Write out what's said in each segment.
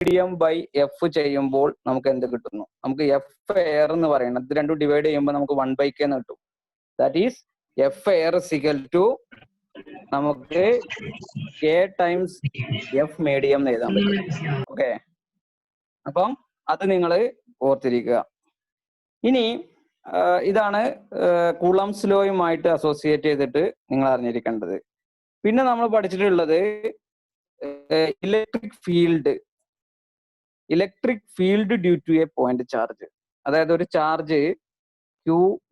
Medium by F ചെയ്യുമ്പോൾ നമുക്ക് എന്ത് കിട്ടുന്നു? നമുക്ക് എഫ് എയർ എന്ന് പറയുന്നത് ഇത് രണ്ടും ഡിവൈഡ് ചെയ്യുമ്പോൾ നമുക്ക് 1/k എന്ന് കിട്ടും. That is F air equal to നമുക്ക് കെ ടൈംസ് എഫ് മീഡിയം എന്ന് എഴുതാൻ പറ്റും. ഓക്കെ, അപ്പം അത് നിങ്ങൾ ഓർത്തിരിക്കുക. ഇനി ഇതാണ് കൂളംസ് ലോയുമായിട്ട് അസോസിയേറ്റ് ചെയ്തിട്ട് നിങ്ങൾ അറിഞ്ഞിരിക്കേണ്ടത്. പിന്നെ നമ്മൾ പഠിച്ചിട്ടുള്ളത് electric field due to a point charge. അതായത് ഒരു ചാർജ് Q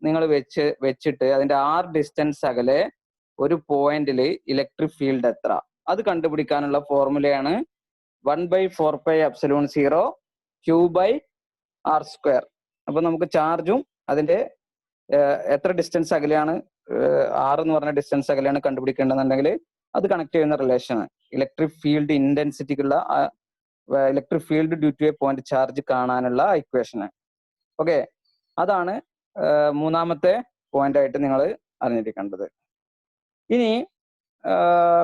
നിങ്ങൾ വെച്ചിട്ട് അതിന്റെ R ഡിസ്റ്റൻസ് അകലെ ഒരു പോയിന്റിൽ ഇലക്ട്രിക് ഫീൽഡ് എത്ര, അത് കണ്ടുപിടിക്കാനുള്ള ഫോർമുലയാണ് 1/4πε0 Q/r². അപ്പൊ നമുക്ക് ചാർജും അതിന്റെ എത്ര ഡിസ്റ്റൻസ് അകലെയാണ് R എന്ന് പറഞ്ഞ ഡിസ്റ്റൻസ് അകലെയാണ് കണ്ടുപിടിക്കേണ്ടതെന്നുണ്ടെങ്കിൽ അത് കണക്ട് ചെയ്യുന്ന റിലേഷൻ ഇലക്ട്രിക് ഫീൽഡ് ഇന്റൻസിറ്റിക്കുള്ള electric field due to a point charge കാണാനുള്ള ഇക്വേഷന്. ഓക്കെ, അതാണ് മൂന്നാമത്തെ പോയിന്റ് ആയിട്ട് നിങ്ങൾ അറിഞ്ഞിരിക്കേണ്ടത്. ഇനി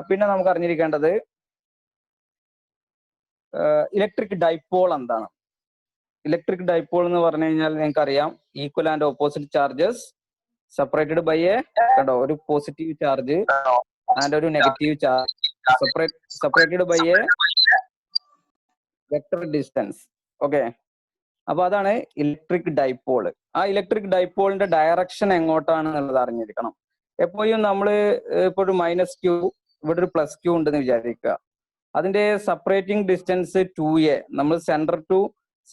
പിന്നെ നമുക്ക് അറിഞ്ഞിരിക്കേണ്ടത് ഇലക്ട്രിക് ഡൈപോൾ എന്താണ്. ഇലക്ട്രിക് ഡൈപോൾ എന്ന് പറഞ്ഞു കഴിഞ്ഞാൽ നിങ്ങൾക്ക് അറിയാം, equal and opposite charges separated by a കണ്ടോ ഒരു പോസിറ്റീവ് ചാർജ് ആൻഡ് ഒരു negative charge separated by a vector distance. Okay, അപ്പൊ അതാണ് ഇലക്ട്രിക് ഡൈപോൾ. ആ ഇലക്ട്രിക് ഡൈപോളിന്റെ ഡയറക്ഷൻ എങ്ങോട്ടാണ് എന്നുള്ളത് അറിഞ്ഞിരിക്കണം. എപ്പോഴും നമ്മൾ ഇപ്പോൾ ഒരു -Q ഇവിടെ ഒരു +Q ഉണ്ടെന്ന് വിചാരിക്കുക. അതിന്റെ സെപ്പറേറ്റിംഗ് ഡിസ്റ്റൻസ് 2a. നമ്മൾ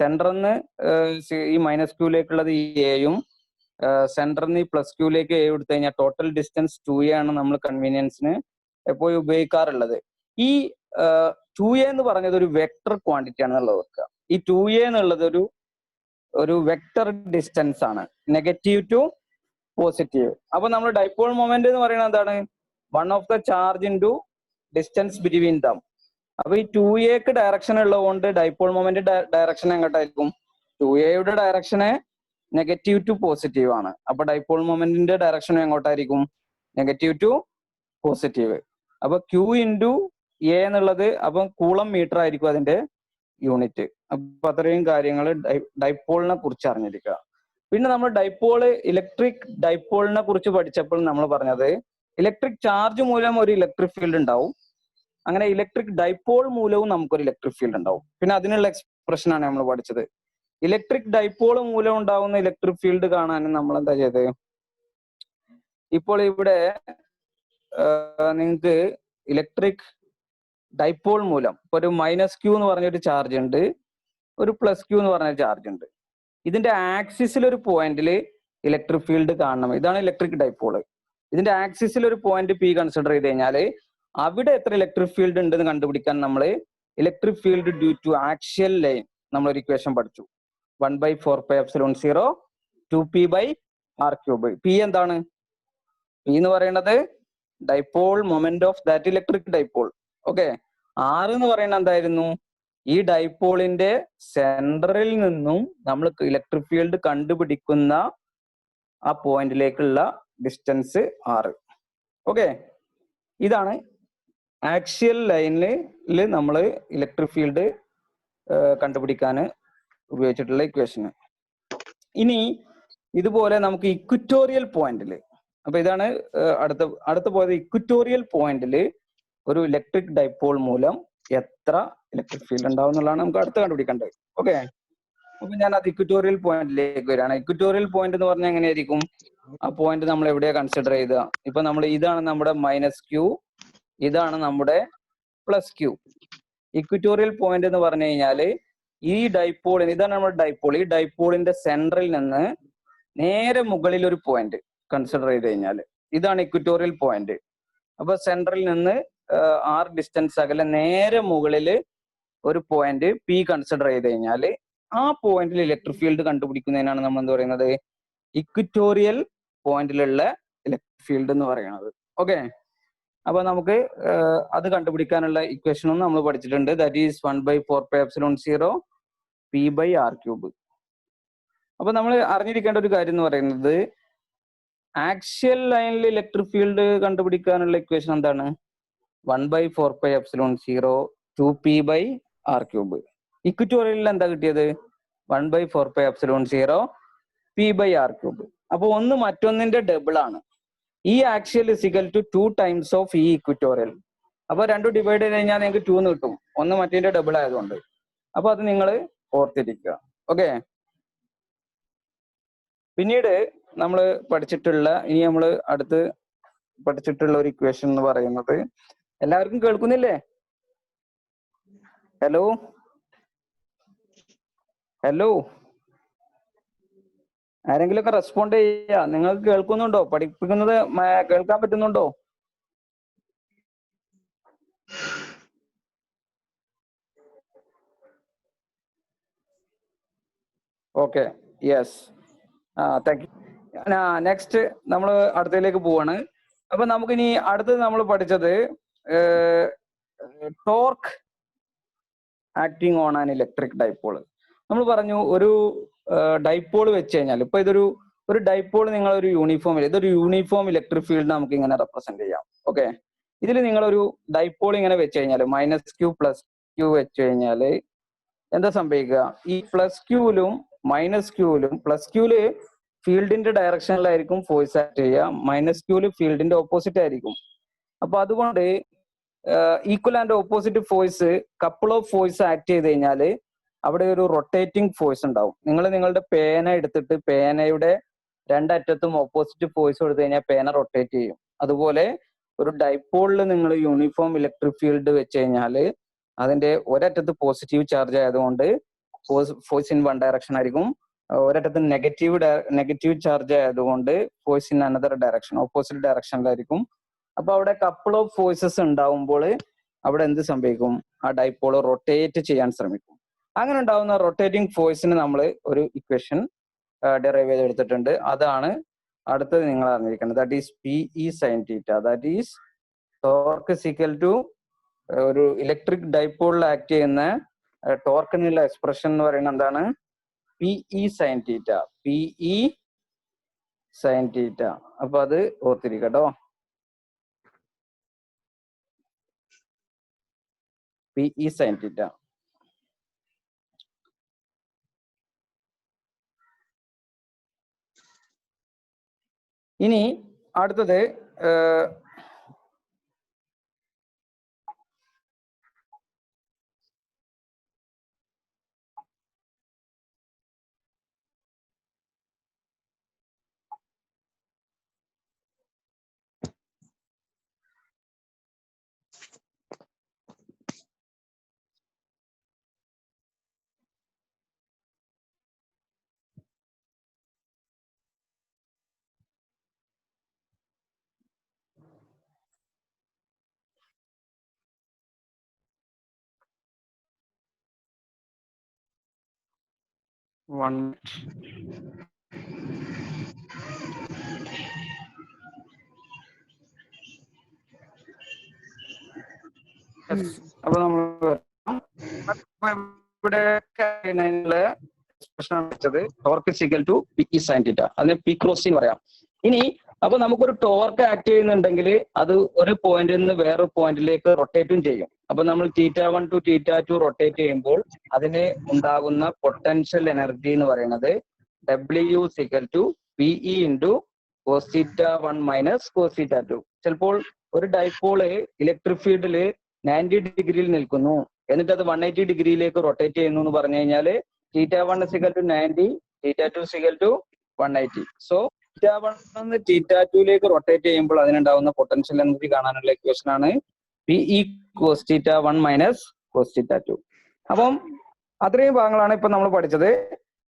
സെന്ററിന്ന് ഈ -Qയിലേക്കുള്ളത് ഈ എയും സെന്ററിന്ന് ഈ +Qയിലേക്ക് എ എടുത്തു കഴിഞ്ഞാൽ ടോട്ടൽ ഡിസ്റ്റൻസ് 2a ആണ് നമ്മൾ കൺവീനിയൻസിന് എപ്പോഴും ഉപയോഗിക്കാറുള്ളത്. ഈ 2a എന്ന് പറഞ്ഞത് ഒരു വെക്ടർ ക്വാണ്ടിറ്റി ആണെന്നുള്ളത് വെക്കുക. ഈ 2a എന്നുള്ളത് ഒരു വെക്ടർ ഡിസ്റ്റൻസ് ആണ്, നെഗറ്റീവ് ടു പോസിറ്റീവ്. അപ്പൊ നമ്മൾ ഡൈപോൾ മൊമെന്റ് എന്ന് പറയുന്നത് എന്താണ്? 1 of the charge into distance between them. അപ്പൊ ഈ 2aക്ക് ഡയറക്ഷൻ ഉള്ളതുകൊണ്ട് ഡൈപോൾ മൊമെന്റ് ഡയറക്ഷൻ എങ്ങോട്ടായിരിക്കും? 2aയുടെ ഡയറക്ഷന് നെഗറ്റീവ് ടു പോസിറ്റീവ് ആണ്. അപ്പൊ ഡൈപോൾ മൊമെന്റിന്റെ ഡയറക്ഷൻ എങ്ങോട്ടായിരിക്കും? Negative to positive. അപ്പൊ Q ഇൻറ്റു എ എന്നുള്ളത് അപ്പം കൂളം മീറ്റർ ആയിരിക്കും അതിന്റെ യൂണിറ്റ്. അപ്പൊ അത്രയും കാര്യങ്ങൾ ഡൈപോളിനെ കുറിച്ച് അറിഞ്ഞിരിക്കുക. പിന്നെ നമ്മൾ ഇലക്ട്രിക് ഡൈപോളിനെ കുറിച്ച് പഠിച്ചപ്പോൾ നമ്മൾ പറഞ്ഞത് ഇലക്ട്രിക് ചാർജ് മൂലം ഒരു ഇലക്ട്രിക് ഫീൽഡ് ഉണ്ടാവും, അങ്ങനെ ഇലക്ട്രിക് ഡൈപോൾ മൂലവും നമുക്കൊരു ഇലക്ട്രിക് ഫീൽഡ് ഉണ്ടാവും. പിന്നെ അതിനുള്ള എക്സ്പ്രഷൻ ആണ് നമ്മൾ പഠിച്ചത്. ഇലക്ട്രിക് ഡൈപോൾ മൂലം ഉണ്ടാവുന്ന ഇലക്ട്രിക് ഫീൽഡ് കാണാനും നമ്മൾ എന്താ ചെയ്തത്? ഇപ്പോൾ ഇവിടെ നിങ്ങൾക്ക് ഇലക്ട്രിക് ഡൈപോൾ മൂലം ഇപ്പൊ ഒരു -Q എന്ന് പറഞ്ഞൊരു ചാർജ് ഉണ്ട്, ഒരു +Q എന്ന് പറഞ്ഞ ചാർജ് ഉണ്ട്. ഇതിന്റെ ആക്സിസിൽ ഒരു പോയിന്റിൽ ഇലക്ട്രിക് ഫീൽഡ് കാണണം. ഇതാണ് ഇലക്ട്രിക് ഡൈപോള്. ഇതിന്റെ ആക്സിസിൽ ഒരു പോയിന്റ് P കൺസിഡർ ചെയ്ത് കഴിഞ്ഞാൽ അവിടെ എത്ര ഇലക്ട്രിക് ഫീൽഡ് ഉണ്ടെന്ന് കണ്ടുപിടിക്കാൻ നമ്മൾ electric field due to axial line നമ്മൾ ഒരു ഇക്വേഷൻ പഠിച്ചു. 1/4πε0 2p/r³. P എന്താണ്? P എന്ന് പറയുന്നത് dipole moment of that electric dipole. Okay, R എന്ന് പറയുന്നത് എന്തായിരുന്നു? ഈ ഡൈപോളിന്റെ സെന്ററിൽ നിന്നും നമ്മൾ ഇലക്ട്രിക് ഫീൽഡ് കണ്ടുപിടിക്കുന്ന ആ പോയിന്റിലേക്കുള്ള ഡിസ്റ്റൻസ് R. ഓക്കെ, ഇതാണ് ആക്സിയൽ ലൈനിൽ നമ്മൾ ഇലക്ട്രിക് ഫീൽഡ് കണ്ടുപിടിക്കാൻ ഉപയോഗിച്ചിട്ടുള്ള ഇക്വേഷന്. ഇനി ഇതുപോലെ നമുക്ക് ഇക്വറ്റോറിയൽ പോയിന്റിൽ, അപ്പൊ ഇതാണ് അടുത്ത പോയത് ഇക്വറ്റോറിയൽ പോയിന്റിൽ ഒരു ഇലക്ട്രിക് ഡൈപോൾ മൂലം എത്ര ഇലക്ട്രിക് ഫീൽഡ് ഉണ്ടാവും എന്നുള്ളതാണ് നമുക്ക് അടുത്ത് കണ്ടുപിടിക്കേണ്ടത്. ഓക്കെ, അപ്പൊ ഞാൻ അത് ഇക്വറ്റോറിയൽ പോയിന്റിലേക്ക് വരികയാണ്. ഇക്വറ്റോറിയൽ പോയിന്റ് എന്ന് പറഞ്ഞാൽ എങ്ങനെയായിരിക്കും? ആ പോയിന്റ് നമ്മൾ എവിടെയാ കൺസിഡർ ചെയ്തുക? ഇപ്പൊ ഇതാണ് നമ്മുടെ -Q, ഇതാണ് നമ്മുടെ +Q. ഇക്വറ്റോറിയൽ പോയിന്റ് എന്ന് പറഞ്ഞു കഴിഞ്ഞാൽ ഈ ഡൈപോളിന്, ഇതാണ് നമ്മുടെ ഡൈപോൾ, ഈ ഡൈപോളിന്റെ സെന്ററിൽ നിന്ന് നേരെ മുകളിൽ ഒരു പോയിന്റ് കൺസിഡർ ചെയ്ത് കഴിഞ്ഞാൽ ഇതാണ് ഇക്വറ്റോറിയൽ പോയിന്റ്. അപ്പൊ സെന്ററിൽ നിന്ന് R ഡിസ്റ്റൻസ് അകലെ നേരെ മുകളിൽ ഒരു പോയിന്റ് P കൺസിഡർ ചെയ്ത് കഴിഞ്ഞാൽ ആ പോയിന്റിൽ ഇലക്ട്രിക് ഫീൽഡ് കണ്ടുപിടിക്കുന്നതിനാണ് നമ്മൾ എന്ത് പറയുന്നത്? ഇക്വറ്റോറിയൽ പോയിന്റിലുള്ള ഇലക്ട്രിക് ഫീൽഡ് എന്ന് പറയുന്നത്. ഓക്കെ, അപ്പൊ നമുക്ക് അത് കണ്ടുപിടിക്കാനുള്ള ഇക്വേഷനും നമ്മൾ പഠിച്ചിട്ടുണ്ട്. That is 1/4πε0 p/r³. അപ്പൊ നമ്മൾ അറിഞ്ഞിരിക്കേണ്ട ഒരു കാര്യം എന്ന് പറയുന്നത് ആക്സിയൽ ലൈനിൽ ഇലക്ട്രിക് ഫീൽഡ് കണ്ടുപിടിക്കാനുള്ള ഇക്വേഷൻ എന്താണ്? 1/4πε0 2p/r³. ഇക്വിറ്റോറിയലിൽ എന്താ കിട്ടിയത്? 1/4πε0 p/r³. അപ്പൊ ഒന്ന് മറ്റൊന്നിന്റെ ഡബിൾ ആണ്. ഈ axial is equal to 2 times of ഈ ഇക്വിറ്റോറിയൽ. അപ്പൊ രണ്ടും ഡിവൈഡ് ചെയ്ത് കഴിഞ്ഞാൽ നിങ്ങൾക്ക് 2 എന്ന് കിട്ടും, ഒന്ന് മറ്റേന്റെ ഡബിൾ ആയതുകൊണ്ട്. അപ്പൊ അത് നിങ്ങൾ ഓർത്തിരിക്കുക. ഓക്കെ. പിന്നീട് നമ്മൾ പഠിച്ചിട്ടുള്ള, ഇനി നമ്മൾ അടുത്ത് പഠിച്ചിട്ടുള്ള ഒരു ഇക്വേഷൻ എന്ന് പറയുന്നത്, എല്ലാവർക്കും കേൾക്കുന്നില്ലേ? ഹലോ ഹലോ, ആരെങ്കിലും ഒക്കെ റെസ്പോണ്ട് ചെയ്യുക. നിങ്ങൾക്ക് കേൾക്കുന്നുണ്ടോ? പഠിപ്പിക്കുന്നത് കേൾക്കാൻ പറ്റുന്നുണ്ടോ? Okay, yes, thank you. Next നമ്മൾ അടുത്തതിലേക്ക് പോവാണ്. അപ്പൊ നമുക്കിനി അടുത്തത് നമ്മൾ പഠിച്ചത് torque acting on an electric dipole. നമ്മൾ പറഞ്ഞു ഒരു ഡൈപോൾ വെച്ച് കഴിഞ്ഞാൽ, ഇപ്പൊ ഇതൊരു ഡൈപോൾ നിങ്ങൾ ഒരു യൂണിഫോം, ഇതൊരു യൂണിഫോം ഇലക്ട്രിക് ഫീൽഡ് നമുക്ക് ഇങ്ങനെ റെപ്രസെന്റ് ചെയ്യാം. ഓക്കെ. ഇതിൽ നിങ്ങളൊരു ഡൈപോൾ ഇങ്ങനെ വെച്ച് കഴിഞ്ഞാൽ -q +q വെച്ച് കഴിഞ്ഞാൽ എന്താ സംഭവിക്കുക? ഈ +q-ലും -q-ലും, +q-ല് ഫീൽഡിന്റെ ഡയറക്ഷനിലായിരിക്കും ഫോഴ്സ് ആക്ട് ചെയ്യുക, -q-ല് ഫീൽഡിന്റെ ഓപ്പോസിറ്റ് ആയിരിക്കും. അപ്പൊ അതുകൊണ്ട് equal and opposite force, couple of force act ചെയ്ത് കഴിഞ്ഞാൽ അവിടെ ഒരു റൊട്ടേറ്റിംഗ് ഫോഴ്സ് ഉണ്ടാവും. നിങ്ങൾ നിങ്ങളുടെ പേന എടുത്തിട്ട് പേനയുടെ രണ്ടറ്റത്തും ഓപ്പോസിറ്റ് ഫോഴ്സ് കൊടുത്തു കഴിഞ്ഞാൽ പേന റൊട്ടേറ്റ് ചെയ്യും. അതുപോലെ ഒരു ഡൈപോളിൽ നിങ്ങൾ യൂണിഫോം ഇലക്ട്രിക് ഫീൽഡ് വെച്ച് കഴിഞ്ഞാൽ അതിന്റെ ഒരറ്റത്ത് പോസിറ്റീവ് ചാർജ് ആയതുകൊണ്ട് ഫോഴ്സ് ഇൻ വൺ ഡയറക്ഷൻ ആയിരിക്കും, ഒരറ്റത്ത് നെഗറ്റീവ് ചാർജ് ആയതുകൊണ്ട് force in another direction, opposite ഡയറക്ഷനിലായിരിക്കും. അപ്പൊ അവിടെ കപ്പിൾ ഓഫ് ഫോഴ്സസ് ഉണ്ടാവുമ്പോൾ അവിടെ എന്ത് സംഭവിക്കും? ആ ഡൈപോൾ റൊട്ടേറ്റ് ചെയ്യാൻ ശ്രമിക്കും. അങ്ങനെ ഉണ്ടാവുന്ന റൊട്ടേറ്റിംഗ് ഫോഴ്സിന് നമ്മൾ ഒരു ഇക്വേഷൻ ഡെറൈവ് ചെയ്തെടുത്തിട്ടുണ്ട്. അതാണ് അടുത്തത് നിങ്ങൾ അറിഞ്ഞിരിക്കുന്നത്. That is PE sin θ. That is torque is equal to ഒരു ഇലക്ട്രിക് ഡൈപോളിൽ ആക്ട് ചെയ്യുന്ന ടോർക്കിനുള്ള എക്സ്പ്രഷൻ എന്ന് പറയുന്നത് എന്താണ്? PE sin θ. PE sin θ. അപ്പൊ അത് ഓർത്തിരിക്കട്ടോ. PE sin θ. ഇനി അടുത്തത് അപ്പൊ നമ്മൾ ഇവിടെ എക്സ്പ്രഷൻ വെച്ചത് torque is equal to PE sin θ. അതിന് P ക്രോസ് എന്ന് പറയാം. ഇനി അപ്പൊ നമുക്കൊരു ടോർക്ക് ആക്ട് ചെയ്യുന്നുണ്ടെങ്കിൽ അത് ഒരു പോയിന്റിൽ നിന്ന് വേറൊരു പോയിന്റിലേക്ക് റൊട്ടേറ്റും ചെയ്യും. അപ്പൊ നമ്മൾ θ1 to θ2 റൊട്ടേറ്റ് ചെയ്യുമ്പോൾ അതിന് ഉണ്ടാകുന്ന പൊട്ടൻഷ്യൽ എനർജി എന്ന് പറയുന്നത് W is equal to PE into cos θ1 minus cos θ2. ചിലപ്പോൾ ഒരു ഡൈപോള് ഇലക്ട്രിക് ഫീൽഡില് 90 ഡിഗ്രിയിൽ നിൽക്കുന്നു, എന്നിട്ട് അത് 180 ഡിഗ്രിയിലേക്ക് റൊട്ടേറ്റ് ചെയ്യുന്നു എന്ന് പറഞ്ഞു കഴിഞ്ഞാൽ θ1 is equal to 90, θ2 is equal to 180. So θ1 നിന്ന് θ2ലേക്ക് റൊട്ടേറ്റ് ചെയ്യുമ്പോൾ അതിനുണ്ടാവുന്ന പൊട്ടൻഷ്യൽ എനർജി കാണാനുള്ള ഇക്വേഷൻ ആണ് PE cos θ1 minus cos θ2. അപ്പം അത്രയും ഭാഗങ്ങളാണ് ഇപ്പൊ നമ്മൾ പഠിച്ചത്.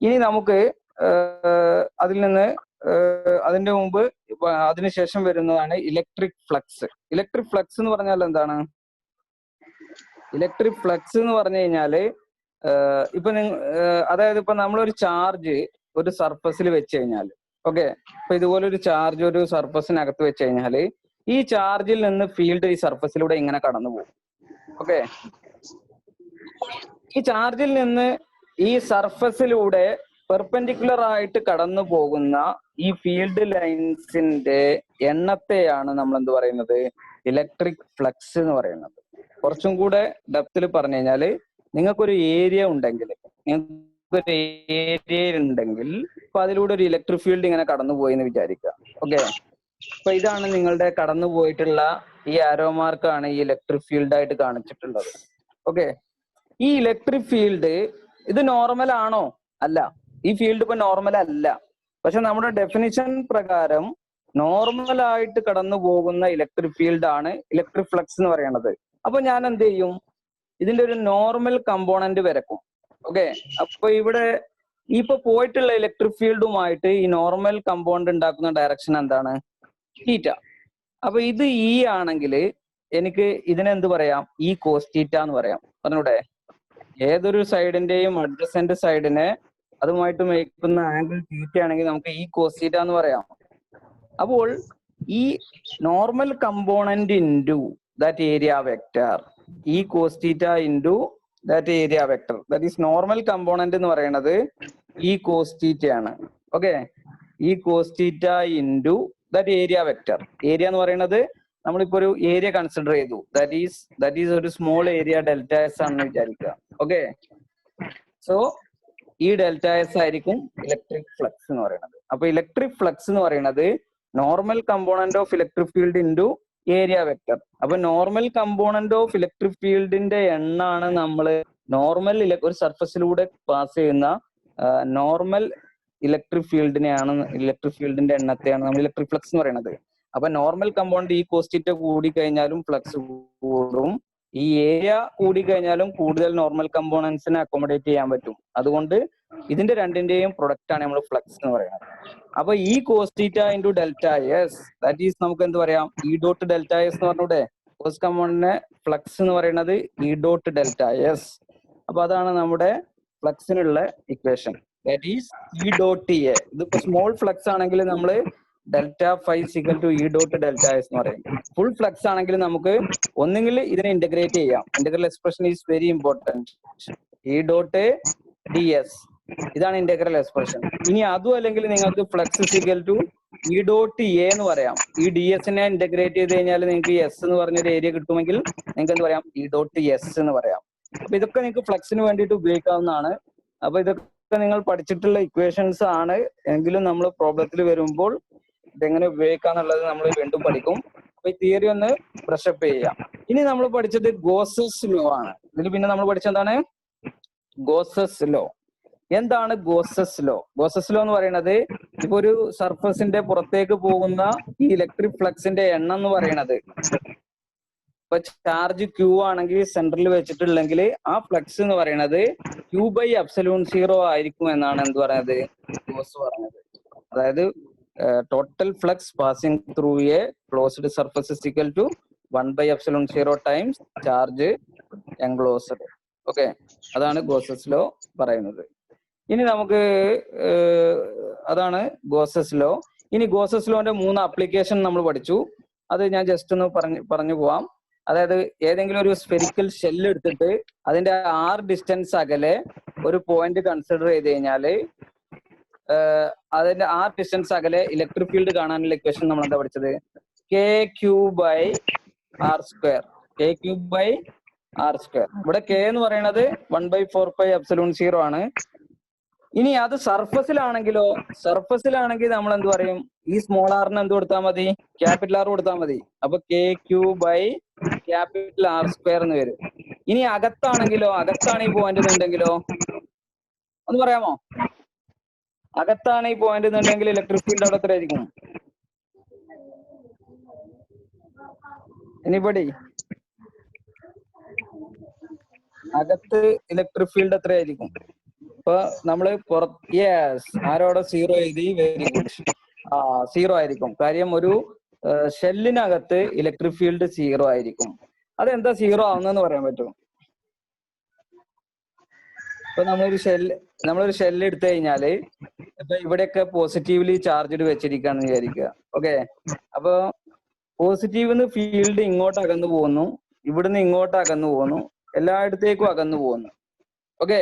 ഇനി നമുക്ക് അതിൽ നിന്ന് അതിന്റെ മുമ്പ് അതിനുശേഷം വരുന്നതാണ് ഇലക്ട്രിക് ഫ്ലക്സ്. ഇലക്ട്രിക് ഫ്ലക്സ് എന്ന് പറഞ്ഞാൽ എന്താണ്? ഇലക്ട്രിക് ഫ്ലക്സ് എന്ന് പറഞ്ഞു കഴിഞ്ഞാല് ഇപ്പൊ അതായത് ഇപ്പൊ നമ്മളൊരു ചാർജ് ഒരു സർഫസിൽ വെച്ച് കഴിഞ്ഞാൽ, ഓക്കെ, ഇപ്പൊ ഇതുപോലെ ഒരു ചാർജ് ഒരു സർഫസിനകത്ത് വെച്ച് കഴിഞ്ഞാൽ ഈ ചാർജിൽ നിന്ന് ഫീൽഡ് ഈ സർഫസിലൂടെ ഇങ്ങനെ കടന്നു പോകും. ഓക്കെ, ഈ ചാർജിൽ നിന്ന് ഈ സർഫസിലൂടെ പെർപെൻഡിക്കുലർ ആയിട്ട് കടന്നു പോകുന്ന ഈ ഫീൽഡ് ലൈൻസിന്റെ എണ്ണത്തെയാണ് നമ്മൾ എന്ത് പറയുന്നത്? ഇലക്ട്രിക് ഫ്ലക്സ് എന്ന് പറയുന്നത്. കുറച്ചും കൂടെ ഡെപ്തിൽ പറഞ്ഞു കഴിഞ്ഞാല് നിങ്ങൾക്കൊരു ഏരിയ ഉണ്ടെങ്കിൽ, നിങ്ങൾക്കൊരു ഏരിയ ഉണ്ടെങ്കിൽ അപ്പൊ അതിലൂടെ ഒരു ഇലക്ട്രിക് ഫീൽഡ് ഇങ്ങനെ കടന്നുപോയി എന്ന് വിചാരിക്കുക. ഓക്കെ, അപ്പൊ ഇതാണ് നിങ്ങളുടെ കടന്നു പോയിട്ടുള്ള ഈ ആരോ മാർക്കാണ് ഈ ഇലക്ട്രിക് ഫീൽഡ് ആയിട്ട് കാണിച്ചിട്ടുള്ളത്. ഓക്കെ, ഈ ഇലക്ട്രിക് ഫീൽഡ് ഇത് നോർമൽ ആണോ? അല്ല, ഈ ഫീൽഡ് ഇപ്പൊ നോർമൽ അല്ല. പക്ഷെ നമ്മുടെ ഡെഫിനിഷൻ പ്രകാരം നോർമൽ ആയിട്ട് കടന്നു പോകുന്ന ഇലക്ട്രിക് ഫീൽഡ് ആണ് ഇലക്ട്രിക് ഫ്ലക്സ് എന്ന് പറയുന്നത്. അപ്പൊ ഞാൻ എന്ത് ചെയ്യും? ഇതിന്റെ ഒരു നോർമൽ കമ്പോണന്റ് വരക്കും. ഓക്കെ, അപ്പൊ ഇവിടെ ഇപ്പൊ പോയിട്ടുള്ള ഇലക്ട്രിക് ഫീൽഡുമായിട്ട് ഈ നോർമൽ കമ്പോണന്റ് ഉണ്ടാക്കുന്ന ഡയറക്ഷൻ എന്താണ്? തീറ്റ. അപ്പൊ ഇത് ഇ ആണെങ്കിൽ എനിക്ക് ഇതിനെന്ത് പറയാം? ഇ കോസ് തീറ്റ എന്ന് പറയാം. പറഞ്ഞൂടെ? ഏതൊരു സൈഡിന്റെയും അഡ്ജസന്റ് സൈഡിനെ അതുമായിട്ട് മേക്കുന്ന ആംഗിൾ തീറ്റ ആണെങ്കിൽ നമുക്ക് ഈ കോസ് തീറ്റ എന്ന് പറയാം. അപ്പോൾ ഈ normal component into that area vector, ഈ cos theta into that area vector, that is normal component എന്ന് പറയുന്നത് ഈ കോസ് തീറ്റ ആണ്. ഓക്കെ, ഈ cos theta into that area vector. Area എന്ന് പറയുന്നത് നമ്മളിപ്പോ ഒരു ഏരിയ കൺസിഡർ ചെയ്തു, ദാറ്റ് ഈസ് ഒരു സ്മോൾ ഏരിയ ഡെൽറ്റ എസ് ആണെന്ന് വിചാരിക്കുക. ഓക്കെ, സോ ഈ ഡെൽറ്റ എസ് ആയിരിക്കും ഇലക്ട്രിക് ഫ്ലക്സ് എന്ന് പറയുന്നത്. അപ്പൊ ഇലക്ട്രിക് ഫ്ലക്സ് എന്ന് പറയുന്നത് normal component of electric field into area vector. അപ്പൊ നോർമൽ കമ്പോണന്റ് ഓഫ് ഇലക്ട്രിക് ഫീൽഡിന്റെ എണ്ണാണ് നമ്മൾ നോർമൽ ഒരു സർഫസിലൂടെ പാസ് ചെയ്യുന്ന നോർമൽ ഇലക്ട്രിക് ഫീൽഡിനെയാണ്, ഇലക്ട്രിക് ഫീൽഡിന്റെ എണ്ണത്തെയാണ് നമ്മൾ ഇലക്ട്രിക് ഫ്ലക്സ് എന്ന് പറയുന്നത്. അപ്പൊ നോർമൽ കമ്പോണന്റ് ഈ കോസ്റ്റീറ്റ കൂടി കഴിഞ്ഞാലും ഫ്ലക്സ് കൂടും, ഈ ഏരിയ കൂടി കഴിഞ്ഞാലും കൂടുതൽ നോർമൽ കമ്പോണൻസിനെ അക്കോമഡേറ്റ് ചെയ്യാൻ പറ്റും. അതുകൊണ്ട് ഇതിന്റെ രണ്ടിന്റെയും പ്രൊഡക്റ്റ് ആണ് നമ്മൾ ഫ്ലക്സ് എന്ന് പറയുന്നത്. അപ്പൊ ഈ cos theta into delta S, that is നമുക്ക് എന്ത് പറയാം? ഇ ഡോട്ട് ഡെൽറ്റ എസ് എന്ന് പറഞ്ഞൂടെ? കോസ് കമ്പോണന്റിനെ ഫ്ലക്സ് എന്ന് പറയുന്നത് ഇ ഡോട്ട് ഡെൽറ്റ എസ്. അപ്പൊ അതാണ് നമ്മുടെ ഫ്ലക്സിനുള്ള equation, that is E dot A. ഇതിപ്പോ സ്മോൾ ഫ്ലക്സ് ആണെങ്കിൽ നമ്മൾ delta phi equal to E dot delta S എന്ന് പറയും. ഫുൾ ഫ്ലക്സ് ആണെങ്കിൽ നമുക്ക് ഒന്നുകിൽ ഇതിനെ ഇന്റഗ്രേറ്റ് ചെയ്യാം. Integral expression is very important. E dot D S, ഇതാണ് ഇന്റഗ്രൽ എക്സ്പ്രഷൻ. ഇനി അതും അല്ലെങ്കിൽ നിങ്ങൾക്ക് flux equal to E dot A എന്ന് പറയാം. ഈ ഡി എസിനെ ഇന്റഗ്രേറ്റ് ചെയ്ത് കഴിഞ്ഞാൽ നിങ്ങൾക്ക് എസ് എന്ന് പറഞ്ഞൊരു ഏരിയ കിട്ടുമെങ്കിൽ നിങ്ങൾക്ക് എന്ത് പറയാം? ഇ ഡോട്ട് എസ് എന്ന് പറയാം. അപ്പൊ ഇതൊക്കെ നിങ്ങൾക്ക് ഫ്ലക്സിന് വേണ്ടിയിട്ട് ഉപയോഗിക്കാവുന്നതാണ്. അപ്പൊ ഇതൊക്കെ നിങ്ങൾ പഠിച്ചിട്ടുള്ള ഇക്വേഷൻസ് ആണ്, എങ്കിലും നമ്മൾ പ്രോബ്ലത്തിൽ വരുമ്പോൾ ഇതെങ്ങനെ ഉപയോഗിക്കാന്നുള്ളത് നമ്മൾ വീണ്ടും പഠിക്കും. അപ്പൊ ഈ തിയറി ഒന്ന് ബ്രഷപ്പ് ചെയ്യാം. ഇനി നമ്മൾ പഠിച്ചത് ഗോസസ് ലോ ആണ്. ഇതിൽ പിന്നെ നമ്മൾ പഠിച്ചെന്താണ്? Gauss's law. എന്താണ് ഗോസസ് ലോ? ഗോസസ് ലോ എന്ന് പറയുന്നത് ഇപ്പൊ ഒരു സർഫസിന്റെ പുറത്തേക്ക് പോകുന്ന ഈ ഇലക്ട്രിക് ഫ്ലക്സിന്റെ എണ്ണം എന്ന് പറയുന്നത്, ഇപ്പൊ ചാർജ് ക്യൂ ആണെങ്കിൽ സെന്ററിൽ വെച്ചിട്ടുണ്ടെങ്കിൽ ആ ഫ്ലക്സ് എന്ന് പറയുന്നത് ക്യൂ ബൈ എപ്സിലോൺ 0 ആയിരിക്കും എന്നാണ് എന്ത് പറയുന്നത്? ഗോസ് പറയുന്നത്. അതായത് total flux passing through a closed surface is equal to 1 by epsilon 0 times charge enclosed. Okay, അതാണ് ഗോസസ് ലോ പറയുന്നത്. ഇനി നമുക്ക് അതാണ് ഗോസസ് ലോ. ഇനി ഗോസസ് ലോന്റെ 3 ആപ്ലിക്കേഷൻ നമ്മൾ പഠിച്ചു. അത് ഞാൻ ജസ്റ്റ് ഒന്ന് പറഞ്ഞു പോവാം. അതായത് ഏതെങ്കിലും ഒരു സ്ഫെറിക്കൽ ഷെല്ല് എടുത്തിട്ട് അതിന്റെ r ഡിസ്റ്റൻസ് അകലെ ഒരു പോയിന്റ് കൺസിഡർ ചെയ്ത് കഴിഞ്ഞാല് അതിന്റെ r ഡിസ്റ്റൻസ് അകലെ ഇലക്ട്രിക് ഫീൽഡ് കാണാനുള്ള ഇക്വേഷൻ നമ്മൾ എന്താ പഠിച്ചത്? K Q by R square. K Q by R square. ഇവിടെ കെ എന്ന് പറയുന്നത് 1/4πε0 ആണ്. ഇനി അത് സർഫസിലാണെങ്കിലോ? സർഫസിലാണെങ്കിൽ നമ്മൾ എന്ത് പറയും? ഈ സ്മോൾ ആറിന് എന്ത് കൊടുത്താൽ മതി? ക്യാപിറ്റൽ ആർ കൊടുത്താൽ മതി. അപ്പൊ K Q by capital R square എന്ന് വരും. ഇനി അകത്താണെങ്കിലോ? അകത്താണ് ഈ പോയിന്റ് എന്നുണ്ടെങ്കിലോ? ഒന്ന് പറയാമോ? അകത്താണ് ഈ പോയിന്റ് എന്നുണ്ടെങ്കിൽ ഇലക്ട്രിക് ഫീൽഡ് അവിടെ എത്ര ആയിരിക്കും? എനിബഡി? അകത്ത് ഇലക്ട്രിക് ഫീൽഡ് എത്ര ആയിരിക്കും? ഇപ്പൊ നമ്മള് യെസ്, ആരോടെ 0 എഴുതി? Very good. 0 ആയിരിക്കും. കാര്യം ഒരു ഷെല്ലിനകത്ത് ഇലക്ട്രിക് ഫീൽഡ് 0 ആയിരിക്കും. അതെന്താ 0 ആവുന്നതെന്ന് പറയാൻ പറ്റുമോ? ഇപ്പൊ നമ്മളൊരു ഷെല്ല് എടുത്തു കഴിഞ്ഞാല് ഇപ്പൊ ഇവിടെയൊക്കെ പോസിറ്റീവ്ലി ചാർജ്ഡ് വെച്ചിരിക്കാന്ന് വിചാരിക്കുക. ഓക്കെ, അപ്പൊ പോസിറ്റീവ് ഫീൽഡ് ഇങ്ങോട്ട് അകന്നു പോകുന്നു, ഇവിടുന്ന് ഇങ്ങോട്ട് അകന്നു പോകുന്നു, എല്ലായിടത്തേക്കും അകന്നു പോകുന്നു. ഓക്കെ,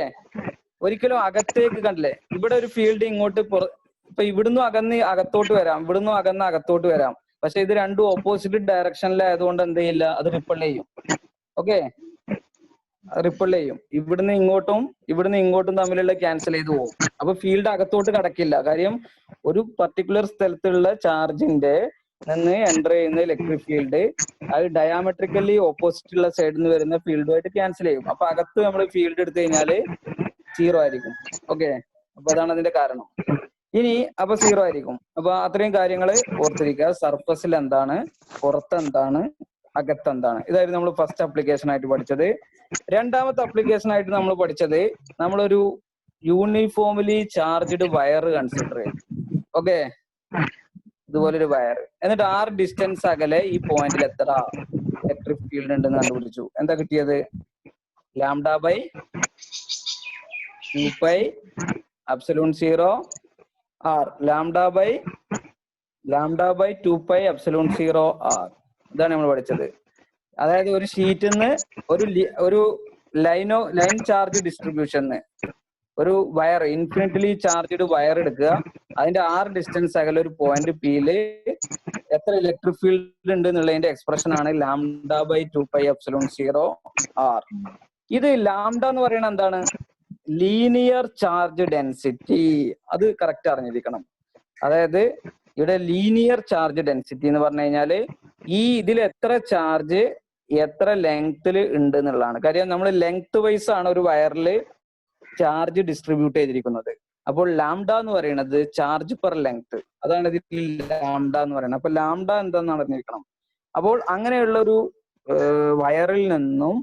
ഒരിക്കലും അകത്തേക്ക് കണ്ടില്ലേ? ഇവിടെ ഒരു ഫീൽഡ് ഇങ്ങോട്ട് ഇപ്പൊ ഇവിടുന്ന് അകന്ന് അകത്തോട്ട് വരാം, ഇവിടുന്ന് അകന്ന് അകത്തോട്ട് വരാം. പക്ഷെ ഇത് രണ്ടും ഓപ്പോസിറ്റ് ഡയറക്ഷനിലായതുകൊണ്ട് എന്ത് ചെയ്യില്ല? അത് റിപ്പൾ ചെയ്യും. ഓക്കെ, റിപ്പിൾ ചെയ്യും. ഇവിടുന്ന് ഇങ്ങോട്ടും തമ്മിലുള്ള ക്യാൻസൽ ചെയ്ത് പോകും. അപ്പൊ ഫീൽഡ് അകത്തോട്ട് കടക്കില്ല. കാര്യം ഒരു പർട്ടിക്കുലർ സ്ഥലത്തുള്ള ചാർജിന്റെ നിന്ന് എൻ്റർ ചെയ്യുന്ന ഇലക്ട്രിക് ഫീൽഡ് അത് ഡയാമെട്രിക്കലി ഓപ്പോസിറ്റ് ഉള്ള സൈഡിൽ നിന്ന് വരുന്ന ഫീൽഡുമായിട്ട് ക്യാൻസൽ ചെയ്യും. അപ്പൊ അകത്ത് നമ്മൾ ഫീൽഡ് എടുത്തു കഴിഞ്ഞാൽ 0 ആയിരിക്കും. ഓക്കെ, അപ്പൊ അതാണ് അതിന്റെ കാരണം. ഇനി അപ്പൊ 0 ആയിരിക്കും. അപ്പൊ അത്രയും കാര്യങ്ങൾ ഓർത്തിരിക്കുക. സർഫസിൽ എന്താണ്, പുറത്ത് എന്താണ്, അകത്തെന്താണ്. ഇതായിരുന്നു നമ്മൾ ഫസ്റ്റ് ആപ്ലിക്കേഷൻ ആയിട്ട് പഠിച്ചത്. രണ്ടാമത്തെ ആപ്ലിക്കേഷൻ ആയിട്ട് നമ്മൾ പഠിച്ചത് നമ്മളൊരു യൂണിഫോംലി ചാർജ്ഡ് വയർ കൺസിഡർ ചെയ്തു. ഓക്കെ, ഇതുപോലൊരു വയർ. എന്നിട്ട് r ഡിസ്റ്റൻസ് അകലെ ഈ പോയിന്റിൽ എത്ര ഇലക്ട്രിക് ഫീൽഡ് ഉണ്ടെന്ന് കണ്ടുപിടിച്ചു. എന്താ കിട്ടിയത്? λ/2πε0 r. λ/2πε0 r. ഇതാണ് നമ്മൾ പഠിച്ചത്. അതായത് ഒരു ഷീറ്റിൽ നിന്ന് ഒരു ലൈൻ ചാർജ് ഡിസ്ട്രിബ്യൂഷന് ഒരു വയർ, ഇൻഫിനിറ്റ്ലി ചാർജ്ഡ് വയർ എടുക്കുക. അതിന്റെ r ഡിസ്റ്റൻസ് അകലെ ഒരു പോയിന്റ് പിയില് എത്ര ഇലക്ട്രിക് ഫീൽഡ് ഉണ്ട് എന്നുള്ളതിന്റെ എക്സ്പ്രഷൻ ആണ് λ/2πε0 r. ഇത് ലാംഡ എന്ന് പറയുന്നത് എന്താണ്? Linear charge density. അത് കറക്റ്റ് അറിഞ്ഞിരിക്കണം. അതായത് ഇവിടെ ലീനിയർ ചാർജ് ഡെൻസിറ്റി എന്ന് പറഞ്ഞു കഴിഞ്ഞാൽ ഇതിൽ എത്ര ചാർജ് എത്ര ലെങ്ത്തിൽ ഉണ്ട് എന്നുള്ളതാണ്. കാര്യം നമ്മൾ ലെങ്ത് വൈസ് ആണ് ഒരു വയറിൽ ചാർജ് ഡിസ്ട്രിബ്യൂട്ട് ചെയ്തിരിക്കുന്നത്. അപ്പോൾ ലാംഡ എന്ന് പറയുന്നത് ചാർജ് പെർ ലെങ്ത്. അതാണ് ഇതിൽ ലാംഡ എന്ന് പറയുന്നത്. അപ്പൊ ലാംഡ എന്താണെന്ന് അറിഞ്ഞിരിക്കണം. അപ്പോൾ അങ്ങനെയുള്ള ഒരു വയറിൽ നിന്നും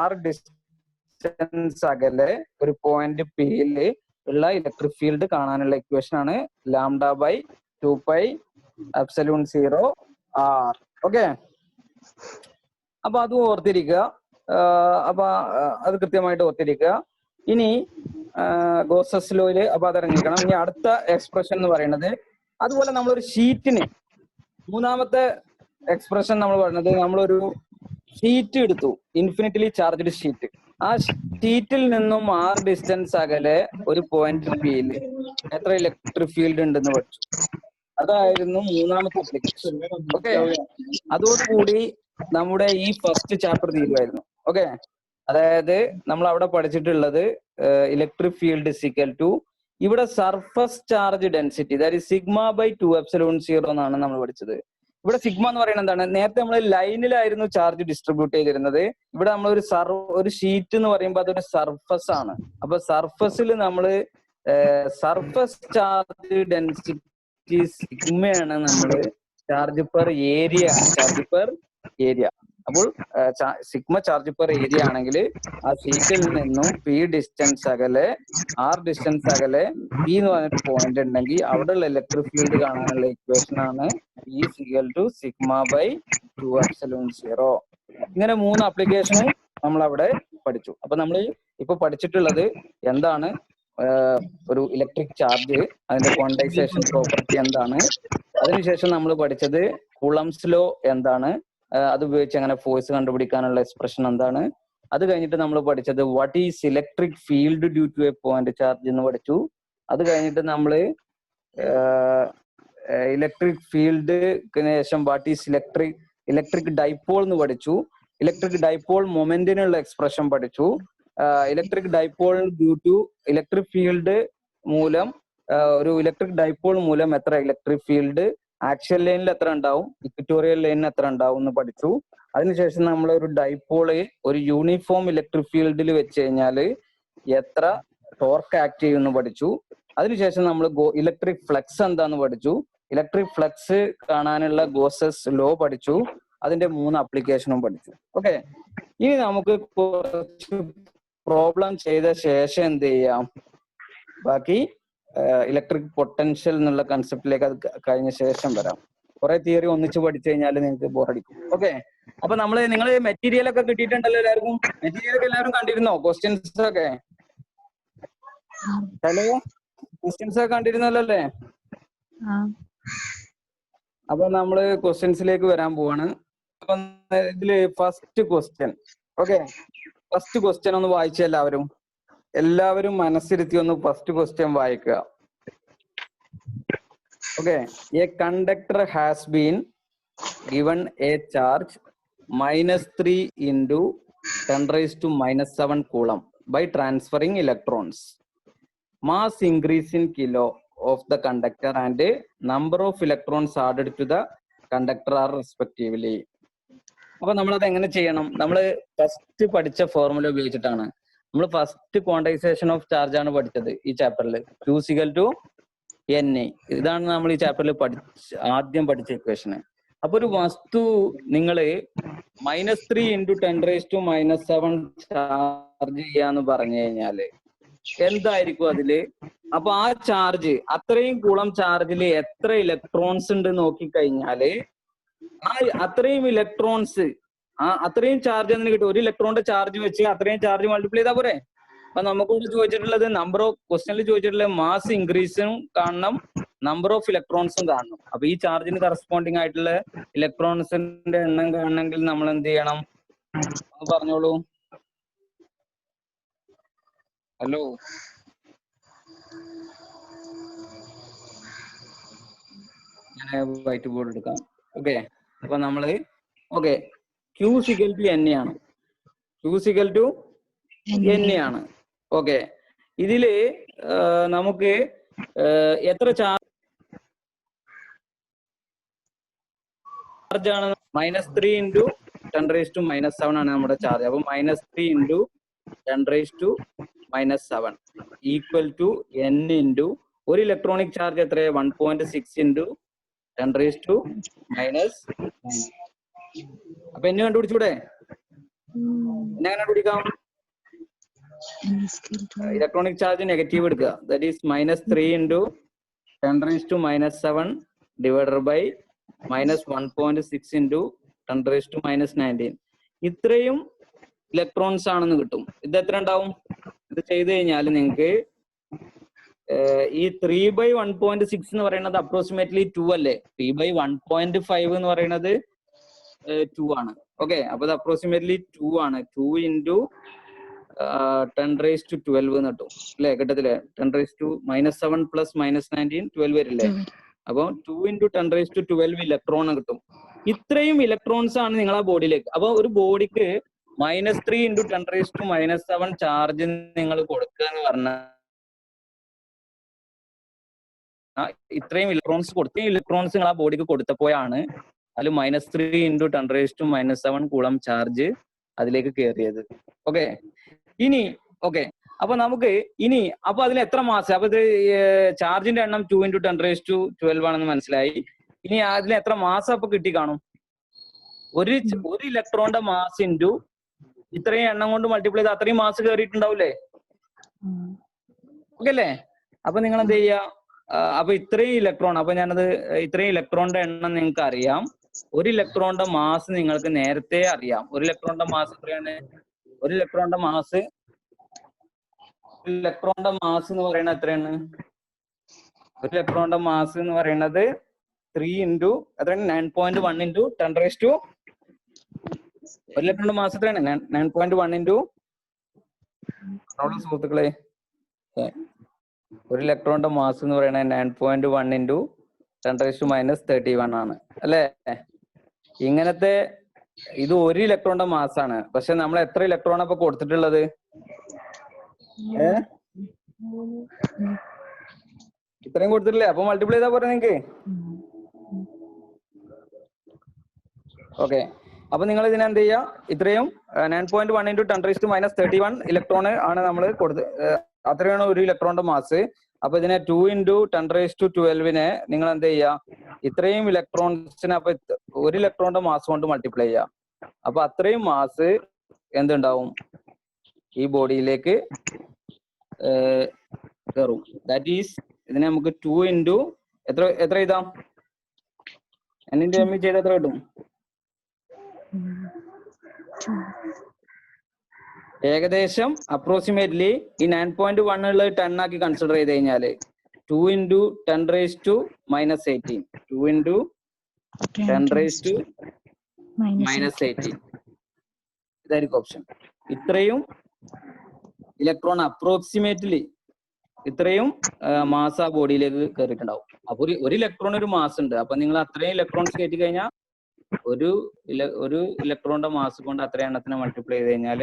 r ഡിസ്റ്റൻസ് അകലെ ഒരു പോയിന്റ് പിയില് ഉള്ള ഇലക്ട്രിക് ഫീൽഡ് കാണാനുള്ള ഇക്വേഷൻ ആണ് λ/2πε0 r. ഓക്കെ, അപ്പൊ അതും ഓർത്തിരിക്കുക. അപ്പൊ അത് കൃത്യമായിട്ട് ഓർത്തിരിക്കുക. ഇനി ഗോസസ് ലോയില് അപ്പൊ അതറിഞ്ഞിരിക്കണം. ഇനി അടുത്ത എക്സ്പ്രഷൻ എന്ന് പറയുന്നത് അതുപോലെ നമ്മളൊരു ഷീറ്റിന് മൂന്നാമത്തെ എക്സ്പ്രഷൻ നമ്മൾ പറയുന്നത് നമ്മളൊരു ഷീറ്റ് എടുത്തു, ഇൻഫിനിറ്റ്ലി ചാർജ്ഡ് ഷീറ്റ്. ആ ഷീറ്റിൽ നിന്നും r ഡിസ്റ്റൻസ് അകലെ ഒരു പോയിന്റ് പിയില് എത്ര ഇലക്ട്രിക് ഫീൽഡ് ഉണ്ടെന്ന് പഠിച്ചു. അതായിരുന്നു മൂന്നാമത്തെ ആപ്ലിക്കേഷൻ. ഓക്കെ, അതോടുകൂടി നമ്മുടെ ഈ ഫസ്റ്റ് ചാപ്റ്റർ തീരുമായിരുന്നു. ഓക്കെ, അതായത് നമ്മൾ അവിടെ പഠിച്ചിട്ടുള്ളത് ഇലക്ട്രിക് ഫീൽഡ് ഇസിക്കൽ ടു ഇവിടെ സർഫസ് ചാർജ് ഡെൻസിറ്റി, അതായത് σ/2ε0 എന്നാണ് നമ്മൾ പഠിച്ചത്. ഇവിടെ സിഗ്മ എന്ന് പറയുന്നത് എന്താണ്? നേരത്തെ നമ്മൾ ലൈനിലായിരുന്നു ചാർജ് ഡിസ്ട്രിബ്യൂട്ട് ചെയ്തിരുന്നത്. ഇവിടെ നമ്മൾ ഒരു ഷീറ്റ് എന്ന് പറയുമ്പോൾ അതൊരു സർഫസ് ആണ്. അപ്പൊ സർഫസിൽ നമ്മൾ സർഫസ് ചാർജ് ഡെൻസിറ്റി സിഗ്മയാണ് നമ്മൾ ചാർജ് പെർ ഏരിയ ആണ്. അപ്പോൾ സിഗ്മ ചാർജ് പെർ ഏരിയ ആണെങ്കിൽ ആ ഷീറ്റിൽ നിന്നും p ഡിസ്റ്റൻസ് അകലെ r ഡിസ്റ്റൻസ് അകലെ p എന്ന് പറഞ്ഞിട്ട് പോയിന്റ് ഉണ്ടെങ്കിൽ അവിടെയുള്ള ഇലക്ട്രിക് ഫീൽഡ് കാണാനുള്ള ഇക്വേഷൻ ആണ് E=σ/2ε0. ഇങ്ങനെ 3 ആപ്ലിക്കേഷനും നമ്മൾ അവിടെ പഠിച്ചു. അപ്പൊ നമ്മൾ ഇപ്പൊ പഠിച്ചിട്ടുള്ളത് എന്താണ് ഒരു ഇലക്ട്രിക് ചാർജ്, അതിന്റെ ക്വാണ്ടൈസേഷൻ പ്രോപ്പർട്ടി എന്താണ്, അതിനുശേഷം നമ്മൾ പഠിച്ചത് കൂളംസ് ലോ എന്താണ്, അത് ഉപയോഗിച്ച് അങ്ങനെ ഫോഴ്സ് കണ്ടുപിടിക്കാനുള്ള എക്സ്പ്രഷൻ എന്താണ്, അത് കഴിഞ്ഞിട്ട് നമ്മൾ പഠിച്ചത് what is electric field due to a point charge എന്ന് പഠിച്ചു. അത് കഴിഞ്ഞിട്ട് നമ്മൾ ഇലക്ട്രിക് ഫീൽഡിന് ശേഷം വാട്ട് ഈസ് ഇലക്ട്രിക് ഡൈപോൾ എന്ന് പഠിച്ചു. ഇലക്ട്രിക് ഡൈപോൾ മൊമെന്റിനുള്ള എക്സ്പ്രഷൻ പഠിച്ചു. Electric dipole due to electric field മൂലം ഒരു ഇലക്ട്രിക് ഡൈപോൾ മൂലം എത്ര ഇലക്ട്രിക് ഫീൽഡ് ആക്ഷൻ ലൈനിൽ എത്ര ഉണ്ടാവും, ഇക്വറ്റോറിയൽ ലൈനിൽ എത്ര ഉണ്ടാവും എന്ന് പഠിച്ചു. അതിനുശേഷം നമ്മൾ ഒരു ഡൈപോള് ഒരു യൂണിഫോം ഇലക്ട്രിക് ഫീൽഡിൽ വെച്ച് കഴിഞ്ഞാൽ എത്ര ടോർക്ക് ആക്ട് ചെയ്യുമെന്ന് പഠിച്ചു. അതിനുശേഷം നമ്മൾ ഇലക്ട്രിക് ഫ്ലക്സ് എന്താന്ന് പഠിച്ചു. ഇലക്ട്രിക് ഫ്ലക്സ് കാണാനുള്ള ഗോസസ് ലോ പഠിച്ചു. അതിന്റെ 3 ആപ്ലിക്കേഷനും പഠിച്ചു. ഓക്കെ, ഇനി നമുക്ക് കുറച്ച് പ്രോബ്ലം ചെയ്ത ശേഷം എന്ത് ചെയ്യാം, ബാക്കി ഇലക്ട്രിക് പൊട്ടൻഷ്യൽ എന്നുള്ള കൺസെപ്റ്റിലേക്ക് അത് കഴിഞ്ഞ ശേഷം വരാം. കുറെ തിയറി ഒന്നിച്ച് പഠിച്ചു കഴിഞ്ഞാൽ നിങ്ങൾക്ക് ബോറടിക്കും. ഓക്കെ, അപ്പൊ നിങ്ങൾ മെറ്റീരിയൽ ഒക്കെ കിട്ടിയിട്ടുണ്ടല്ലോ എല്ലാവർക്കും? മെറ്റീരിയൽ ഒക്കെ എല്ലാവരും കണ്ടിരുന്നോ? ക്വസ്റ്റ്യൻസ് ഒക്കെ ഹലോ, ക്വസ്റ്റ്യൻസ് ഒക്കെ കണ്ടിരുന്നല്ലോ അല്ലേ? അപ്പൊ നമ്മള് ക്വസ്റ്റ്യൻസിലേക്ക് വരാൻ പോവാണ്. അപ്പൊ ഇതില് first question, okay, first question ഒന്ന് വായിച്ച എല്ലാവരും മനസ്സിരുത്തി ഒന്ന് ഫസ്റ്റ് ക്വസ്റ്റ്യൻ വായിക്കുക. Okay, A conductor has been given a charge -3 into 10 raised to minus 7 coulomb by transferring electrons. Mass increase in kilo of the conductor and number of electrons added to the conductor are respectively. അപ്പൊ നമ്മളത് എങ്ങനെ ചെയ്യണം? നമ്മൾ first പഠിച്ച formula ഉപയോഗിച്ചിട്ടാണ്. നമ്മൾ first quantisation of charge ആണ് പഠിച്ചത് ഈ ചാപ്റ്ററിൽ. Q = Na. ഇതാണ് നമ്മൾ ഈ ചാപ്റ്ററിൽ ആദ്യം പഠിച്ച ഇക്വേഷന്. അപ്പൊ ഒരു വസ്തു നിങ്ങൾ -3 × 10⁻⁻⁷ ചാർജ് ചെയ്യാന്ന് പറഞ്ഞു കഴിഞ്ഞാല് എന്തായിരിക്കും അതില്? അപ്പൊ ആ ചാർജ് അത്രയും കൂളം ചാർജിൽ എത്ര ഇലക്ട്രോൺസ് ഉണ്ട് നോക്കിക്കഴിഞ്ഞാല് ആ അത്രയും ഇലക്ട്രോൺസ് അത്രയും ചാർജ് എന്ന് കിട്ടും. ഒരു ഇലക്ട്രോണിന്റെ ചാർജ് വെച്ച് അത്രയും ചാർജ് മൾട്ടിപ്ലൈ ചെയ്താൽ പോരെ? അപ്പൊ നമുക്കിവിടെ ചോദിച്ചിട്ടുള്ളത് നമ്പർ ഓഫ് ക്വസ്റ്റനിൽ ചോദിച്ചിട്ടുള്ളത് മാസ് ഇൻക്രീസും കാണണം, നമ്പർ ഓഫ് ഇലക്ട്രോൺസും കാണണം. അപ്പൊ ഈ ചാർജിന് കറസ്പോണ്ടിങ് ആയിട്ടുള്ള ഇലക്ട്രോൺസിന്റെ എണ്ണം കാണണമെങ്കിൽ നമ്മൾ എന്ത് ചെയ്യണം? പറഞ്ഞോളൂ. ഹലോ, ഞാൻ വൈറ്റ് ബോർഡ് എടുക്കാം. ഓക്കെ, അപ്പൊ നമ്മള് Q = Na ആണ്. Q = Na ആണ്. ഓക്കെ, ഇതില് നമുക്ക് എത്ര ചാർജ് ആണ്? -3 × 10⁻⁻7 ആണ് നമ്മുടെ ചാർജ്. അപ്പൊ -3 × 10⁻⁻7 ഈക്വൽ ടു n × ഒരു ഇലക്ട്രോണിക് ചാർജ് എത്ര? 1.6 × 10⁻⁻9. അപ്പൊ എന്നെ കണ്ടുപിടിച്ചൂടെ? എന്നെ കണ്ടുപിടിക്കാം. ഇലക്ട്രോണിക് ചാർജ് നെഗറ്റീവ് എടുക്കുക. That is -3 × 10⁻⁻7 divided by -1.6 × 10⁻⁻19. ഇത്രയും ഇലക്ട്രോൺസ് ആണെന്ന് കിട്ടും. ഇത് എത്ര ഉണ്ടാവും? ഇത് ചെയ്ത് കഴിഞ്ഞാൽ നിങ്ങൾക്ക് ഈ 3/1.6 എന്ന് പറയുന്നത് അപ്രോക്സിമേറ്റ്ലി 2 അല്ലേ? 3/1.5 എന്ന് പറയുന്നത് 2 ആണ്. ഓക്കെ, അപ്പൊ ഇത് അപ്രോക്സിമേറ്റ്ലി 2 ആണ്. 2 × 10⁻12 എന്ന് കിട്ടും അല്ലെ? കിട്ടത്തില്ലേ? 10⁻⁻7 + -19 12 വരില്ലേ? അപ്പൊ 2 × 10⁻12 ഇലക്ട്രോൺ കിട്ടും. ഇത്രയും ഇലക്ട്രോൺസ് ആണ് നിങ്ങളെ ബോഡിയിലേക്ക്. അപ്പൊ ഒരു ബോഡിക്ക് -3 × 10⁻⁻7 ചാർജ് നിങ്ങൾ കൊടുക്കുക എന്ന് പറഞ്ഞാൽ ഇത്രയും ഇലക്ട്രോൺസ് നിങ്ങൾ ആ ബോഡിക്ക് കൊടുത്തപ്പോഴാണ് അതിൽ -3 × 10⁻⁻7 കൂളം ചാർജ് അതിലേക്ക് കയറിയത്. ഓക്കെ, ഇനി അപ്പൊ നമുക്ക് അപ്പൊ അതിൽ എത്ര മാസ്? അപ്പൊ ഇത് ചാർജിന്റെ എണ്ണം 2 × 10⁻12 ആണെന്ന് മനസ്സിലായി. ഇനി അതിൽ എത്ര മാസം അപ്പൊ കിട്ടി കാണും? ഒരു ഇലക്ട്രോണിന്റെ മാസ് ഇൻറ്റു ഇത്രയും എണ്ണം കൊണ്ട് മൾട്ടിപ്ലൈ ചെയ്ത് അത്രയും മാസ് കയറിയിട്ടുണ്ടാവൂലേ? ഓക്കെ അല്ലേ? അപ്പൊ നിങ്ങൾ എന്ത് ചെയ്യുക? അപ്പൊ ഇത്രയും ഇലക്ട്രോൺ, അപ്പൊ ഞാനത് ഇത്രയും ഇലക്ട്രോണിന്റെ എണ്ണം നിങ്ങൾക്ക് അറിയാം. ഒരു ഇലക്ട്രോണിന്റെ മാസ് നിങ്ങൾക്ക് നേരത്തെ അറിയാം. ഒരു ഇലക്ട്രോണിന്റെ മാസ് എത്രയാണ്? ഒരു ഇലക്ട്രോണിന്റെ മാസ് എന്ന് പറയുന്നത് എത്രയാണ്? ഒരു ഇലക്ട്രോണിന്റെ മാസ് എന്ന് പറയുന്നത് 3 × എത്രയാണ്? 9.1 × 10⁻. ഒരു ഇലക്ട്രോണിന്റെ മാസ് എത്രയാണ്? 9.1 സുഹൃത്തുക്കളെ, ഒരു ഇലക്ട്രോണിന്റെ മാസ് എന്ന് പറയുന്നത് 9.1 × 10⁻31 ആണ് അല്ലേ? ഇങ്ങനത്തെ ഇത് ഒരു ഇലക്ട്രോണിന്റെ മാസ് ആണ്. പക്ഷെ നമ്മൾ എത്ര ഇലക്ട്രോൺ അപ്പൊ കൊടുത്തിട്ടുള്ളത്? ഇത്രയും കൊടുത്തിട്ടില്ലേ? അപ്പൊ മൾട്ടിപ്ലൈ ചെയ്താൽ പോരെ നിങ്ങക്ക്? ഓക്കെ, അപ്പൊ നിങ്ങൾ ഇതിനെന്ത് ചെയ്യുക? ഇത്രയും 9.1 × 10⁻31 ഇലക്ട്രോൺ ആണ് നമ്മൾ അത്രയാണ് ഒരു ഇലക്ട്രോണിന്റെ മാസ്. അപ്പൊ ഇതിനെ 2 × 10⁻12 നിങ്ങൾ എന്ത് ചെയ്യുക? ഇത്രയും ഇലക്ട്രോൺസിനെ അപ്പൊ ഒരു ഇലക്ട്രോണിന്റെ മാസ് കൊണ്ട് മൾട്ടിപ്ലൈ ചെയ്യുക. അപ്പൊ അത്രയും മാസ് എന്തുണ്ടാവും? ഈ ബോഡിയിലേക്ക് കയറും. ദാറ്റ് ഈസ് ഇതിനെ നമുക്ക് 2 × എത്ര എഴുതാം? n × m ചെയ്ത് എത്ര കിട്ടും? ഏകദേശം അപ്രോക്സിമേറ്റ്ലി ഈ 9.1 ഉള്ളത് 10 ആക്കി കൺസിഡർ ചെയ്ത് കഴിഞ്ഞാല് 2 × 10⁻⁻18 2 × 10⁻⁻18 ഇതായിരിക്കും ഓപ്ഷൻ. ഇത്രയും ഇലക്ട്രോൺ അപ്രോക്സിമേറ്റ്ലി ഇത്രയും മാസ് ആ ബോഡിയിലേക്ക് കയറിയിട്ടുണ്ടാവും. അപ്പൊ ഒരു ഇലക്ട്രോൺ ഒരു മാസ് ഉണ്ട്. അപ്പൊ നിങ്ങൾ അത്രയും ഇലക്ട്രോൺസ് കയറ്റി കഴിഞ്ഞാൽ ഒരു ഇലക്ട്രോണിന്റെ മാസ് കൊണ്ട് അത്രയും എണ്ണത്തിനെ മൾട്ടിപ്ലൈ ചെയ്ത് കഴിഞ്ഞാൽ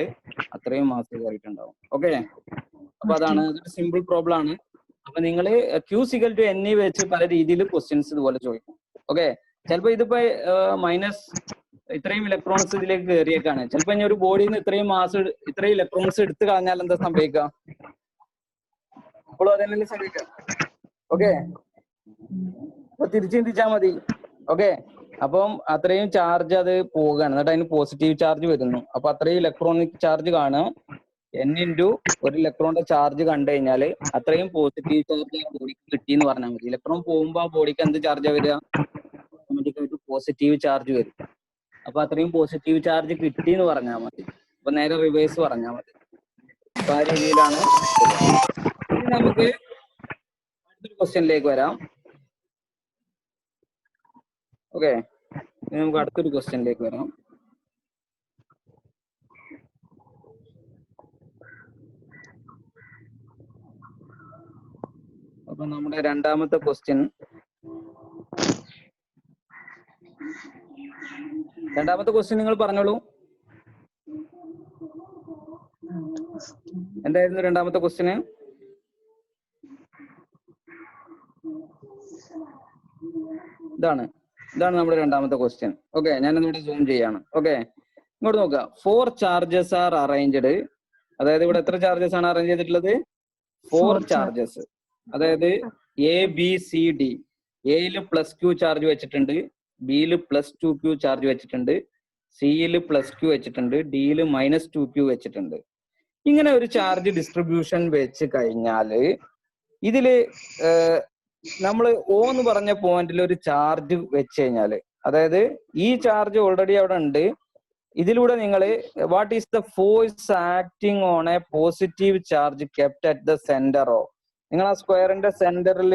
അത്രയും മാസ് കയറിയിട്ടുണ്ടാവും. ഓക്കെ, അപ്പൊ അതാണ് അതൊരു സിമ്പിൾ പ്രോബ്ലം ആണ്. അപ്പൊ നിങ്ങൾ Q=N വെച്ച് പല രീതിയിൽ ക്വസ്റ്റ്യൻസ് ഇതുപോലെ ചോദിക്കും. ഓക്കെ, ചിലപ്പോ ഇതിപ്പോ മൈനസ് ഇത്രയും ഇലക്ട്രോൺസ് ഇതിലേക്ക് കയറിയേക്കാണ്. ചിലപ്പോ ഇനി ഒരു ബോഡിയിൽ നിന്ന് ഇത്രയും ഇലക്ട്രോൺസ് എടുത്തു കളഞ്ഞാൽ എന്താ സംഭവിക്കുക? അപ്പോഴും അതന്നെ സംഭവിക്കുക. ഓക്കെ, അപ്പൊ തിരിച്ചു ചിന്തിച്ചാൽ മതി. ഓക്കെ, അപ്പം അത്രയും ചാർജ് അത് പോവുകയാണ്, എന്നിട്ട് അതിന് പോസിറ്റീവ് ചാർജ് വരുന്നു. അപ്പൊ അത്രയും ഇലക്ട്രോണിക് ചാർജ് കാണുക, N × ഒരു ഇലക്ട്രോണിന്റെ ചാർജ് കണ്ടു കഴിഞ്ഞാൽ അത്രയും പോസിറ്റീവ് ചാർജ് ആ ബോഡിക്ക് കിട്ടി എന്ന് പറഞ്ഞാൽ മതി. ഇലക്ട്രോൺ പോകുമ്പോൾ ആ ബോഡിക്ക് എന്ത് ചാർജാ വരിക? ഓട്ടോമാറ്റിക്കായിട്ട് പോസിറ്റീവ് ചാർജ് വരും. അപ്പൊ അത്രയും പോസിറ്റീവ് ചാർജ് കിട്ടി എന്ന് പറഞ്ഞാൽ മതി. അപ്പൊ നേരെ റിവേഴ്സ് പറഞ്ഞാൽ മതി. അപ്പൊ ആ രീതിയിലാണ്. ഇനി നമുക്ക് അടുത്തൊരു ക്വസ്റ്റ്യനിലേക്ക് വരാം. ഓക്കെ, ഇനി നമുക്ക് അടുത്തൊരു ക്വസ്റ്റ്യനിലേക്ക് വരാം. അപ്പൊ നമ്മുടെ രണ്ടാമത്തെ ക്വസ്റ്റ്യൻ നിങ്ങൾ പറഞ്ഞോളൂ. എന്തായിരുന്നു രണ്ടാമത്തെ ക്വസ്റ്റ്യന്? ഇതാണ് നമ്മുടെ രണ്ടാമത്തെ ക്വസ്റ്റ്യൻ. ഓക്കെ, ഞാനിവിടെ സൂം ചെയ്യാണ്. ഓക്കെ, ഇങ്ങോട്ട് നോക്കുക. 4 ചാർജസ് ആർ അറേഞ്ച്ഡ്. അതായത് ഇവിടെ എത്ര ചാർജസ് ആണ് അറേഞ്ച് ചെയ്തിട്ടുള്ളത്? 4 ചാർജസ്. അതായത് ABCD. എയിൽ +Q ചാർജ് വെച്ചിട്ടുണ്ട്, ബിയിൽ +2Q ചാർജ് വെച്ചിട്ടുണ്ട്, സിയിൽ +Q വെച്ചിട്ടുണ്ട്, ഡിയിൽ -2Q വെച്ചിട്ടുണ്ട്. ഇങ്ങനെ ഒരു ചാർജ് ഡിസ്ട്രിബ്യൂഷൻ വെച്ച് കഴിഞ്ഞാല് ഇതില് നമ്മൾ O എന്ന് പറഞ്ഞ പോയിന്റിൽ ഒരു ചാർജ് വെച്ച് കഴിഞ്ഞാല്, അതായത് ഈ ചാർജ് ഓൾറെഡി അവിടെ ഉണ്ട്, ഇതിലൂടെ നിങ്ങൾ what is the force acting on A positive charge kept at the centre of. നിങ്ങൾ ആ സ്ക്വയറിന്റെ സെന്ററിൽ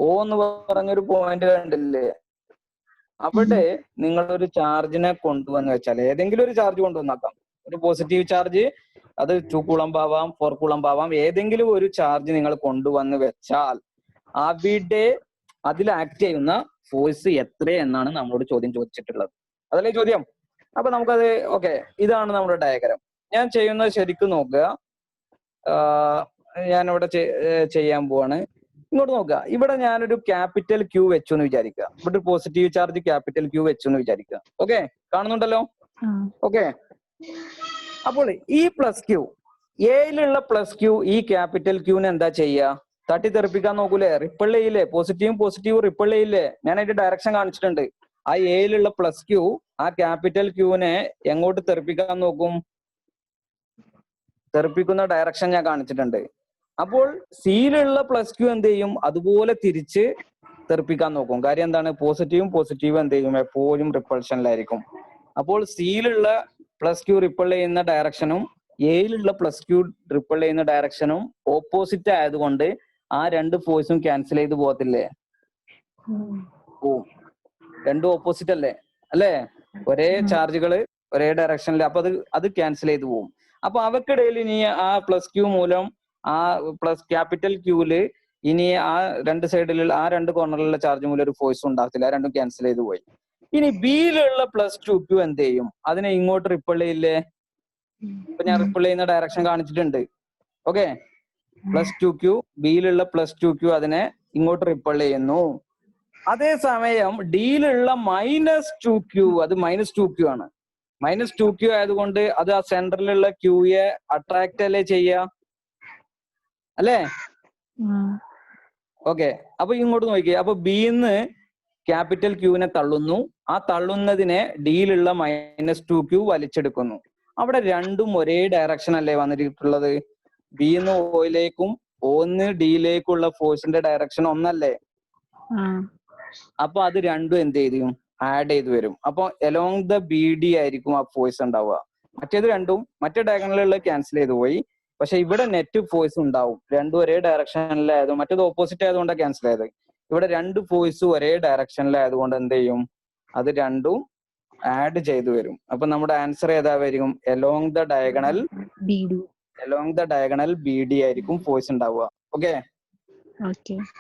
O എന്ന് പറഞ്ഞൊരു പോയിന്റ് കണ്ടില്ലേ? അവിടെ നിങ്ങളൊരു ചാർജിനെ കൊണ്ടുവന്ന് വെച്ചാൽ, ഏതെങ്കിലും ഒരു ചാർജ് കൊണ്ടുവന്നാക്കാം, ഒരു പോസിറ്റീവ് ചാർജ്, അത് 2 കൂളംബ് ആവാം, 4 കൂളംബ് ആവാം, ഏതെങ്കിലും ഒരു ചാർജ് നിങ്ങൾ കൊണ്ടുവന്ന് വെച്ചാൽ അവിടെ അതിൽ ആക്ട് ചെയ്യുന്ന ഫോഴ്സ് എത്ര എന്നാണ് നമ്മളോട് ചോദ്യം ചോദിച്ചിട്ടുള്ളത്. അതല്ലേ ചോദ്യം? അപ്പൊ നമുക്കത് ഓക്കെ, ഇതാണ് നമ്മുടെ ഡയഗ്രാം. ഞാൻ ചെയ്യുന്നത് ശരിക്കും നോക്കുക. ഞാനിവിടെ ചെയ്യാൻ പോവാണ്. ഇങ്ങോട്ട് നോക്കുക. ഇവിടെ ഞാനൊരു ക്യാപിറ്റൽ Q വെച്ചു എന്ന് വിചാരിക്കുക. ഇവിടെ പോസിറ്റീവ് ചാർജ് ക്യാപിറ്റൽ Q വെച്ചു എന്ന് വിചാരിക്കുക. ഓക്കെ, കാണുന്നുണ്ടല്ലോ? ഓക്കെ, അപ്പോൾ ഈ +Q, എയിലുള്ള +Q ഈ ക്യാപിറ്റൽ Qനെ എന്താ ചെയ്യുക? തട്ടിത്തെറിപ്പിക്കാൻ നോക്കൂലേ? റിപ്പിൾ ചെയ്യില്ലേ? പോസിറ്റീവ് റിപ്പിൾ ചെയ്യില്ലേ? ഞാൻ അതിന്റെ ഡയറക്ഷൻ കാണിച്ചിട്ടുണ്ട്. ആ എയിലുള്ള +Q ആ ക്യാപിറ്റൽ Qനെ എങ്ങോട്ട് തെറിപ്പിക്കാൻ നോക്കും? തെറിപ്പിക്കുന്ന ഡയറക്ഷൻ ഞാൻ കാണിച്ചിട്ടുണ്ട്. അപ്പോൾ സിയിലുള്ള +Q എന്ത് ചെയ്യും? അതുപോലെ തിരിച്ച് തെറിപ്പിക്കാൻ നോക്കും. കാര്യം എന്താണ്? പോസിറ്റീവ് എന്ത് ചെയ്യും? എപ്പോഴും റിപ്പൾഷനിലായിരിക്കും. അപ്പോൾ സിയിലുള്ള +Q റിപ്പിൾ ചെയ്യുന്ന ഡയറക്ഷനും എയിലുള്ള +Q റിപ്പിൾ ചെയ്യുന്ന ഡയറക്ഷനും ഓപ്പോസിറ്റ് ആയതുകൊണ്ട് ആ രണ്ട് ഫോഴ്സും ക്യാൻസൽ ചെയ്ത് പോകത്തില്ലേ? പോവും. രണ്ടും ഓപ്പോസിറ്റ് അല്ലേ? ഒരേ ചാർജുകൾ ഒരേ ഡയറക്ഷനിൽ. അപ്പൊ അത് ക്യാൻസൽ ചെയ്ത് പോവും. അപ്പൊ അവക്കിടയിൽ ഇനി ആ +Q മൂലം ആ ക്യാപിറ്റൽ Qല് ഇനി ആ രണ്ട് സൈഡിലുള്ള ആ രണ്ട് കോർണറിലുള്ള ചാർജ് മൂലം ഒരു ഫോഴ്സ് ഉണ്ടാകത്തില്ല. രണ്ടും ക്യാൻസൽ ചെയ്ത് പോയി. ഇനി ബിയിലുള്ള +2Q എന്ത് ചെയ്യും? അതിനെ ഇങ്ങോട്ട് റിപ്പിൾ ചെയ്യില്ലേ? ഇപ്പൊ ഞാൻ റിപ്പിൾ ചെയ്യുന്ന ഡയറക്ഷൻ കാണിച്ചിട്ടുണ്ട്. ഓക്കെ, +2Q, ബിയിലുള്ള +2Q അതിനെ ഇങ്ങോട്ട് റിപ്പിൾ ചെയ്യുന്നു. അതേസമയം ഡിയിലുള്ള -2Q അത് -2Q ആണ്. -2Q ആയതുകൊണ്ട് അത് ആ സെന്ററിലുള്ള Qയെ അട്രാക്ട് അല്ലേ ചെയ്യുക? അല്ലേ? ഓക്കെ, അപ്പൊ ഇങ്ങോട്ട് നോക്കിയേ. അപ്പൊ ബിന്ന് ക്യാപിറ്റൽ Qനെ തള്ളുന്നു. ആ തള്ളുന്നതിനെ ഡിയിലുള്ള -2Q വലിച്ചെടുക്കുന്നു. അവിടെ രണ്ടും ഒരേ ഡയറക്ഷൻ അല്ലേ വന്നിട്ടുള്ളത്? ബിന്ന് ഓയിലേക്കും ഒന്ന് ഡിയിലേക്കുള്ള ഫോഴ്സിന്റെ ഡയറക്ഷൻ ഒന്നല്ലേ? അപ്പൊ അത് രണ്ടും എന്ത് ചെയ്യും? ആഡ് ചെയ്ത് വരും. അപ്പൊ എലോങ് ദ BD ആയിരിക്കും ആ ഫോഴ്സ് ഉണ്ടാവുക. മറ്റേത് രണ്ടും മറ്റേ ഡയഗണലിലുള്ള ക്യാൻസൽ ചെയ്ത് പോയി. പക്ഷെ ഇവിടെ നെറ്റ് ഫോഴ്സ് ഉണ്ടാവും. രണ്ടും ഒരേ ഡയറക്ഷനിലായതുകൊണ്ട്, മറ്റേത് ഓപ്പോസിറ്റ് ആയതുകൊണ്ടാണ് ക്യാൻസൽ ആയത്. ഇവിടെ രണ്ട് ഫോഴ്സ് ഒരേ ഡയറക്ഷനിലായതുകൊണ്ട് എന്ത് ചെയ്യും? അത് രണ്ടും ആഡ് ചെയ്ത് വരും. അപ്പൊ നമ്മുടെ ആൻസർ ഏതാ വരും? എലോങ് ദ ഡയഗണൽ BD ആയിരിക്കും ഫോഴ്സ് ഉണ്ടാവുക. ഓക്കെ,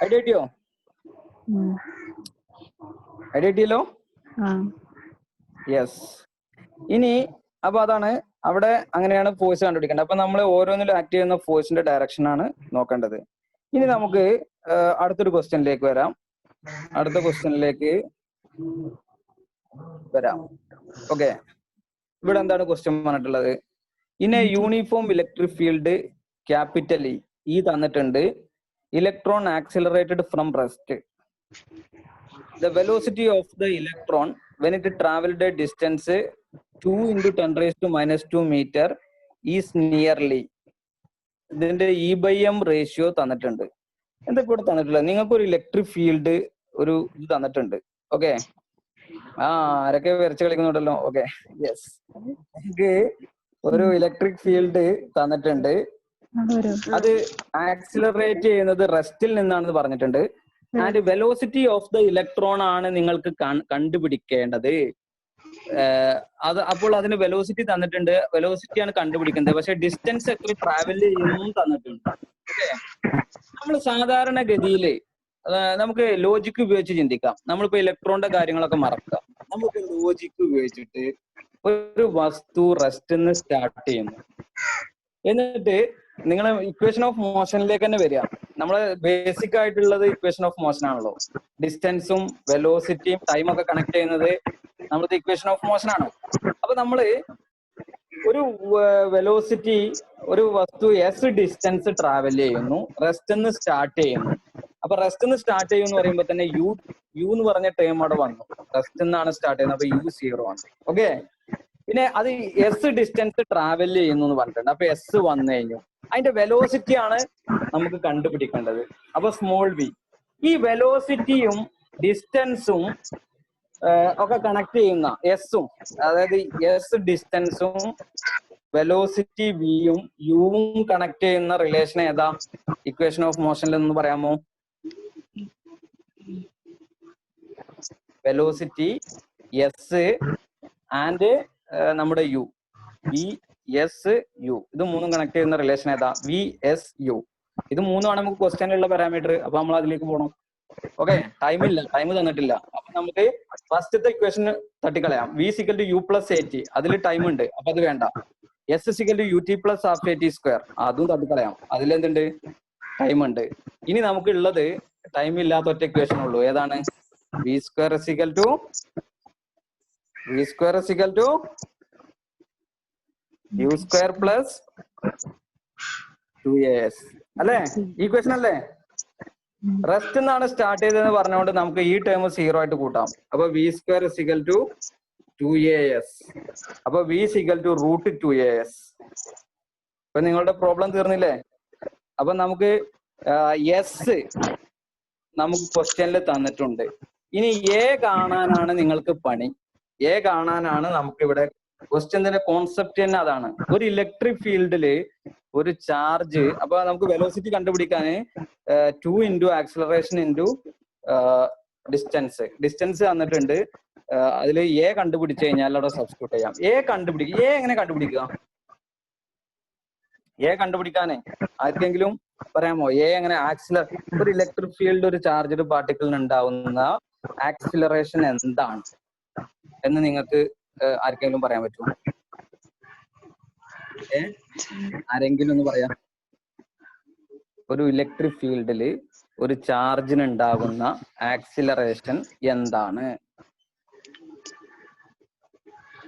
ഐഡിയ കിട്ടിയോ? യെസ്. ഇനി അപ്പൊ അതാണ് അവിടെ അങ്ങനെയാണ് ഫോഴ്സ് കണ്ടുപിടിക്കേണ്ടത്. അപ്പൊ നമ്മൾ ഓരോന്നിലും ആക്ട് ചെയ്യുന്ന ഫോഴ്സിന്റെ ഡയറക്ഷൻ ആണ് നോക്കേണ്ടത്. ഇനി നമുക്ക് അടുത്തൊരു ക്വസ്റ്റ്യനിലേക്ക് വരാം. അടുത്ത ക്വസ്റ്റ്യനിലേക്ക് വരാം. ഓക്കെ, ഇവിടെ എന്താണ് ക്വസ്റ്റ്യൻ പറഞ്ഞിട്ടുള്ളത്? In a uniform electric field capital E തന്നിട്ടുണ്ട്. Electron accelerated from rest. The velocity of the electron when it traveled a distance 2 into 10 raised to minus 2 meter is nearly. ഇതിന്റെ E/m റേഷ്യോ തന്നിട്ടുണ്ട്. എന്തൊക്കെ ഇവിടെ തന്നിട്ടുള്ളത്? നിങ്ങൾക്ക് ഒരു electric field ഒരു ഇത് തന്നിട്ടുണ്ട്. ഓക്കെ, ആരൊക്കെ വരച്ച് കളിക്കുന്നുണ്ടല്ലോ. Okay, yes. നിങ്ങൾക്ക് ഒരു ഇലക്ട്രിക് ഫീൽഡ് തന്നിട്ടുണ്ട്. അത് ആക്സിലറേറ്റ് ചെയ്യുന്നത് റെസ്റ്റിൽ നിന്നാണെന്ന് പറഞ്ഞിട്ടുണ്ട്. And velocity of the electron ആണ് നിങ്ങൾക്ക് കണ്ടുപിടിക്കേണ്ടത്. അത് അപ്പോൾ അതിന് വെലോസിറ്റി തന്നിട്ടുണ്ട്, വെലോസിറ്റി ആണ് കണ്ടുപിടിക്കേണ്ടത്. പക്ഷെ ഡിസ്റ്റൻസ് എത്ര ട്രാവൽ ചെയ്യുന്നു തന്നിട്ടുണ്ട്. ഓക്കെ, നമ്മൾ സാധാരണഗതിയിൽ നമുക്ക് ലോജിക്ക് ഉപയോഗിച്ച് ചിന്തിക്കാം. നമ്മളിപ്പോ ഇലക്ട്രോണിന്റെ കാര്യങ്ങളൊക്കെ മറക്കാം. നമുക്ക് ലോജിക്ക് ഉപയോഗിച്ചിട്ട് ഒരു വസ്തു റെസ്റ്റിന്ന് സ്റ്റാർട്ട് ചെയ്യുന്നു, എന്നിട്ട് നിങ്ങൾ ഇക്വേഷൻ ഓഫ് മോഷനിലേക്ക് തന്നെ വരിക. നമ്മള് ബേസിക് ആയിട്ടുള്ളത് ഇക്വേഷൻ ഓഫ് മോഷൻ ആണല്ലോ. ഡിസ്റ്റൻസും വെലോസിറ്റിയും ടൈം ഒക്കെ കണക്ട് ചെയ്യുന്നത് നമ്മളത് ഇക്വേഷൻ ഓഫ് മോഷൻ ആണ്. അപ്പൊ നമ്മള് ഒരു വെലോസിറ്റി, ഒരു വസ്തു എസ് ഡിസ്റ്റൻസ് ട്രാവൽ ചെയ്യുന്നു, റെസ്റ്റ് സ്റ്റാർട്ട് ചെയ്യുന്നു. അപ്പൊ റെസ്റ്റ് സ്റ്റാർട്ട് ചെയ്യുമെന്ന് പറയുമ്പോൾ തന്നെ യു എന്ന് പറഞ്ഞ ടേം അവിടെ വന്നു. റെസ്റ്റ് എന്നാണ് സ്റ്റാർട്ട് ചെയ്യുന്നത്, അപ്പൊ U0 ആണ്. ഓക്കെ, പിന്നെ അത് എസ് ഡിസ്റ്റൻസ് ട്രാവൽ ചെയ്യുന്നു എന്ന് പറഞ്ഞിട്ടുണ്ട്. അപ്പൊ എസ് വന്നു കഴിഞ്ഞു. അതിന്റെ വെലോസിറ്റി ആണ് നമുക്ക് കണ്ടുപിടിക്കേണ്ടത്. അപ്പൊ സ്മോൾ വി. ഈ വെലോസിറ്റിയും ഡിസ്റ്റൻസും ഒക്കെ കണക്ട് ചെയ്യുന്ന എസും, അതായത് എസ് ഡിസ്റ്റൻസും വെലോസിറ്റി വിയും യുവും കണക്ട് ചെയ്യുന്ന റിലേഷൻ ഏതാ ഇക്വേഷൻ ഓഫ് മോഷനിൽ എന്ന് പറയാമോ? വെലോസിറ്റി എസ് ആൻഡ് നമ്മുടെ യു, വി എസ് യു, ഇത് മൂന്നും കണക്ട് ചെയ്യുന്ന റിലേഷൻ ഏതാ? V S U. ഇത് മൂന്നുമാണ് നമുക്ക് ക്വസ്റ്റ്യനിലുള്ള പാരാമീറ്റർ. അപ്പൊ നമ്മൾ അതിലേക്ക് പോകണം. ഓക്കെ, ടൈം തന്നിട്ടില്ല. അപ്പൊ നമുക്ക് ഫസ്റ്റത്തെ ഇക്വേഷൻ തട്ടിക്കളയാം. V = U + AT, അതിൽ ടൈം ഉണ്ട്, അപ്പൊ അത് വേണ്ട. S = UT + ½ AT², അതും തട്ടിക്കളയാം, അതിലെന്തുണ്ട്? ടൈം ഉണ്ട്. ഇനി നമുക്ക് ഉള്ളത് ടൈം ഇല്ലാത്ത ഒറ്റ ഇക്വേഷൻ ഉള്ളൂ. ഏതാണ്? V² = U² + 2as അല്ലേ? ഈ ക്വസ്റ്റൻ അല്ലേ? റെസ്റ്റ് എന്നാണ് സ്റ്റാർട്ട് ചെയ്തതെന്ന് പറഞ്ഞുകൊണ്ട് നമുക്ക് ഈ ടേം 0 ആയിട്ട് കൂട്ടാം. അപ്പൊ V² = 2as. അപ്പൊ V = √2as. ഇപ്പൊ നിങ്ങളുടെ പ്രോബ്ലം തീർന്നില്ലേ? അപ്പൊ നമുക്ക് എസ് നമുക്ക് ക്വസ്റ്റ്യനിൽ തന്നിട്ടുണ്ട്. ഇനി എ കാണാനാണ് നിങ്ങൾക്ക് പണി. എ കാണാനാണ് നമുക്ക് ഇവിടെ ക്വസ്റ്റ്യന്റെ കോൺസെപ്റ്റ് തന്നെ അതാണ്. ഒരു ഇലക്ട്രിക് ഫീൽഡില് ഒരു ചാർജ്, അപ്പൊ നമുക്ക് വെലോസിറ്റി കണ്ടുപിടിക്കാൻ 2 × ആക്സിലറേഷൻ × ഡിസ്റ്റൻസ് തന്നിട്ടുണ്ട്. അതിൽ എ കണ്ടുപിടിച്ചു കഴിഞ്ഞാൽ അവിടെ സബ്സ്റ്റിറ്റ്യൂട്ട് ചെയ്യാം. എ എങ്ങനെ കണ്ടുപിടിക്കുക? എ കണ്ടുപിടിക്കാനേ ആർക്കെങ്കിലും പറയാമോ? എ എങ്ങനെ ഒരു ഇലക്ട്രിക് ഫീൽഡ് ഒരു ചാർജ്ഡ് പാർട്ടിക്കിളിന് ഉണ്ടാവുന്ന ആക്സിലറേഷൻ എന്താണ് എന്ന് നിങ്ങൾക്ക് ആർക്കെങ്കിലും പറയാൻ പറ്റുമോ? ആരെങ്കിലും ഒന്ന് പറയാം. ഒരു ഇലക്ട്രിക് ഫീൽഡില് ഒരു ചാർജിന് ഉണ്ടാകുന്ന ആക്സിലറേഷൻ എന്താണ്?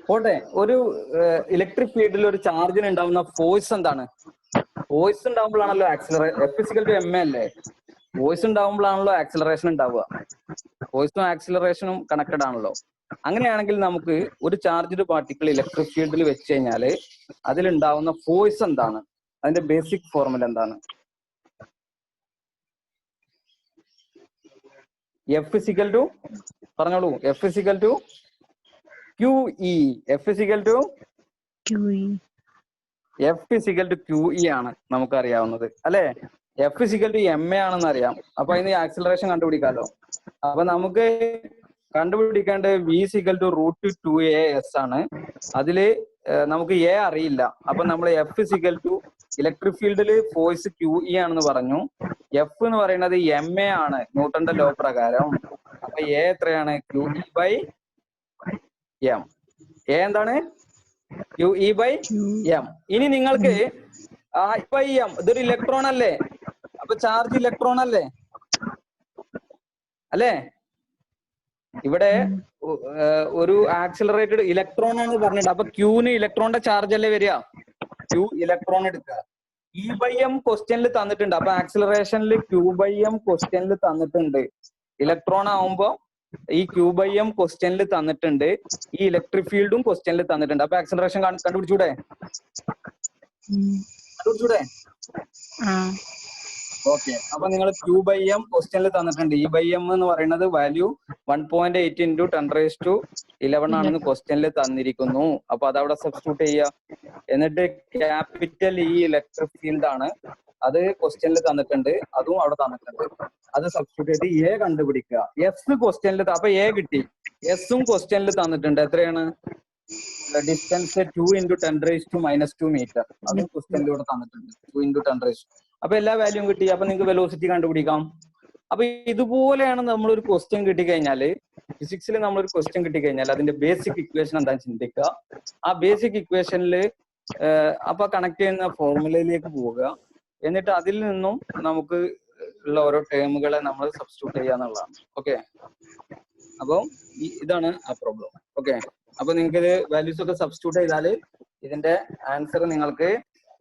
പോട്ടെ, ഒരു ഇലക്ട്രിക് ഫീൽഡിൽ ഒരു ചാർജിന് ഉണ്ടാകുന്ന ഫോഴ്സ് എന്താണ്? ഫോഴ്സ് ഉണ്ടാകുമ്പോഴാണല്ലോ F = ma അല്ലേ? ഫോഴ്സ് ഉണ്ടാകുമ്പോഴാണല്ലോ ആക്സിലറേഷൻ ഉണ്ടാവുക. ഫോഴ്സും ആക്സിലറേഷനും കണക്റ്റഡ് ആണല്ലോ. അങ്ങനെയാണെങ്കിൽ നമുക്ക് ഒരു ചാർജ്ഡ് പാർട്ടിക്കിൾ ഇലക്ട്രിക് ഫീൽഡിൽ വെച്ച് കഴിഞ്ഞാല് അതിലുണ്ടാവുന്ന ഫോഴ്സ് എന്താണ്? അതിന്റെ ബേസിക് ഫോർമുല എന്താണ്? F = പറഞ്ഞോളൂ. F = QE. QE ആണ് നമുക്കറിയാവുന്നത് അല്ലെ? F = ma ആണെന്ന് അറിയാം. അപ്പൊ അതിന് ആക്സിലറേഷൻ കണ്ടുപിടിക്കാമല്ലോ. അപ്പൊ നമുക്ക് കണ്ടുപിടിക്കേണ്ടത് V = √2as ആണ്. അതില് നമുക്ക് എ അറിയില്ല. അപ്പൊ നമ്മൾ F = ഇലക്ട്രിക് ഫീൽഡിൽ ഫോഴ്സ് QE ആണെന്ന് പറഞ്ഞു. F എന്ന് പറയുന്നത് ma ആണ് ന്യൂട്ടന്റെ ലോ പ്രകാരം. അപ്പൊ എ എത്രയാണ്? QE/m. എ എന്താണ്? Q E by M. ഇനി നിങ്ങൾക്ക് I ബൈ എം ഇതൊരു ഇലക്ട്രോൺ അല്ലേ? അപ്പൊ ചാർജ് ഇലക്ട്രോൺ അല്ലേ? അല്ലേ? ഇവിടെ ഒരു ആക്സിലറേറ്റഡ് ഇലക്ട്രോൺ ആണ് പറഞ്ഞിട്ട്, അപ്പൊ ക്യൂന് ഇലക്ട്രോണിന്റെ ചാർജ് അല്ലേ വരിക? ക്യൂ ഇലക്ട്രോൺ എടുക്കുക. ഇ ബൈ എം ക്വസ്റ്റ്യനിൽ തന്നിട്ടുണ്ട്. അപ്പൊ ആക്സിലറേഷനിൽ ക്യൂ ബൈ എം ക്വസ്റ്റ്യനിൽ തന്നിട്ടുണ്ട്. ഇലക്ട്രോൺ ആവുമ്പോ ഈ ക്യൂ ബൈ എം ക്വസ്റ്റ്യനിൽ തന്നിട്ടുണ്ട്. ഈ ഇലക്ട്രിക് ഫീൽഡും ക്വസ്റ്റ്യനിൽ തന്നിട്ടുണ്ട്. അപ്പൊ ആക്സിലറേഷൻ കണ്ടുപിടിച്ചൂടെ? ഓക്കെ. അപ്പൊ നിങ്ങൾ ക്യൂ ബൈ എം ക്വസ്റ്റ്യനിൽ തന്നിട്ടുണ്ട്. ഇ ബൈ എം എന്ന് പറയുന്നത് വാല്യൂ 1.8 × 10⁻11 ആണെന്ന് ക്വസ്റ്റ്യനിൽ തന്നിരിക്കുന്നു. അപ്പൊ അതവിടെ സബ്സ്റ്റിറ്റ്യൂട്ട് ചെയ്യുക. എന്നിട്ട് ക്യാപിറ്റൽ ഇ ഇലക്ട്രിക് ഫീൽഡ് ആണ്, അത് ക്വസ്റ്റ്യനിൽ തന്നിട്ടുണ്ട്, അതും അവിടെ തന്നിട്ടുണ്ട്. അത് സബ്സ്റ്റിറ്റ്യൂട്ട് ചെയ്ത് എ കണ്ടുപിടിക്കുക. എസ് ക്വസ്റ്റ്യനിൽ, അപ്പൊ എ കിട്ടി. എസും ക്വസ്റ്റ്യനിൽ തന്നിട്ടുണ്ട്. എത്രയാണ്? Distance 2 × 10⁻² metre. അതും ക്വസ്റ്റ്യനിലൂടെ തന്നിട്ടുണ്ട്. 2 × 10⁻². അപ്പൊ എല്ലാ വാല്യൂം കിട്ടി. അപ്പൊ നിങ്ങൾക്ക് വെലോസിറ്റി കണ്ടുപിടിക്കാം. അപ്പൊ ഇതുപോലെയാണ് നമ്മളൊരു ക്വസ്റ്റ്യൻ കിട്ടിക്കഴിഞ്ഞാല്, ഫിസിക്സിൽ നമ്മളൊരു ക്വസ്റ്റ്യൻ കിട്ടിക്കഴിഞ്ഞാൽ അതിന്റെ ബേസിക് ഇക്വേഷൻ എന്താണെന്ന് ചിന്തിക്കുക. ആ ബേസിക് ഇക്വേഷനിൽ അപ്പൊ കണക്ട് ചെയ്യുന്ന ഫോർമുലയിലേക്ക് പോവുക. എന്നിട്ട് അതിൽ നിന്നും നമുക്ക് ഉള്ള ഓരോ ടേമുകളെ നമ്മൾ സബ്സ്റ്റിറ്റ്യൂട്ട് ചെയ്യുക എന്നുള്ളതാണ്. ഓക്കെ. അപ്പം ഇതാണ് ആ പ്രോബ്ലം. ഓക്കെ. അപ്പൊ നിങ്ങൾക്ക് ഇത് വാല്യൂസ് ഒക്കെ സബ്സ്റ്റിറ്റ്യൂട്ട് ചെയ്താൽ ഇതിന്റെ ആൻസർ നിങ്ങൾക്ക്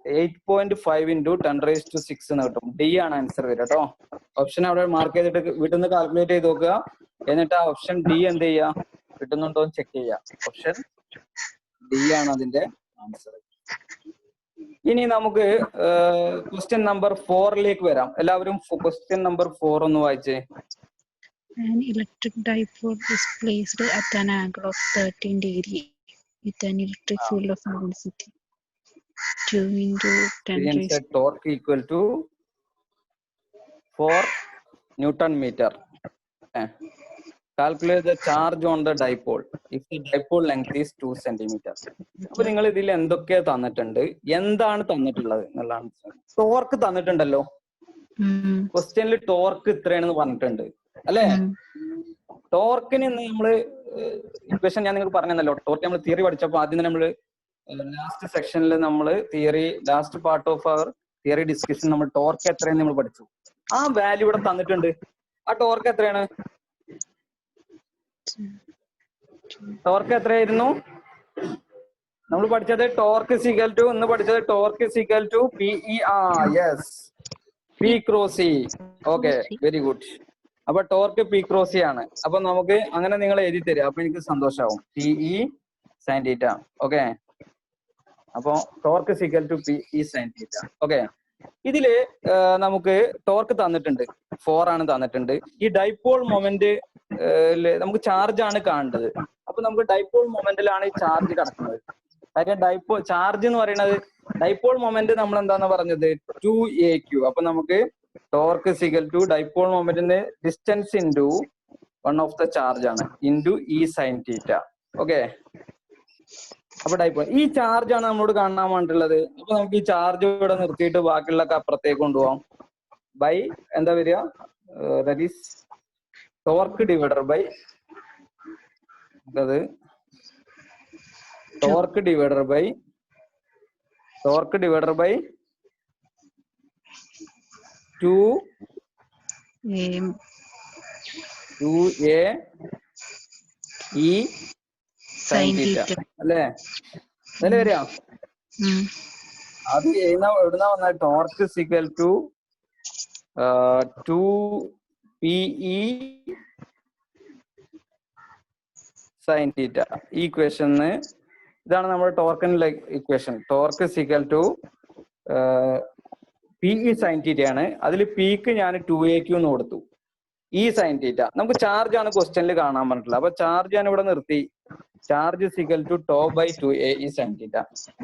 8.5 × 10⁻6 എന്ന് കിട്ടും. ഡി ആണ് ആൻസർ വരിക കേട്ടോ. ഓപ്ഷൻ അവിടെ മാർക്ക് ചെയ്തിട്ട് വീട്ടിൽ നിന്ന് കാൽക്കുലേറ്റ് ചെയ്ത് നോക്കുക. എന്നിട്ട് ആ ഓപ്ഷൻ ഡി എന്ത് ചെയ്യുക, കിട്ടുന്നുണ്ടോ എന്ന് ചെക്ക് ചെയ്യുക. ഓപ്ഷൻ ഡി ആണ് അതിന്റെ ആൻസർ. ഇനി നമുക്ക് ക്വസ്റ്റ്യൻ നമ്പർ 4ലേക്ക് വരാം. എല്ലാവരും ക്വസ്റ്റ്യൻ നമ്പർ 4 ഒന്ന് വായിച്ചേ. An electric dipole is placed at an angle of 13 degrees with an electric field of velocity 2 × 10⁻. Torque equal to 4 Newton meter. Calculate the charge on the dipole if the dipole length is 2 centimeter. അപ്പൊ നിങ്ങൾ ഇതിൽ എന്തൊക്കെ തന്നിട്ടുണ്ട്, എന്താണ് തന്നിട്ടുള്ളത് എന്നുള്ളതാണ്. Torque തന്നിട്ടുണ്ടല്ലോ. ക്വസ്റ്റ്യനിൽ torque ഇത്രയാണെന്ന് പറഞ്ഞിട്ടുണ്ട് അല്ലേ? ടോർക്കിന് നമ്മള് ഇക്വേഷൻ ഞാൻ നിങ്ങൾക്ക് പറഞ്ഞല്ലോ. ടോർക്ക് നമ്മൾ തിയറി പഠിച്ചപ്പോൾ ആദ്യം നമ്മൾ ലാസ്റ്റ് സെക്ഷനിൽ നമ്മൾ theory, last part of our theory discussion നമ്മൾ ടോർക്ക് എത്രയെന്ന് നമ്മൾ പഠിച്ചു. ആ വാല്യൂ ഇവിടെ തന്നിട്ടുണ്ട്. ആ ടോർക്ക് എത്രയാണ്? ടോർക്ക് എത്രയായിരുന്നു നമ്മൾ പഠിച്ചത്? ടോർക്ക് ഇസ് ഈക്വൽ ടു എന്ന് പഠിച്ചത് torque is equal to PE. Yes, P × E. Okay, very good. അപ്പൊ ടോർക്ക് P × E ആണ്. അപ്പൊ നമുക്ക് അങ്ങനെ നിങ്ങൾ എഴുതി തരിക. അപ്പൊ എനിക്ക് സന്തോഷമാവും. PE sin θ. ഓക്കെ. അപ്പൊ torque is equal to PE sin θ. Okay. ഇതില് നമുക്ക് ടോർക്ക് തന്നിട്ടുണ്ട്, 4 ആണ് തന്നിട്ടുണ്ട്. ഈ ഡൈപോൾ മൊമെന്റ് നമുക്ക് ചാർജ് ആണ് കാണേണ്ടത്. അപ്പൊ നമുക്ക് ഡൈപോൾ മൊമെന്റിലാണ് ഈ ചാർജ് കിടക്കുന്നത്. കാര്യം ഡൈപോൾ ചാർജ് എന്ന് പറയുന്നത്, ഡൈപോൾ മൊമെന്റ് നമ്മൾ എന്താന്ന് പറഞ്ഞത് 2AQ. അപ്പൊ നമുക്ക് torque is equal to dipole മൊമെന്റിന്റെ distance into 1 of the charge ആണ് ഇൻറ്റു E sin θ. ഓക്കെ. അപ്പൊ ഡൈപോൾ ഈ ചാർജ് ആണ് നമ്മളോട് കാണാൻ വേണ്ടിയുള്ളത്. അപ്പൊ നമുക്ക് ഈ ചാർജ് ഇവിടെ നിർത്തിയിട്ട് ബാക്കിയുള്ളൊക്കെ അപ്പുറത്തേക്ക് കൊണ്ടുപോകാം. ബൈ എന്താ വരിക? That is torque divided by torque divided by 2A E sin θ അല്ലേ? അതല്ലേ വരിക? അത് എവിടുന്നാ വന്ന? Torque is equal to 2PE sin θ. ഈ ഇക്വേഷന് ഇതാണ് നമ്മുടെ ടോർക്കിനുള്ള equation. Torque is equal to PE sin θ ആണ്. അതിൽ പിക്ക് ഞാൻ 2AQ എന്ന് കൊടുത്തു. E sin θ. നമുക്ക് ചാർജ് ആണ് ക്വസ്റ്റ്യനിൽ കാണാൻ പറഞ്ഞിട്ടുള്ളത്. അപ്പൊ ചാർജ് ഞാൻ ഇവിടെ നിർത്തി. Charge is equal to τ by 2A E sin θ.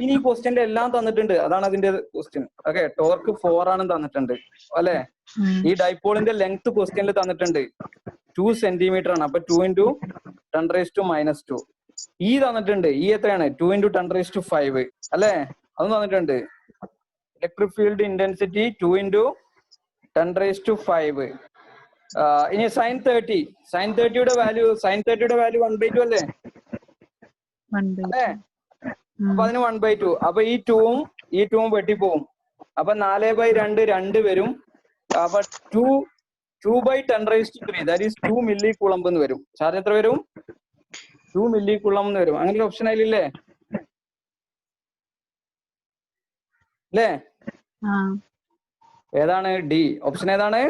ഇനി ഈ ക്വസ്റ്റ്യന്റെ എല്ലാം തന്നിട്ടുണ്ട്. അതാണ് അതിന്റെ ക്വസ്റ്റ്യൻ. ഓക്കെ. ടോർക്ക് 4 ആണ് തന്നിട്ടുണ്ട് അല്ലെ? ഈ ഡൈപോളിന്റെ ലെങ്ത് ക്വസ്റ്റ്യനിൽ തന്നിട്ടുണ്ട് 2 സെന്റിമീറ്റർ ആണ്. അപ്പൊ 2 × 10⁻². E തന്നിട്ടുണ്ട്. E എത്രയാണ്? 2 × 10⁵ അല്ലെ? അതും തന്നിട്ടുണ്ട്. Electric field intensity 2 × 10⁵. ഇനി sin 30. sin 30യുടെ വാല്യൂ 1/2 അല്ലേ? അല്ലേ? അപ്പൊ അതിന് 1/2. അപ്പൊ ഈ 2ഉം വെട്ടിപ്പോവും. അപ്പൊ 4/2 2 വരും. അപ്പൊ 2/10⁻³ ദാറ്റ് ഈസ് 2 milli-coulomb എന്ന് വരും. ചാർജ് എത്ര വരും? 2 milli-coulomb എന്ന് വരും. അങ്ങനെ ഒരു ഓപ്ഷൻ അതിലില്ലേ? അല്ലേ? ഏതാണ്? ഡി. ഓപ്ഷൻ ഏതാണ്?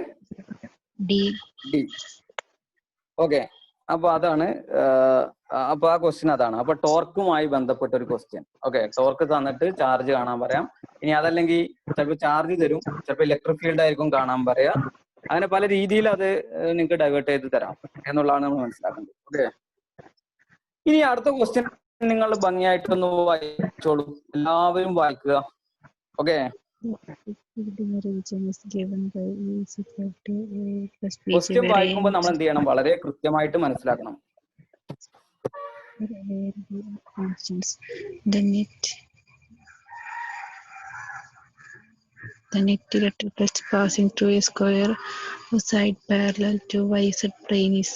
ഡി. ഓക്കെ. അപ്പൊ അതാണ് അപ്പൊ ആ ക്വസ്റ്റ്യൻ അതാണ്. അപ്പൊ ടോർക്കുമായി ബന്ധപ്പെട്ട ഒരു ക്വസ്റ്റ്യൻ. ഓക്കെ, ടോർക്ക് തന്നിട്ട് ചാർജ് കാണാൻ പറയാം. ഇനി അതല്ലെങ്കിൽ ചിലപ്പോൾ ചാർജ് തരും, ചിലപ്പോൾ ഇലക്ട്രിക് ഫീൽഡ് ആയിരിക്കും കാണാൻ പറയാ. അങ്ങനെ പല രീതിയിൽ അത് നിങ്ങൾക്ക് ഡൈവേർട്ട് ചെയ്ത് തരാം എന്നുള്ളതാണ് നമ്മൾ മനസ്സിലാക്കേണ്ടത്. ഓക്കെ, ഇനി അടുത്ത ക്വസ്റ്റ്യൻ നിങ്ങൾ ഭംഗിയായിട്ടൊന്ന് വായിച്ചോളൂ. എല്ലാവരും വായിക്കുക. ഓക്കെ, ക്വസ്റ്റ്യൻ വായിക്കുമ്പോൾ നമ്മൾ എന്ത് ചെയ്യണം? വളരെ കൃത്യമായിട്ട് മനസ്സിലാക്കണം. The net electric flux passing through a square side parallel to YZ plane is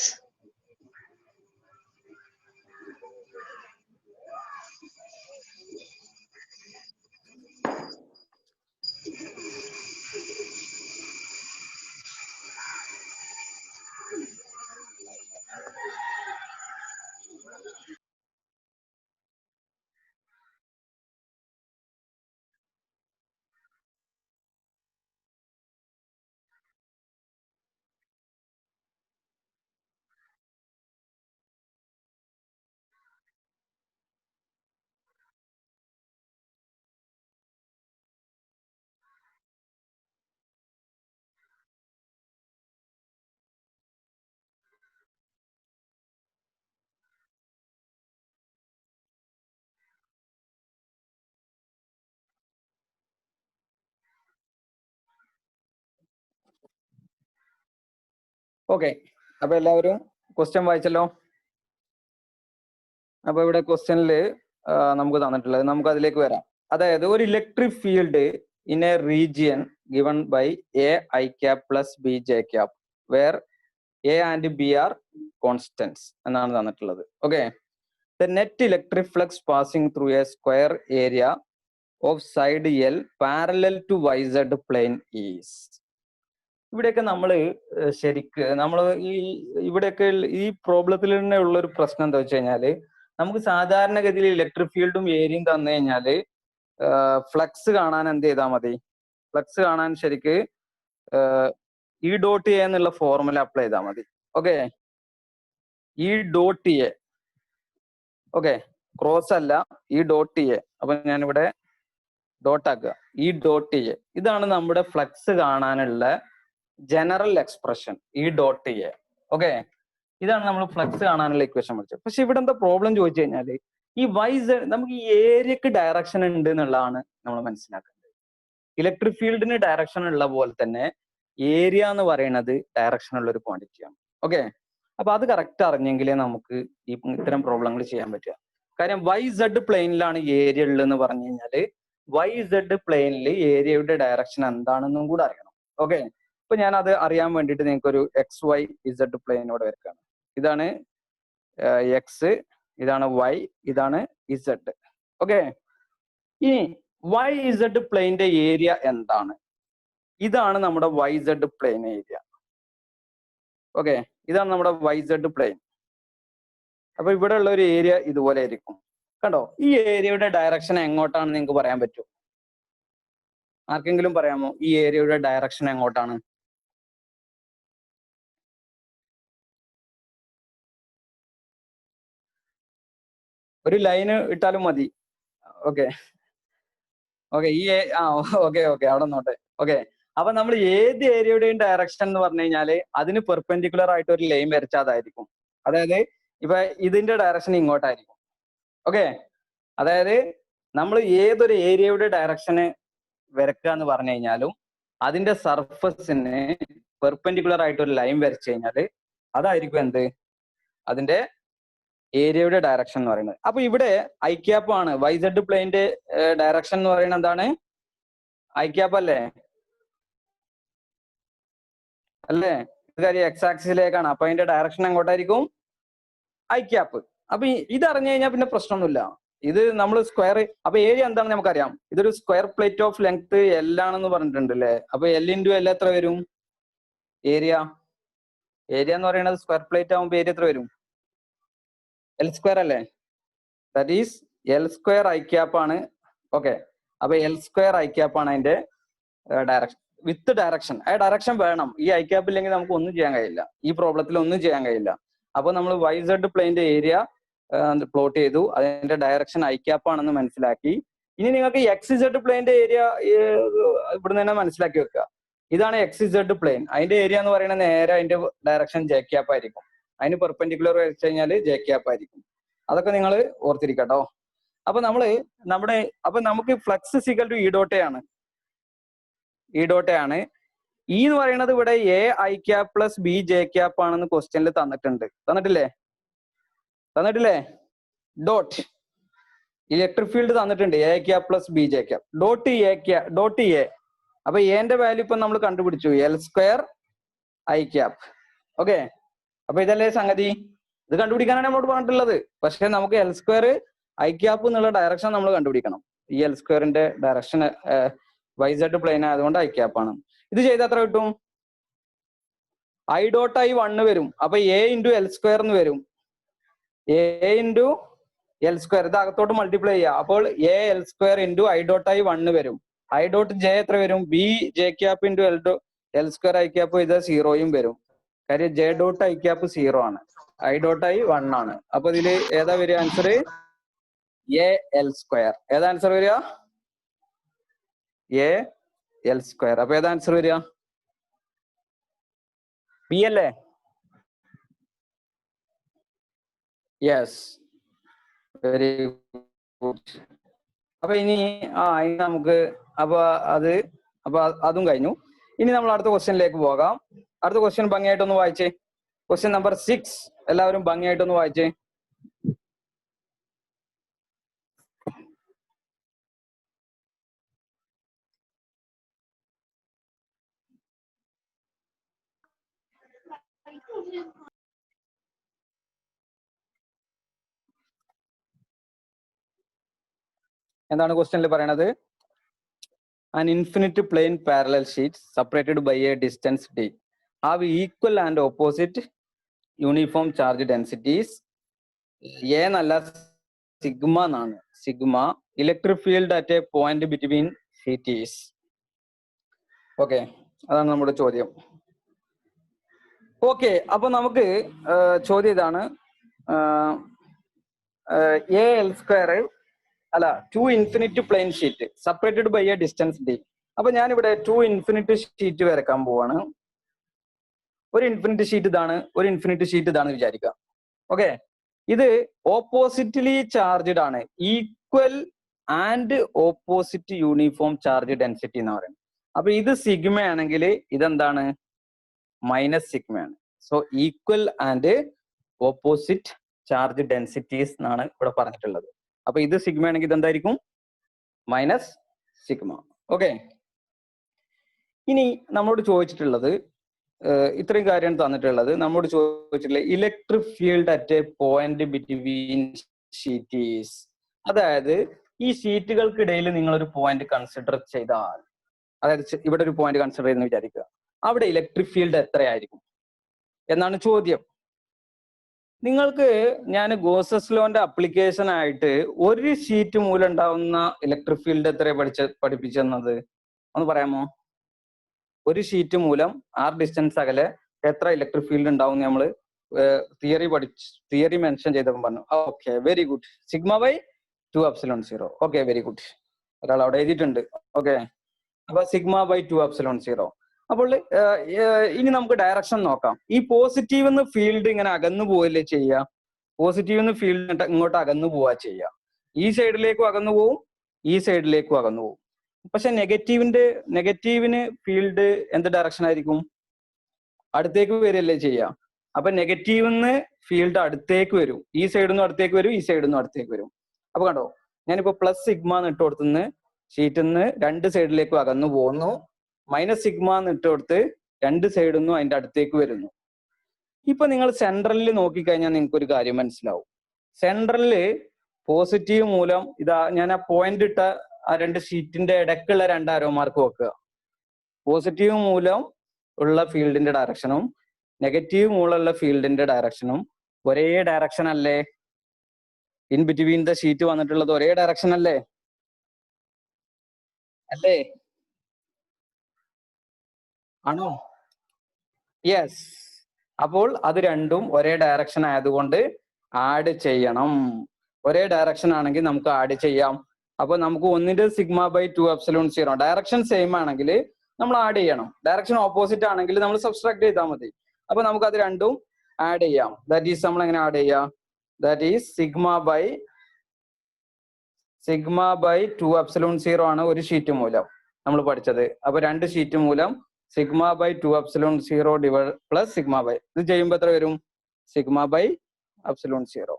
okay. അപ്പൊ എല്ലാവരും ക്വസ്റ്റ്യൻ വായിച്ചല്ലോ. അപ്പൊ ഇവിടെ ക്വസ്റ്റ്യനില് നമുക്ക് തന്നിട്ടുള്ളത്, നമുക്ക് അതിലേക്ക് വരാം. അതായത് ഒരു electric field in a region given by AI plus BJ where A and B are constants എന്നാണ് തന്നിട്ടുള്ളത്. Okay, the net electric flux passing through a square area of side L parallel to YZ plane is. ഇവിടെയൊക്കെ നമ്മൾ ശരിക്ക് നമ്മൾ ഇവിടെയൊക്കെ ഈ പ്രോബ്ലത്തിൽ തന്നെ ഉള്ള ഒരു പ്രശ്നം എന്താ വെച്ച് കഴിഞ്ഞാല്, നമുക്ക് സാധാരണഗതിയിൽ ഇലക്ട്രിക് ഫീൽഡും ഏരിയയും തന്നു കഴിഞ്ഞാല് ഫ്ലക്സ് കാണാൻ എന്ത് ചെയ്താൽ മതി? ഫ്ലക്സ് കാണാൻ ശരിക്ക് E.A എന്നുള്ള ഫോർമുല അപ്ലൈ ചെയ്താൽ മതി. Okay, E.A. ഓക്കെ, ക്രോസ് അല്ല, E.A. അപ്പൊ ഞാനിവിടെ ഡോട്ട് ആക്കുക. E.A ഇതാണ് നമ്മുടെ ഫ്ലക്സ് കാണാനുള്ള ജനറൽ എക്സ്പ്രഷൻ. E.A. ഓക്കെ, ഇതാണ് നമ്മൾ ഫ്ലക്സ് കാണാനുള്ള ഇക്വേഷൻ പഠിച്ചത്. പക്ഷെ ഇവിടെ എന്താ പ്രോബ്ലം ചോദിച്ചു കഴിഞ്ഞാല്, ഈ YZ നമുക്ക് ഈ ഏരിയക്ക് ഡയറക്ഷൻ ഉണ്ട് എന്നുള്ളതാണ് നമ്മൾ മനസ്സിലാക്കേണ്ടത്. ഇലക്ട്രിക് ഫീൽഡിന് ഡയറക്ഷൻ ഉള്ള പോലെ തന്നെ ഏരിയ എന്ന് പറയുന്നത് ഡയറക്ഷൻ ഉള്ള ഒരു ക്വാണ്ടിറ്റിയാണ്. ഓക്കെ, അപ്പൊ അത് കറക്റ്റ് അറിഞ്ഞെങ്കിലേ നമുക്ക് ഈ ഇത്തരം പ്രോബ്ലങ്ങൾ ചെയ്യാൻ പറ്റുക. കാര്യം YZ പ്ലെയിനിലാണ് ഏരിയ ഉള്ളതെന്ന് പറഞ്ഞു കഴിഞ്ഞാല് YZ പ്ലെയിനിൽ ഏരിയയുടെ ഡയറക്ഷൻ എന്താണെന്നും കൂടെ അറിയണം. ഓക്കെ, ഇപ്പൊ ഞാൻ അത് അറിയാൻ വേണ്ടിയിട്ട് നിങ്ങൾക്ക് ഒരു XYZ പ്ലെയിനോട് വരയ്ക്കാണ്. ഇതാണ് X, ഇതാണ് Y, ഇതാണ് Z. ഓക്കെ, ഇനി YZ പ്ലെയിന്റെ ഏരിയ എന്താണ്? ഇതാണ് നമ്മുടെ YZ പ്ലെയിൻ ഏരിയ. ഓക്കെ, ഇതാണ് നമ്മുടെ YZ പ്ലെയിൻ. അപ്പൊ ഇവിടെ ഉള്ള ഒരു ഏരിയ ഇതുപോലെ ആയിരിക്കും. കണ്ടോ, ഈ ഏരിയയുടെ ഡയറക്ഷൻ എങ്ങോട്ടാണ് നിങ്ങൾക്ക് പറയാൻ പറ്റുമോ? ആർക്കെങ്കിലും പറയാമോ ഈ ഏരിയയുടെ ഡയറക്ഷൻ എങ്ങോട്ടാണ്? ഒരു ലൈന് ഇട്ടാലും മതി. ഓക്കെ ഓക്കെ ഓക്കെ അവിടെ നോട്ടെ. ഓക്കെ, അപ്പൊ നമ്മൾ ഏത് ഏരിയയുടെയും ഡയറക്ഷൻ എന്ന് പറഞ്ഞു കഴിഞ്ഞാല് അതിന് പെർപെൻഡിക്കുലർ ആയിട്ട് ഒരു ലൈൻ വരച്ചാൽ അതായിരിക്കും. അതായത് ഇപ്പൊ ഇതിന്റെ ഡയറക്ഷൻ ഇങ്ങോട്ടായിരിക്കും. ഓക്കെ, അതായത് നമ്മൾ ഏതൊരു ഏരിയയുടെ ഡയറക്ഷന് വരക്കുക എന്ന് പറഞ്ഞു കഴിഞ്ഞാലും അതിന്റെ സർഫസിന് പെർപെൻഡിക്കുലർ ആയിട്ട് ഒരു ലൈൻ വരച്ചു കഴിഞ്ഞാൽ അതായിരിക്കും എന്ത്? അതിന്റെ ഏരിയയുടെ ഡയറക്ഷൻ എന്ന് പറയുന്നത്. അപ്പൊ ഇവിടെ I-cap ആണ് YZ പ്ലെയിന്റെ ഡയറക്ഷൻ എന്ന് പറയുന്നത്. എന്താണ്? I-cap അല്ലേ? അല്ലേ? ഇത് കാര്യം X ആക്സിസിലേക്കാണ്. അപ്പൊ അതിന്റെ ഡയറക്ഷൻ എങ്ങോട്ടായിരിക്കും? I-cap. അപ്പൊ ഇത് അറിഞ്ഞു കഴിഞ്ഞാൽ പിന്നെ പ്രശ്നമൊന്നുമില്ല. ഇത് നമ്മൾ സ്ക്വയർ, അപ്പൊ ഏരിയ എന്താണെന്ന് നമുക്കറിയാം. ഇതൊരു square plate of length L ആണെന്ന് പറഞ്ഞിട്ടുണ്ട് അല്ലേ. അപ്പൊ L ഇൻറ്റു L എത്ര വരും? ഏരിയ എന്ന് പറയുന്നത് സ്ക്വയർ പ്ലേറ്റ് ആകുമ്പോൾ ഏരിയ എത്ര വരും? L സ്ക്വയർ അല്ലേ? That is L square I cap ആണ്. ഓക്കെ, അപ്പൊ L സ്ക്വയർ ഐ ക്യാപ്പ് ആണ് അതിന്റെ ഡയറക്ഷൻ വിത്ത് ഡയറക്ഷൻ. ആ ഡയറക്ഷൻ വേണം. ഈ ഐ ക്യാപ്പ് ഇല്ലെങ്കിൽ നമുക്ക് ഒന്നും ചെയ്യാൻ കഴിയില്ല, ഈ പ്രോബ്ലത്തിൽ ഒന്നും ചെയ്യാൻ കഴിയില്ല. അപ്പൊ നമ്മൾ YZ പ്ലെയിന്റെ ഏരിയ പ്ലോട്ട് ചെയ്തു, അതിന്റെ ഡയറക്ഷൻ ഐ ക്യാപ്പ് ആണെന്ന് മനസ്സിലാക്കി. ഇനി നിങ്ങൾക്ക് XZ പ്ലെയിന്റെ ഏരിയ ഇവിടുന്ന് തന്നെ മനസ്സിലാക്കി വെക്കുക. ഇതാണ് XZ പ്ലെയിൻ, അതിന്റെ ഏരിയ എന്ന് പറയുന്നത് നേരെ അതിന്റെ ഡയറക്ഷൻ J ക്യാപ്പ് ആയിരിക്കും. അതിന് പെർപെൻഡിക്കുലർ വെച്ച് കഴിഞ്ഞാൽ J ക്യാപ്പ് ആയിരിക്കും. അതൊക്കെ നിങ്ങൾ ഓർത്തിരിക്കട്ടോ. അപ്പൊ നമുക്ക് flux equal to E dot ആണ്. ഇ എന്ന് പറയുന്നത് ഇവിടെ A I cap plus B J cap ആണെന്ന് ക്വസ്റ്റ്യനിൽ തന്നിട്ടില്ലേ? ഡോട്ട് ഇലക്ട്രിക് ഫീൽഡ് തന്നിട്ടുണ്ട് A cap plus B J cap dot A. അപ്പൊ എന്റെ വാല്യൂ ഇപ്പൊ നമ്മൾ കണ്ടുപിടിച്ചു, L square I cap. Okay, അപ്പൊ ഇതല്ലേ സംഗതി. ഇത് കണ്ടുപിടിക്കാനാണ് നമ്മളോട് പറഞ്ഞിട്ടുള്ളത്. പക്ഷെ നമുക്ക് L സ്ക്വയർ ഐ ക്യാപ്പ് എന്നുള്ള ഡയറക്ഷൻ നമ്മൾ കണ്ടുപിടിക്കണം. ഈ L സ്ക്വയറിന്റെ ഡയറക്ഷൻ YZ പ്ലെയിൻ ആയതുകൊണ്ട് ഐ ക്യാപ്പ് ആണ്. ഇത് ചെയ്താൽ എത്ര കിട്ടും? ഐ ഡോട്ട് ഐ 1 വരും. അപ്പൊ A ഇൻറ്റു L സ്ക്വയർ എന്ന് വരും. A ഇൻറ്റു L സ്ക്വയർ ഇത് അകത്തോട്ട് മൾട്ടിപ്ലൈ ചെയ്യുക. അപ്പോൾ A L square into I dot I 1 വരും. ഐ ഡോട്ട് J എത്ര വരും? B J cap into L square I cap ഇത് 0 വരും. കാര്യം J ഡോട്ട് ഐ ക്യാപ്പ് 0 ആണ്, ഐ ഡോട്ട് ഐ 1 ആണ്. അപ്പൊ ഇതില് ഏതാ വരിക ആൻസർ? A L square. ഏതാ ആൻസർ വരിക? A L square. അപ്പൊ ഏതാ ആൻസർ വരിക? B അല്ലേ? Yes, very good. അപ്പൊ ഇനി നമുക്ക് അതും കഴിഞ്ഞു. ഇനി നമ്മൾ അടുത്ത ക്വസ്റ്റ്യനിലേക്ക് പോകാം. അടുത്ത ക്വസ്റ്റ്യൻ ഭംഗിയായിട്ടൊന്ന് വായിച്ചേ. ക്വസ്റ്റ്യൻ നമ്പർ 6 എല്ലാവരും ഭംഗിയായിട്ടൊന്ന് വായിച്ചേ. എന്താണ് ക്വസ്റ്റ്യനിൽ പറയണത്? An infinite plane parallel sheets separated by a distance d have equal and opposite uniform charge densities. A എന്നല്ല, സിഗ്മ എന്നാണ്. Sigma electric field at a point between cities. Okay, അതാണ് നമ്മുടെ ചോദ്യം. ഓക്കെ, അപ്പൊ നമുക്ക് ചോദ്യം ഇതാണ്. A L സ്ക്വയർ അല്ല, 2 infinite plane sheet separated by a distance d. അപ്പൊ ഞാനിവിടെ 2 ഇൻഫിനിറ്റ് ഷീറ്റ് വരക്കാൻ പോവാണ്. ഒരു ഇൻഫിനിറ്റ് ഷീറ്റ് ഇതാണ് വിചാരിക്കുക. ഓക്കെ, ഇത് ഓപ്പോസിറ്റ്ലി ചാർജ്ഡ് ആണ്. Equal and opposite uniform charge density എന്ന് പറയുന്നത്. അപ്പൊ ഇത് സിഗ്മ ആണെങ്കിൽ ഇതെന്താണ്? മൈനസ് സിഗ്മയാണ്. So equal and opposite charge densities എന്നാണ് ഇവിടെ പറഞ്ഞിട്ടുള്ളത്. അപ്പൊ ഇത് സിഗ്മ ആണെങ്കിൽ ഇതെന്തായിരിക്കും? Minus sigma. ഓക്കെ, ഇനി നമ്മളോട് ചോദിച്ചിട്ടുള്ളത് ഇത്രയും കാര്യമാണ് തന്നിട്ടുള്ളത്. നമ്മോട് ചോദിച്ചിട്ടുള്ള electric field at a point between sheets. അതായത് ഈ ഷീറ്റുകൾക്കിടയിൽ നിങ്ങളൊരു പോയിന്റ് കൺസിഡർ ചെയ്താൽ, അതായത് ഇവിടെ ഒരു പോയിന്റ് കൺസിഡർ ചെയ്യുന്ന വിചാരിക്കുക, അവിടെ ഇലക്ട്രിക് ഫീൽഡ് എത്രയായിരിക്കും എന്നാണ് ചോദ്യം. നിങ്ങൾക്ക് ഞാൻ ഗോസസ് ലോന്റെ അപ്ലിക്കേഷൻ ആയിട്ട് ഒരു ഷീറ്റ് മൂലം ഉണ്ടാവുന്ന ഇലക്ട്രിക് ഫീൽഡ് എത്ര പഠിപ്പിച്ചെന്നത് ഒന്ന് പറയാമോ? ഒരു ഷീറ്റ് മൂലം r ഡിസ്റ്റൻസ് അകലെ എത്ര ഇലക്ട്രിക് ഫീൽഡ് ഉണ്ടാവും നമ്മൾ തിയറി മെൻഷൻ ചെയ്തപ്പോൾ പറഞ്ഞു. Okay, very good. Sigma by 2ε0. Okay, very good. ഒരാൾ അവിടെ എഴുതിയിട്ടുണ്ട്. ഓക്കെ, അപ്പൊ സിഗ്മ ബൈ 2ε0. അപ്പോൾ ഇനി നമുക്ക് ഡയറക്ഷൻ നോക്കാം. ഈ പോസിറ്റീവ് ഫീൽഡ് ഇങ്ങനെ അകന്നു പോവല്ലേ ചെയ്യുക? പോസിറ്റീവ് ഫീൽഡ് ഇങ്ങോട്ട് അകന്നു പോവാ ചെയ്യുക. ഈ സൈഡിലേക്കും അകന്നു പോവും, ഈ സൈഡിലേക്കും അകന്നു പോവും. പക്ഷെ നെഗറ്റീവിന് ഫീൽഡ് എന്ത് ഡയറക്ഷൻ ആയിരിക്കും? അടുത്തേക്ക് വരികയല്ലേ ചെയ്യുക. അപ്പൊ നെഗറ്റീവിന്ന് ഫീൽഡ് അടുത്തേക്ക് വരും. ഈ സൈഡിൽ നിന്നും അടുത്തേക്ക് വരും, ഈ സൈഡിൽ നിന്നും അടുത്തേക്ക് വരും. അപ്പൊ കണ്ടോ, ഞാനിപ്പോ പ്ലസ് സിഗ്മ ഇട്ട് കൊടുത്തുനിന്ന് ഷീറ്റിൽ നിന്ന് രണ്ട് സൈഡിലേക്കും അകന്നു പോകുന്നു. മൈനസ് സിഗ്മ ഇട്ട് കൊടുത്ത് രണ്ട് സൈഡിൽ നിന്നും അതിന്റെ അടുത്തേക്ക് വരുന്നു. ഇപ്പൊ നിങ്ങൾ സെൻട്രലിൽ നോക്കിക്കഴിഞ്ഞാൽ നിങ്ങൾക്ക് ഒരു കാര്യം മനസ്സിലാവും. സെൻട്രലില് പോസിറ്റീവ് മൂലം ഇതാ ഞാൻ ആ പോയിന്റ് ഇട്ട ആ രണ്ട് ഷീറ്റിന്റെ ഇടയ്ക്കുള്ള രണ്ട് ആരോ മാർക്ക് വെക്കുക. പോസിറ്റീവ് മൂലം ഉള്ള ഫീൽഡിന്റെ ഡയറക്ഷനും നെഗറ്റീവ് മൂലമുള്ള ഫീൽഡിന്റെ ഡയറക്ഷനും ഒരേ ഡയറക്ഷൻ അല്ലേ? ഇൻ ബിറ്റ്വീൻ ദ ഷീറ്റ് വന്നിട്ടുള്ളത് ഒരേ ഡയറക്ഷൻ അല്ലേ? അല്ലേ? ആണോ? യെസ്. അപ്പോൾ അത് രണ്ടും ഒരേ ഡയറക്ഷൻ ആയതുകൊണ്ട് ആഡ് ചെയ്യണം. ഒരേ ഡയറക്ഷൻ ആണെങ്കിൽ നമുക്ക് ആഡ് ചെയ്യാം. അപ്പൊ നമുക്ക് ഒന്നിന്റെ സിഗ്മ ബൈ 2ε0 ഡയറക്ഷൻ സെയിം ആണെങ്കിൽ നമ്മൾ ആഡ് ചെയ്യണം. ഡയറക്ഷൻ ഓപ്പോസിറ്റ് ആണെങ്കിൽ നമ്മൾ സബ്സ്ട്രാക്ട് ചെയ്താൽ മതി. അപ്പൊ നമുക്ക് അത് രണ്ടും ആഡ് ചെയ്യാം. ദാറ്റ് ഈസ് നമ്മൾ എങ്ങനെ ആഡ് ചെയ്യാം? ദാറ്റ് ഈസ് സിഗ്മ ബൈ 2ε0 ആണ് ഒരു ഷീറ്റ് മൂലം നമ്മൾ പഠിച്ചത്. അപ്പൊ രണ്ട് ഷീറ്റ് മൂലം sigma by 2ε0 divide plus sigma by, ഇത് ചെയ്യുമ്പോൾ എത്ര വരും? Sigma by ε0.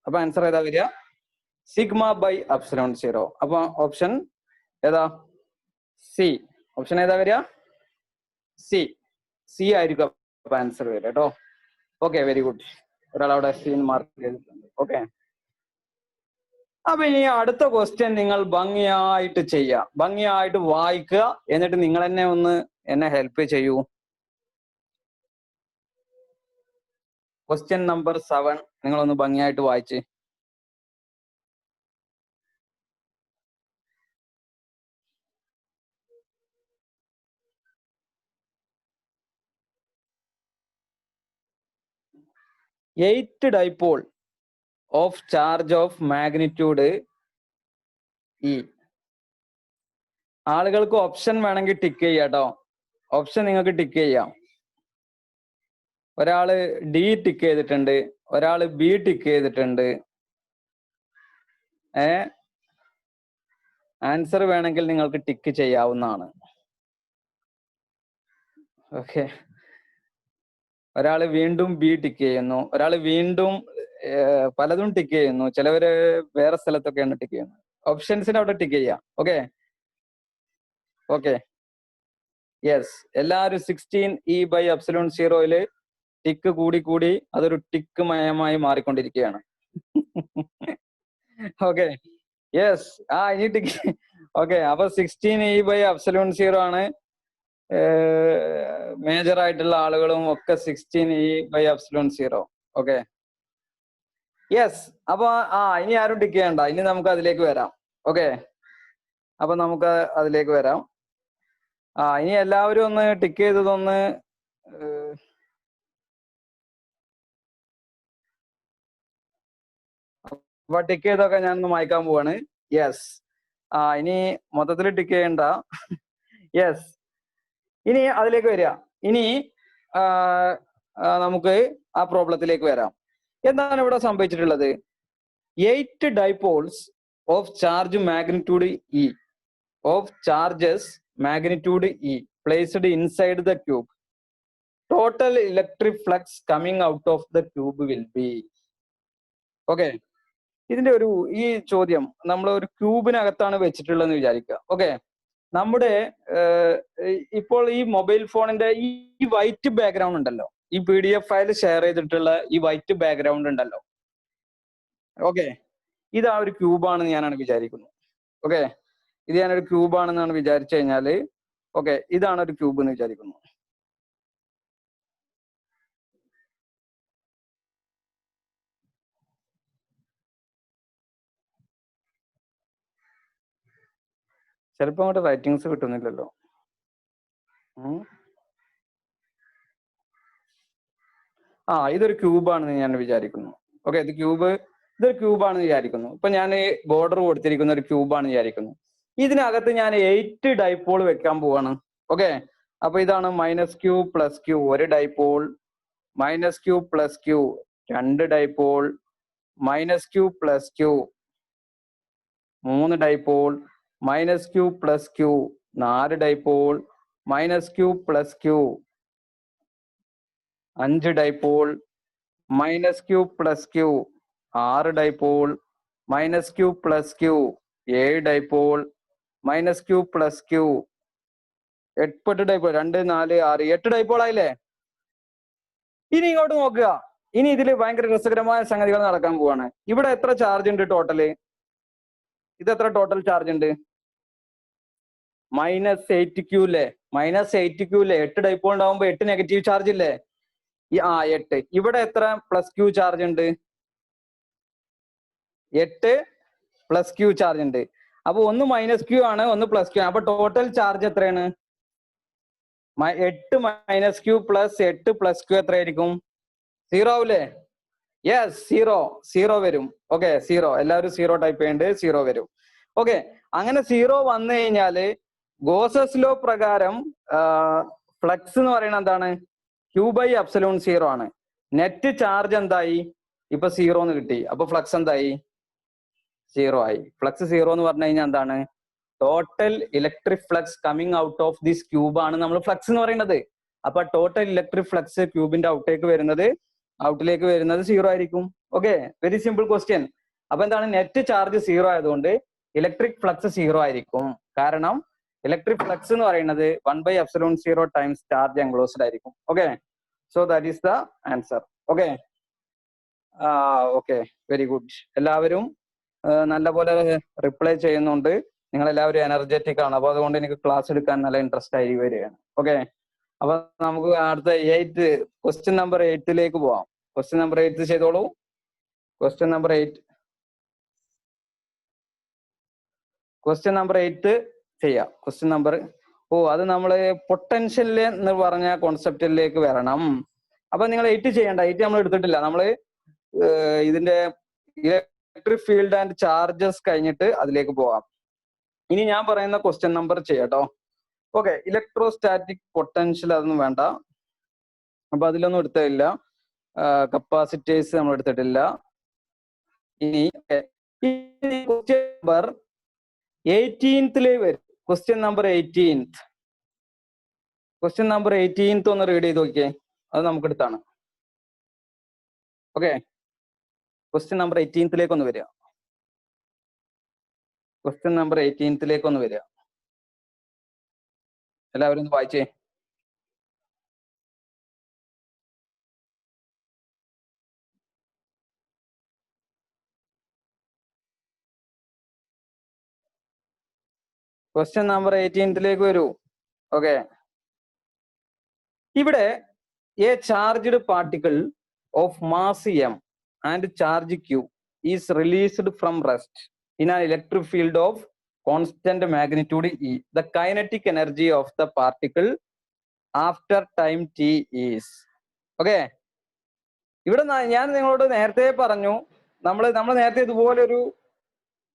അപ്പൊ ആൻസർ ഏതാ വരിക? Sigma by ε0. അപ്പൊ ഓപ്ഷൻ ഏതാ? സി. ഓപ്ഷൻ ഏതാ വരിക? സി ആയിരിക്കും അപ്പൊ ആൻസർ വരിക കേട്ടോ. Okay, very good. ഒരാൾ അവിടെ സീൻ മാർക്ക് ചെയ്തിട്ടുണ്ട്. ഓക്കെ, അപ്പൊ ഇനി അടുത്ത ക്വസ്റ്റ്യൻ നിങ്ങൾ ഭംഗിയായിട്ട് ചെയ്യുക, ഭംഗിയായിട്ട് വായിക്കുക, എന്നിട്ട് നിങ്ങൾ തന്നെ ഒന്ന് എന്നെ ഹെൽപ്പ് ചെയ്യൂ. ക്വസ്റ്റ്യൻ നമ്പർ 7 നിങ്ങളൊന്ന് ഭംഗിയായിട്ട് വായിച്ച്. Eight dipole of charge of magnitude E. ആളുകൾക്ക് ഓപ്ഷൻ വേണമെങ്കിൽ ടിക്ക് ചെയ്യാം കേട്ടോ. ഓപ്ഷൻ നിങ്ങൾക്ക് ടിക്ക് ചെയ്യാം. ഒരാള് ഡി ടിക്ക് ചെയ്തിട്ടുണ്ട്, ഒരാള് ബി ടിക്ക് ചെയ്തിട്ടുണ്ട്. ആൻസർ വേണമെങ്കിൽ നിങ്ങൾക്ക് ടിക്ക് ചെയ്യാവുന്നതാണ്. ഓക്കെ, ഒരാള് വീണ്ടും ബി ടിക്ക് ചെയ്യുന്നു, ഒരാള് വീണ്ടും പലതും ടിക്ക് ചെയ്യുന്നു, ചിലവര് വേറെ സ്ഥലത്തൊക്കെയാണ് ടിക്ക് ചെയ്യുന്നത്. ഓപ്ഷൻസിന് അവിടെ ടിക്ക് ചെയ്യാം. Okay okay, yes. എല്ലാവരും 16E/ε0 ടിക്ക് കൂടി അതൊരു ടിക്ക് മയമായി മാറിക്കൊണ്ടിരിക്കുകയാണ്. Okay, yes. ഇനി ടിക്ക്. ഓക്കെ, അപ്പൊ 16E/ε0 ആണ്. മേജർ ആയിട്ടുള്ള ആളുകളും ഒക്കെ 16E/ε0. Okay, yes. അപ്പൊ ഇനി ആരും ടിക്ക് ചെയ്യണ്ട, ഇനി നമുക്ക് അതിലേക്ക് വരാം. ഓക്കെ, അപ്പൊ നമുക്ക് അതിലേക്ക് വരാം. ഇനി എല്ലാവരും ഒന്ന് ടിക്ക് ചെയ്തതൊന്ന് അപ്പൊ ടിക്ക് ചെയ്തൊക്കെ ഞാനൊന്ന് വായിക്കാൻ പോവാണ്. യെസ്. ഇനി മൊത്തത്തിൽ ടിക്ക് ചെയ്യണ്ട. യെസ്, ഇനി അതിലേക്ക് വരിക. ഇനി നമുക്ക് ആ പ്രോബ്ലത്തിലേക്ക് വരാം. എന്താണ് ഇവിടെ സംഭവിച്ചിട്ടുള്ളത്? 8 dipoles of charge magnitude E placed inside the cube. Total electric flux coming out of the cube will be. Okay, ഇതിന്റെ ഈ ചോദ്യം നമ്മൾ ഒരു ക്യൂബിനകത്താണ് വെച്ചിട്ടുള്ളതെന്ന് വിചാരിക്കുക. ഓക്കെ, നമ്മുടെ ഇപ്പോൾ ഈ മൊബൈൽ ഫോണിന്റെ ഈ വൈറ്റ് ബാക്ക്ഗ്രൗണ്ട് ഉണ്ടല്ലോ, ഈ PDF ഫയൽ ഷെയർ ചെയ്തിട്ടുള്ള ഈ വൈറ്റ് ബാക്ക്ഗ്രൗണ്ട് ഉണ്ടല്ലോ. ഓക്കെ, ഇത് ആ ഒരു ക്യൂബാണെന്ന് ഞാനാണ് വിചാരിക്കുന്നത്. ഓക്കെ, ഇത് ഞാനൊരു ക്യൂബാണെന്നാണ് വിചാരിച്ചു കഴിഞ്ഞാല്, ഓക്കെ, ഇതാണ് ഒരു ക്യൂബ് എന്ന് വിചാരിക്കുന്നു. ചിലപ്പോ അങ്ങോട്ട് റൈറ്റിങ്സ് കിട്ടുന്നില്ലല്ലോ. ഇതൊരു ക്യൂബാണെന്ന് ഞാൻ വിചാരിക്കുന്നു. ഓക്കെ, ഇതൊരു ക്യൂബാണെന്ന് വിചാരിക്കുന്നു. ഇപ്പൊ ഞാൻ ബോർഡർ കൊടുത്തിരിക്കുന്ന ഒരു ക്യൂബാണെന്ന് വിചാരിക്കുന്നു. ഇതിനകത്ത് ഞാൻ 8 ഡൈപോൾ വെക്കാൻ പോവാണ്. ഓക്കെ, അപ്പൊ ഇതാണ് -q + q ഒരു dipole, -q + q 2 dipole, -q + q 3 dipole, -q + q 4 dipole, -q + q 5 dipole, -q + q 6 dipole, -q + q 7 dipole, -q + q 8 dipole. 2 4 6 8 dipole ആയില്ലേ? ഇനി ഇങ്ങോട്ട് നോക്കുക. ഇനി ഇതിൽ ഭയങ്കര രസകരമായ സംഗതികൾ നടക്കാൻ പോവാണ്. ഇവിടെ എത്ര ചാർജ് ഉണ്ട് ടോട്ടല്? ഇത് എത്ര ടോട്ടൽ ചാർജ് ഉണ്ട്? -8q അല്ലേ? -8q അല്ലേ? 8 ഡൈപോൾ ഉണ്ടാവുമ്പോ 8 നെഗറ്റീവ് ചാർജ് ഇല്ലേ? 8. ഇവിടെ എത്ര +q ചാർജ് ഉണ്ട്? 8 +q ചാർജ് ഉണ്ട്. അപ്പൊ ഒന്ന് -q ആണ്, ഒന്ന് +q ആണ്. അപ്പൊ ടോട്ടൽ ചാർജ് എത്രയാണ്? 8 - q + 8 + q എത്രയായിരിക്കും? 0 ആവൂലേ? യെസ്, 0 വരും. ഓക്കെ, 0. എല്ലാവരും 0 ടൈപ്പ് ചെയ്യുന്നുണ്ട്. 0 വരും. ഓക്കെ, അങ്ങനെ 0 വന്നു കഴിഞ്ഞാല് ഗോസസ് ലോ പ്രകാരം ഫ്ലക്സ് എന്ന് പറയുന്നത് എന്താണ്? Q/ε0 ആണ്. നെറ്റ് ചാർജ് എന്തായി? ഇപ്പൊ 0 എന്ന് കിട്ടി. അപ്പൊ ഫ്ലക്സ് എന്തായി? 0 ആയി. ഫ്ലക്സ് 0 എന്ന് പറഞ്ഞു കഴിഞ്ഞാൽ എന്താണ്? Total electric flux coming out of this cube ആണ് നമ്മൾ ഫ്ലക്സ് എന്ന് പറയുന്നത്. അപ്പൊ ടോട്ടൽ ഇലക്ട്രിക് ഫ്ലക്സ് ക്യൂബിന്റെ ഔട്ടിലേക്ക് വരുന്നത് 0 ആയിരിക്കും. Okay, very simple question. അപ്പൊ എന്താണ്? നെറ്റ് ചാർജ് 0 ആയതുകൊണ്ട് ഇലക്ട്രിക് ഫ്ലക്സ് 0 ആയിരിക്കും. കാരണം ഇലക്ട്രിക് ഫ്ലക്സ് എന്ന് പറയുന്നത് 1/ε0 ടൈംസ് ചാർജ് എൻക്ലോസ്ഡ് ആയിരിക്കും. Okay, so that is the answer. Okay, okay, very good. എല്ലാവരും നല്ലപോലെ റിപ്ലൈ ചെയ്യുന്നുണ്ട്. നിങ്ങൾ എല്ലാവരും എനർജറ്റിക് ആണ്. അപ്പൊ അതുകൊണ്ട് എനിക്ക് ക്ലാസ് എടുക്കാൻ നല്ല ഇൻട്രസ്റ്റ് ആയി വരികയാണ്. ഓക്കെ, അപ്പൊ നമുക്ക് അടുത്ത 8 ക്വസ്റ്റ്യൻ നമ്പർ 8ലേക്ക് പോവാം. ക്വസ്റ്റ്യൻ നമ്പർ 8 ചെയ്തോളൂ. ക്വസ്റ്റ്യൻ നമ്പർ 8 ചെയ്യാം. ക്വസ്റ്റ്യൻ നമ്പർ അത് നമ്മള് പൊട്ടൻഷ്യല് എന്ന് പറഞ്ഞ കോൺസെപ്റ്റിലേക്ക് വരണം. അപ്പൊ നിങ്ങൾ 8 ചെയ്യണ്ട. 8 നമ്മൾ എടുത്തിട്ടില്ല. നമ്മള് ഇതിന്റെ ഇലക്ട്രിക് ഫീൽഡ് ആൻഡ് ചാർജസ് കഴിഞ്ഞിട്ട് അതിലേക്ക് പോവാം. ഇനി ഞാൻ പറയുന്ന ക്വസ്റ്റ്യൻ നമ്പർ ചെയ്യാട്ടോ. ഓക്കെ, ഇലക്ട്രോസ്റ്റാറ്റിക് പൊട്ടൻഷ്യൽ അതൊന്നും വേണ്ട. അപ്പൊ അതിലൊന്നും എടുത്തില്ല. കപ്പാസിറ്റേഴ്സ് നമ്മൾ എടുത്തിട്ടില്ല. ഇനി ക്വസ്റ്റ്യൻ നമ്പർ 18 വരും. ക്വസ്റ്റ്യൻ നമ്പർ 18 ഒന്ന് റീഡ് ചെയ്ത് നോക്കിയേ. അത് നമുക്ക് എടുത്താണ്. ഓക്കെ, ക്വസ്റ്റ്യൻ നമ്പർ 18 ഒന്ന് വരിക. ക്വസ്റ്റ്യൻ നമ്പർ 18 ഒന്ന് വരിക. എല്ലാവരും ഒന്ന് വായിച്ചേ. ക്വസ്റ്റ്യൻ നമ്പർ 18 വരൂ. ഓക്കെ, ഇവിടെ A charged particle of mass m and charge q is released from rest in an electric field of constant magnitude E. The kinetic energy of the particle after time t is. Okay, ഇവിടെ ഞാൻ നിങ്ങളോട് നേരത്തെ പറഞ്ഞു, നമ്മൾ നേരത്തെ ഇതുപോലെ ഒരു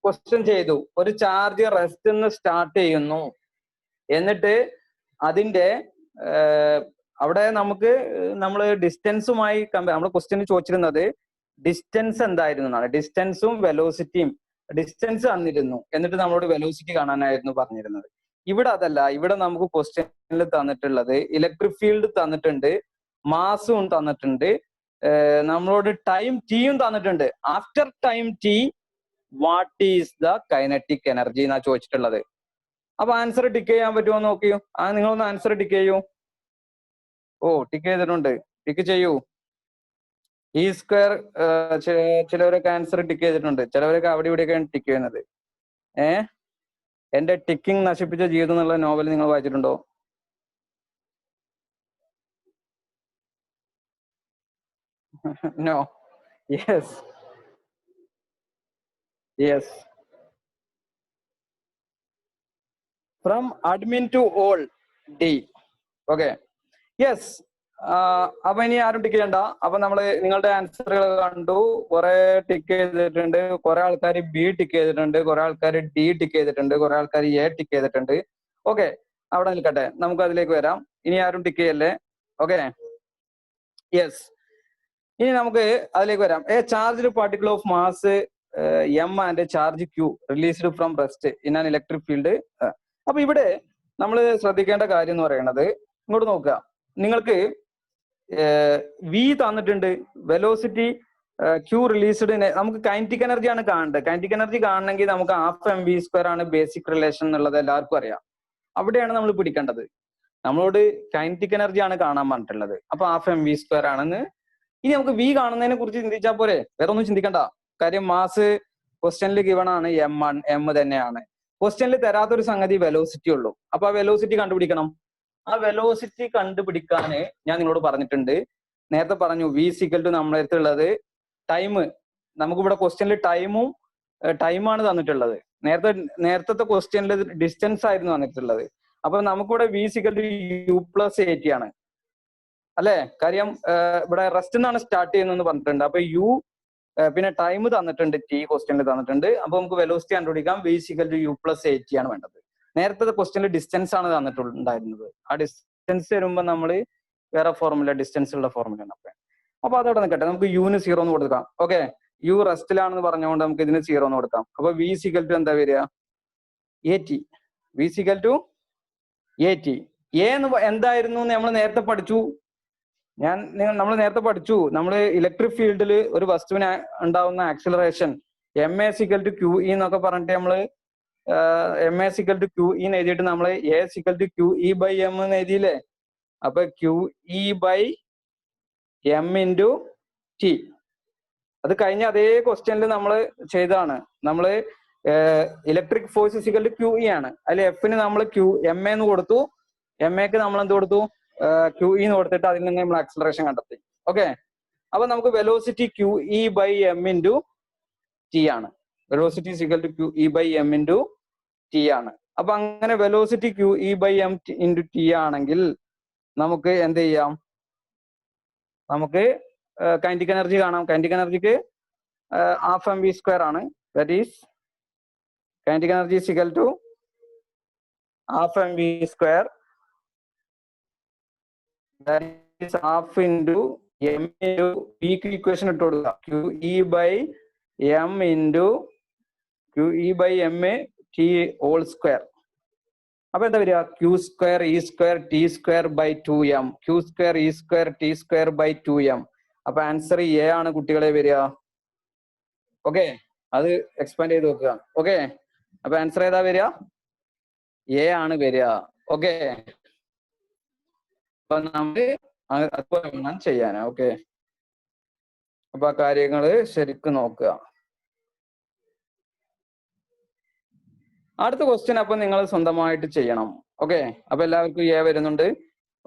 question ചെയ്തു. ഒരു ചാർജ് റെസ്റ്റ് നിന്ന് സ്റ്റാർട്ട് ചെയ്യുന്നു, എന്നിട്ട് അതിന്റെ അവിടെ നമ്മൾ ഡിസ്റ്റൻസുമായി നമ്മൾ ക്വസ്റ്റ്യൻ ചോദിച്ചിരുന്നത് ഡിസ്റ്റൻസ് എന്തായിരുന്നു എന്നാണ്. ഡിസ്റ്റൻസും വെലോസിറ്റിയും, ഡിസ്റ്റൻസ് തന്നിരുന്നു, എന്നിട്ട് നമ്മളോട് വെലോസിറ്റി കാണാനായിരുന്നു പറഞ്ഞിരുന്നത്. ഇവിടെ അതല്ല. ഇവിടെ നമുക്ക് ക്വസ്റ്റ്യനിൽ തന്നിട്ടുള്ളത് ഇലക്ട്രിക് ഫീൽഡ് തന്നിട്ടുണ്ട്, മാസും തന്നിട്ടുണ്ട്, നമ്മളോട് ടൈം ടിയും തന്നിട്ടുണ്ട്. After time T what is the kinetic energy എന്നാ ചോദിച്ചിട്ടുള്ളത്. അപ്പൊ ആൻസർ ടിക്ക് ചെയ്യാൻ പറ്റുമോ നോക്കിയോ. നിങ്ങളൊന്ന് ആൻസർ ടിക്ക് ചെയ്യൂ. ടിക്ക് ചെയ്തിട്ടുണ്ട്. ടിക്ക് ചെയ്യൂ. ഇ സ്ക്വയർ ചിലവരൊക്കെ ആൻസർ ടിക്ക് ചെയ്തിട്ടുണ്ട്. ചിലവരൊക്കെ അവിടെ ഇവിടെയൊക്കെയാണ് ടിക്ക് ചെയ്യുന്നത്. എന്റെ ടിക്കിംഗ് നശിപ്പിച്ച ജീവിതം എന്നുള്ള നോവൽ നിങ്ങൾ വായിച്ചിട്ടുണ്ടോ? No. Yes, from admin to all the. Okay, yes. അപ്പൊ ഇനി ആരും ടിക്ക് ചെയ്യണ്ട. അപ്പൊ നിങ്ങളുടെ ആൻസറുകൾ കണ്ടു. കുറെ ടിക്ക് ചെയ്തിട്ടുണ്ട്. കുറെ ആൾക്കാർ ബി ടിക്ക് ചെയ്തിട്ടുണ്ട്, കുറെ ആൾക്കാർ ഡി ടിക്ക് ചെയ്തിട്ടുണ്ട്, കുറെ ആൾക്കാർ എ ടിക്ക് ചെയ്തിട്ടുണ്ട്. ഓക്കെ, അവിടെ നിൽക്കട്ടെ, നമുക്ക് അതിലേക്ക് വരാം. ഇനി ആരും ടിക്ക് ചെയ്യല്ലേ. Okay, yes. ഇനി നമുക്ക് അതിലേക്ക് വരാം. A charged particle of mass m and charge q released from rest in an electric field. അപ്പൊ ഇവിടെ നമ്മൾ ശ്രദ്ധിക്കേണ്ട കാര്യം എന്ന് പറയുന്നത്, ഇങ്ങോട്ട് നോക്കുക. നിങ്ങൾക്ക് v തന്നിട്ടുണ്ട്, വെലോസിറ്റി q റിലീസ്ഡ്. നമുക്ക് കൈനറ്റിക് എനർജി ആണ് കാണേണ്ടത്. കൈനറ്റിക് എനർജി കാണണമെങ്കിൽ നമുക്ക് ½ mv² ആണ് ബേസിക് റിലേഷൻ എന്നുള്ളത് എല്ലാവർക്കും അറിയാം. അവിടെയാണ് നമ്മൾ പിടിക്കേണ്ടത്. നമ്മളോട് കൈനറ്റിക് എനർജി ആണ് കാണാൻ പറഞ്ഞിട്ടുള്ളത്. അപ്പൊ ½ mv² ആണെന്ന് ഇനി നമുക്ക് വി കാണുന്നതിനെ കുറിച്ച് ചിന്തിച്ചാൽ പോരെ, വേറെ ഒന്നും ചിന്തിക്കണ്ട. കാര്യം മാസ് ക്വസ്റ്റ്യനിൽ ഗിവൺ ആണ് എം തന്നെയാണ്. ക്വസ്റ്റ്യനിൽ തരാത്തൊരു സംഗതി വെലോസിറ്റി ഉള്ളൂ. അപ്പൊ ആ വെലോസിറ്റി കണ്ടുപിടിക്കണം. ആ വെലോസിറ്റി കണ്ടുപിടിക്കാന് ഞാൻ നിങ്ങളോട് പറഞ്ഞിട്ടുണ്ട്. നേരത്തെ പറഞ്ഞു വി സിക്കൽ ടു നമ്മുടെ അടുത്തുള്ളത് ടൈം. നമുക്കിവിടെ ക്വസ്റ്റ്യനിൽ ടൈമാണ് തന്നിട്ടുള്ളത്. നേരത്തെ ക്വസ്റ്റ്യനിൽ ഡിസ്റ്റൻസ് ആയിരുന്നു തന്നിട്ടുള്ളത്. അപ്പൊ നമുക്കിവിടെ V equal to you plus 80 ആണ് അല്ലെ. കാര്യം ഇവിടെ റെസ്റ്റ് എന്നാണ് സ്റ്റാർട്ട് ചെയ്യുന്നതെന്ന് പറഞ്ഞിട്ടുണ്ട്. അപ്പൊ യു പിന്നെ ടൈം തന്നിട്ടുണ്ട്, ടി ക്വസ്റ്റ്യനിൽ തന്നിട്ടുണ്ട്. അപ്പൊ നമുക്ക് വെലോസിറ്റി കണ്ടുപിടിക്കാം. V equal to you plus 80 ആണ് വേണ്ടത്. നേരത്തെ ക്വസ്റ്റ്യനിൽ ഡിസ്റ്റൻസ് ആണ് തന്നിട്ടുണ്ടായിരുന്നത്. ആ ഡിസ്റ്റൻസ് വരുമ്പോൾ നമ്മൾ വേറെ ഫോർമുല, ഡിസ്റ്റൻസ് ഉള്ള ഫോർമുല ആണ്. അപ്പൊ അതവിടെ നിൽക്കട്ടെ. നമുക്ക് യുന് 0 എന്ന് കൊടുക്കാം. ഓക്കെ, യു റെസ്റ്റിലാണെന്ന് പറഞ്ഞുകൊണ്ട് നമുക്ക് ഇതിന് 0 എന്ന് കൊടുക്കാം. അപ്പൊ വി സിക്കൽ ടു എന്താ വരിക? 80. V equal to 80. എ എന്ന് എന്തായിരുന്നു നമ്മൾ നേരത്തെ പഠിച്ചു. നമ്മൾ നേരത്തെ പഠിച്ചു. നമ്മൾ ഇലക്ട്രിക് ഫീൽഡിൽ ഒരു വസ്തുവിന് ഉണ്ടാവുന്ന acceleration M A equal to Q E എന്നൊക്കെ പറഞ്ഞിട്ട് നമ്മള് M A equal to Q E എന്ന് എഴുതിയിട്ട് നമ്മൾ A equal to Q E by M എന്ന് എഴുതിയില്ലേ. അപ്പൊ Q E by M into T. അത് കഴിഞ്ഞ അതേ ക്വസ്റ്റ്യനിൽ നമ്മൾ ചെയ്തതാണ്. നമ്മള് electric force equal to Q E ആണ്. അതിൽ എഫിന് നമ്മൾ ക്യു എം എന്ന് കൊടുത്തു, എം എക്ക് നമ്മൾ എന്ത് കൊടുത്തു? ക്യു ഇ എന്ന് കൊടുത്തിട്ട് അതിൽ നിന്ന് നമ്മൾ ആക്സിലറേഷൻ കണ്ടെത്തി. ഓക്കെ, അപ്പൊ നമുക്ക് velocity Q E by M into T ആണ്. Velocity equal to Q E by M into T ആണ്. അപ്പൊ അങ്ങനെ velocity Q E by M into T ആണെങ്കിൽ നമുക്ക് എന്ത് ചെയ്യാം? നമുക്ക് കൈനറ്റിക് എനർജി കാണാം. കൈനറ്റിക് എനർജിക്ക് ഹാഫ് എം വി സ്ക്വയർ ആണ്. That is kinetic energy equal to half M V square. That is half into M into പിക്ക് ഇക്വേഷൻ ഇട്ട് കൊടുക്കുക. Q E by M into Q E by M T whole square. അപ്പൊ എന്താ വരിക? Q square E square T square by 2m. Q square E square T square by 2m. അപ്പൊ answer A ആണ് കുട്ടികളെ വരിക. Okay, അത് expand ചെയ്ത് നോക്കുക. ഓക്കെ, അപ്പൊ ആൻസർ ഏതാ വരിക? എ ആണ് വരിക. ഓക്കെ, അപ്പൊ നമുക്ക് അതുപോലെ വേണം ചെയ്യാനാ. ഓക്കെ, അപ്പൊ ആ കാര്യങ്ങള് ശരിക്കും നോക്കുക. അടുത്ത ക്വസ്റ്റ്യൻ അപ്പൊ നിങ്ങൾ സ്വന്തമായിട്ട് ചെയ്യണം. ഓക്കെ, അപ്പൊ എല്ലാവർക്കും എ വരുന്നുണ്ട്.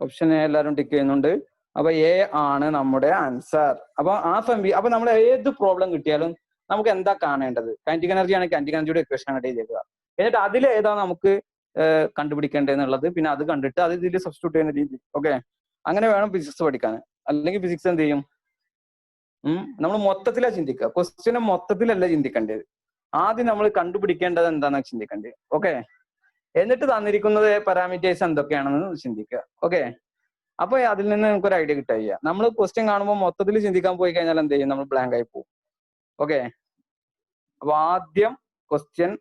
ഓപ്ഷൻ എ എല്ലാവരും ടിക്ക് ചെയ്യുന്നുണ്ട്. അപ്പൊ എ ആണ് നമ്മുടെ ആൻസർ. അപ്പൊ ഹാഫ് എം വി. അപ്പൊ നമ്മൾ ഏത് പ്രോബ്ലം കിട്ടിയാലും നമുക്ക് എന്താ കാണേണ്ടത്? കൈനറ്റിക് എനർജി ആണ്, കൈനറ്റിക് എനർജിയുടെ ഇക്വേഷൻ അങ്ങോട്ട് ചെയ്തേക്കുക. എന്നിട്ട് അതിൽ ഏതാ നമുക്ക് കണ്ടുപിടിക്കേണ്ടതെന്നുള്ളത് പിന്നെ അത് കണ്ടിട്ട് അത് ഇതിൽ സബ്സ്റ്റിറ്റ്യൂട്ട് ചെയ്യുന്ന രീതി. ഓക്കെ, അങ്ങനെ വേണം ഫിസിക്സ് പഠിക്കാൻ. അല്ലെങ്കിൽ ഫിസിക്സ് എന്ത് ചെയ്യും? നമ്മൾ മൊത്തത്തിലാണ് ചിന്തിക്കുക. ക്വസ്റ്റ്യനെ മൊത്തത്തിലല്ല ചിന്തിക്കേണ്ടത്. ആദ്യം നമ്മൾ കണ്ടുപിടിക്കേണ്ടത് എന്താണെന്ന് ചിന്തിക്കേണ്ടത്. ഓക്കെ, എന്നിട്ട് തന്നിരിക്കുന്നത് പാരാമീറ്റേഴ്സ് എന്തൊക്കെയാണെന്ന് ചിന്തിക്കുക. ഓക്കെ, അപ്പൊ അതിൽ നിന്ന് നമുക്ക് ഒരു ഐഡിയ കിട്ടുക. നമ്മൾ ക്വസ്റ്റ്യൻ കാണുമ്പോൾ മൊത്തത്തിൽ ചിന്തിക്കാൻ പോയി കഴിഞ്ഞാൽ എന്ത് ചെയ്യും? നമ്മൾ ബ്ലാങ്ക് ആയി പോകും. ഓക്കെ, അപ്പൊ ആദ്യം question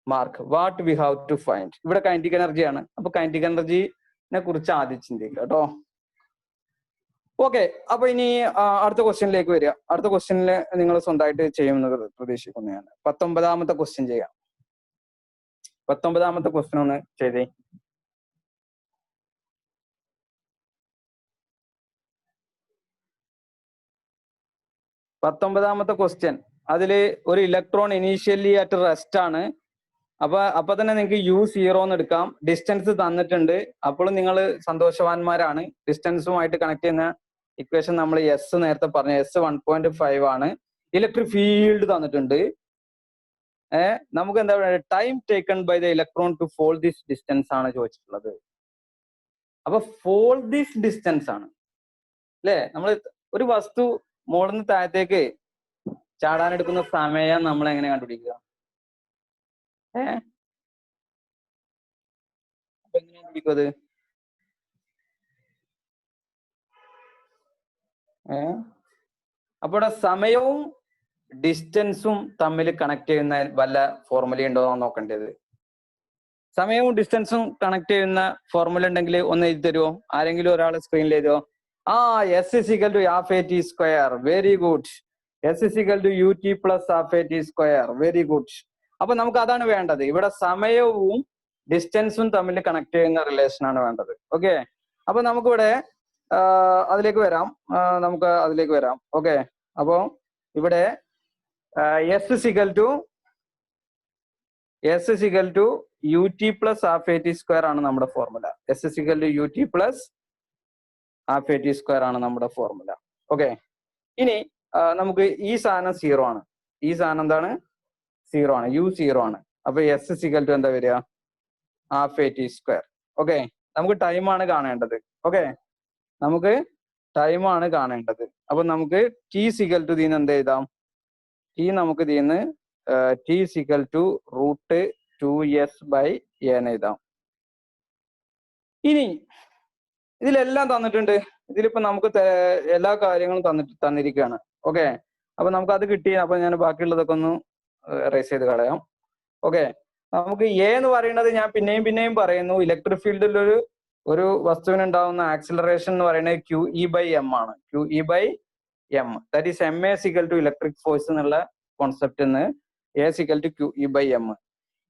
mark what we have to find. ഇവിടെ കൈനറ്റിക് എനർജി ആണ്. അപ്പൊ കൈനറ്റിക് എനർജിനെ കുറിച്ച് ആദ്യം ചിന്തിക്കുക കേട്ടോ. ഓക്കെ, അപ്പൊ ഇനി അടുത്ത ക്വസ്റ്റ്യനിലേക്ക് വരിക. അടുത്ത ക്വസ്റ്റ്യനിൽ നിങ്ങൾ സ്വന്തമായിട്ട് ചെയ്യുമെന്ന് പ്രതീക്ഷിക്കുന്നു ഞാൻ. 19ാമത്തെ ക്വസ്റ്റ്യൻ ചെയ്യാം. 19ാമത്തെ ക്വസ്റ്റ്യൻ ഒന്ന് ചെയ്തേ. പത്തൊമ്പതാമത്തെ ക്വസ്റ്റ്യൻ. അതില് ഒരു ഇലക്ട്രോൺ ഇനീഷ്യലി അറ്റ് റെസ്റ്റ് ആണ്. അപ്പൊ തന്നെ നിങ്ങൾക്ക് യു 0 എന്ന് എടുക്കാം. ഡിസ്റ്റൻസ് തന്നിട്ടുണ്ട്. അപ്പോഴും നിങ്ങൾ സന്തോഷവാന്മാരാണ്. ഡിസ്റ്റൻസുമായിട്ട് കണക്ട് ചെയ്യുന്ന ഇക്വേഷൻ നമ്മൾ എസ് നേരത്തെ പറഞ്ഞു. എസ് 1.5 ആണ്. ഇലക്ട്രിക് ഫീൽഡ് തന്നിട്ടുണ്ട്. നമുക്ക് എന്താ പറയുക? Time taken by the electron to fall this distance ആണ് ചോദിച്ചിട്ടുള്ളത്. അപ്പൊ ഫോൾ ദിസ് ഡിസ്റ്റൻസ് ആണ് അല്ലെ. നമ്മൾ ഒരു വസ്തു മുകളിൽ നിന്ന് താഴത്തേക്ക് ചാടാനെടുക്കുന്ന സമയം നമ്മൾ എങ്ങനെ കണ്ടുപിടിക്കുക? അപ്പൊ എങ്ങനെ കണ്ടുപിടിക്കും അത്? അപ്പൊ ഇവിടെ സമയവും ഡിസ്റ്റൻസും തമ്മിൽ കണക്ട് ചെയ്യുന്ന വല്ല ഫോർമുല ഉണ്ടോ എന്ന് നോക്കേണ്ടത്. സമയവും ഡിസ്റ്റൻസും കണക്ട് ചെയ്യുന്ന ഫോർമുല ഉണ്ടെങ്കിൽ ഒന്ന് എഴുതി തരുമോ? ആരെങ്കിലും ഒരാൾ സ്ക്രീനിൽ എഴുതുമോ? S is equal to half A T square. Very good. S is equal to U T plus half A T square. Very good. അപ്പൊ നമുക്ക് അതാണ് വേണ്ടത്. ഇവിടെ സമയവും ഡിസ്റ്റൻസും തമ്മിൽ കണക്ട് ചെയ്യുന്ന റിലേഷൻ ആണ് വേണ്ടത്. ഓക്കെ, അപ്പൊ നമുക്കിവിടെ അതിലേക്ക് വരാം. നമുക്ക് അതിലേക്ക് വരാം. ഓക്കെ, അപ്പോ ഇവിടെ s is equal to U T plus half A T square ആണ് നമ്മുടെ formula. S is equal to U T plus half A T square ആണ് നമ്മുടെ ഫോർമുല. ഓക്കെ, ഇനി നമുക്ക് ഈ സാധനം 0 ആണ്. ഈ സാധനം എന്താണ്? 0 ആണ്. യു 0 ആണ്. അപ്പൊ എസ് ഇസിക്കൽ ടു എന്താ വരിക? Half A T square. Okay, നമുക്ക് ടൈമാണ് കാണേണ്ടത്. ഓക്കെ, നമുക്ക് ടൈമാണ് കാണേണ്ടത്. അപ്പൊ നമുക്ക് ടി സിക്കൽ ടു ഇതിന് എന്ത് എഴുതാം? ടി നമുക്ക് ഇതിന്ന് T equal to root 2s/a എന്ന് എഴുതാം. ഇനി ഇതിലെല്ലാം തന്നിട്ടുണ്ട്. ഇതിലിപ്പോ നമുക്ക് എല്ലാ കാര്യങ്ങളും തന്നിരിക്കുകയാണ്. ഓക്കെ, അപ്പൊ നമുക്ക് അത് കിട്ടി. അപ്പൊ ഞാൻ ബാക്കിയുള്ളതൊക്കെ ഒന്ന് റേസ് ചെയ്ത് കളയാം. ഓക്കെ, നമുക്ക് എ എന്ന് പറയുന്നത് ഞാൻ പിന്നെയും പറയുന്നു, ഇലക്ട്രിക് ഫീൽഡിൽ ഒരു വസ്തുവിന് ഉണ്ടാവുന്ന ആക്സിലറേഷൻ എന്ന് പറയുന്നത് QE/m ആണ്. QE/m, that is MA equal to electric force എന്നുള്ള concept A equal to QE/m.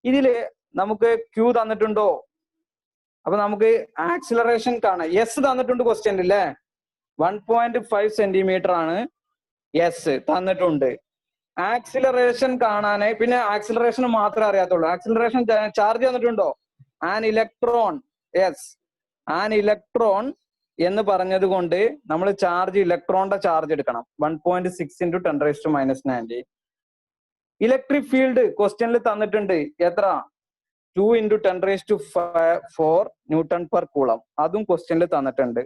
ഇതില് നമുക്ക് Q തന്നിട്ടുണ്ടോ? അപ്പൊ നമുക്ക് ആക്സിലറേഷൻ കാണാം. എസ് തന്നിട്ടുണ്ട് ക്വസ്റ്റ്യൻ അല്ലേ? 1.5 സെന്റിമീറ്റർ ആണ് എസ് തന്നിട്ടുണ്ട്. ആക്സിലറേഷൻ കാണാന് പിന്നെ ആക്സിലറേഷൻ മാത്രമേ അറിയാത്തുള്ളൂ. ആക്സിലറേഷൻ ചാർജ് തന്നിട്ടുണ്ടോ? An electron. Yes, an electron എന്ന് പറഞ്ഞത് കൊണ്ട് നമ്മൾ ചാർജ്, ഇലക്ട്രോണിന്റെ ചാർജ് എടുക്കണം. 1.6 × 10⁻⁹. ഇലക്ട്രിക് ഫീൽഡ് ക്വസ്റ്റ്യനിൽ തന്നിട്ടുണ്ട്. എത്ര? 2 × 10⁴ ന്യൂട്ടൺ പെർ കൂളം. അതും ക്വസ്റ്റ്യനിൽ തന്നിട്ടുണ്ട്.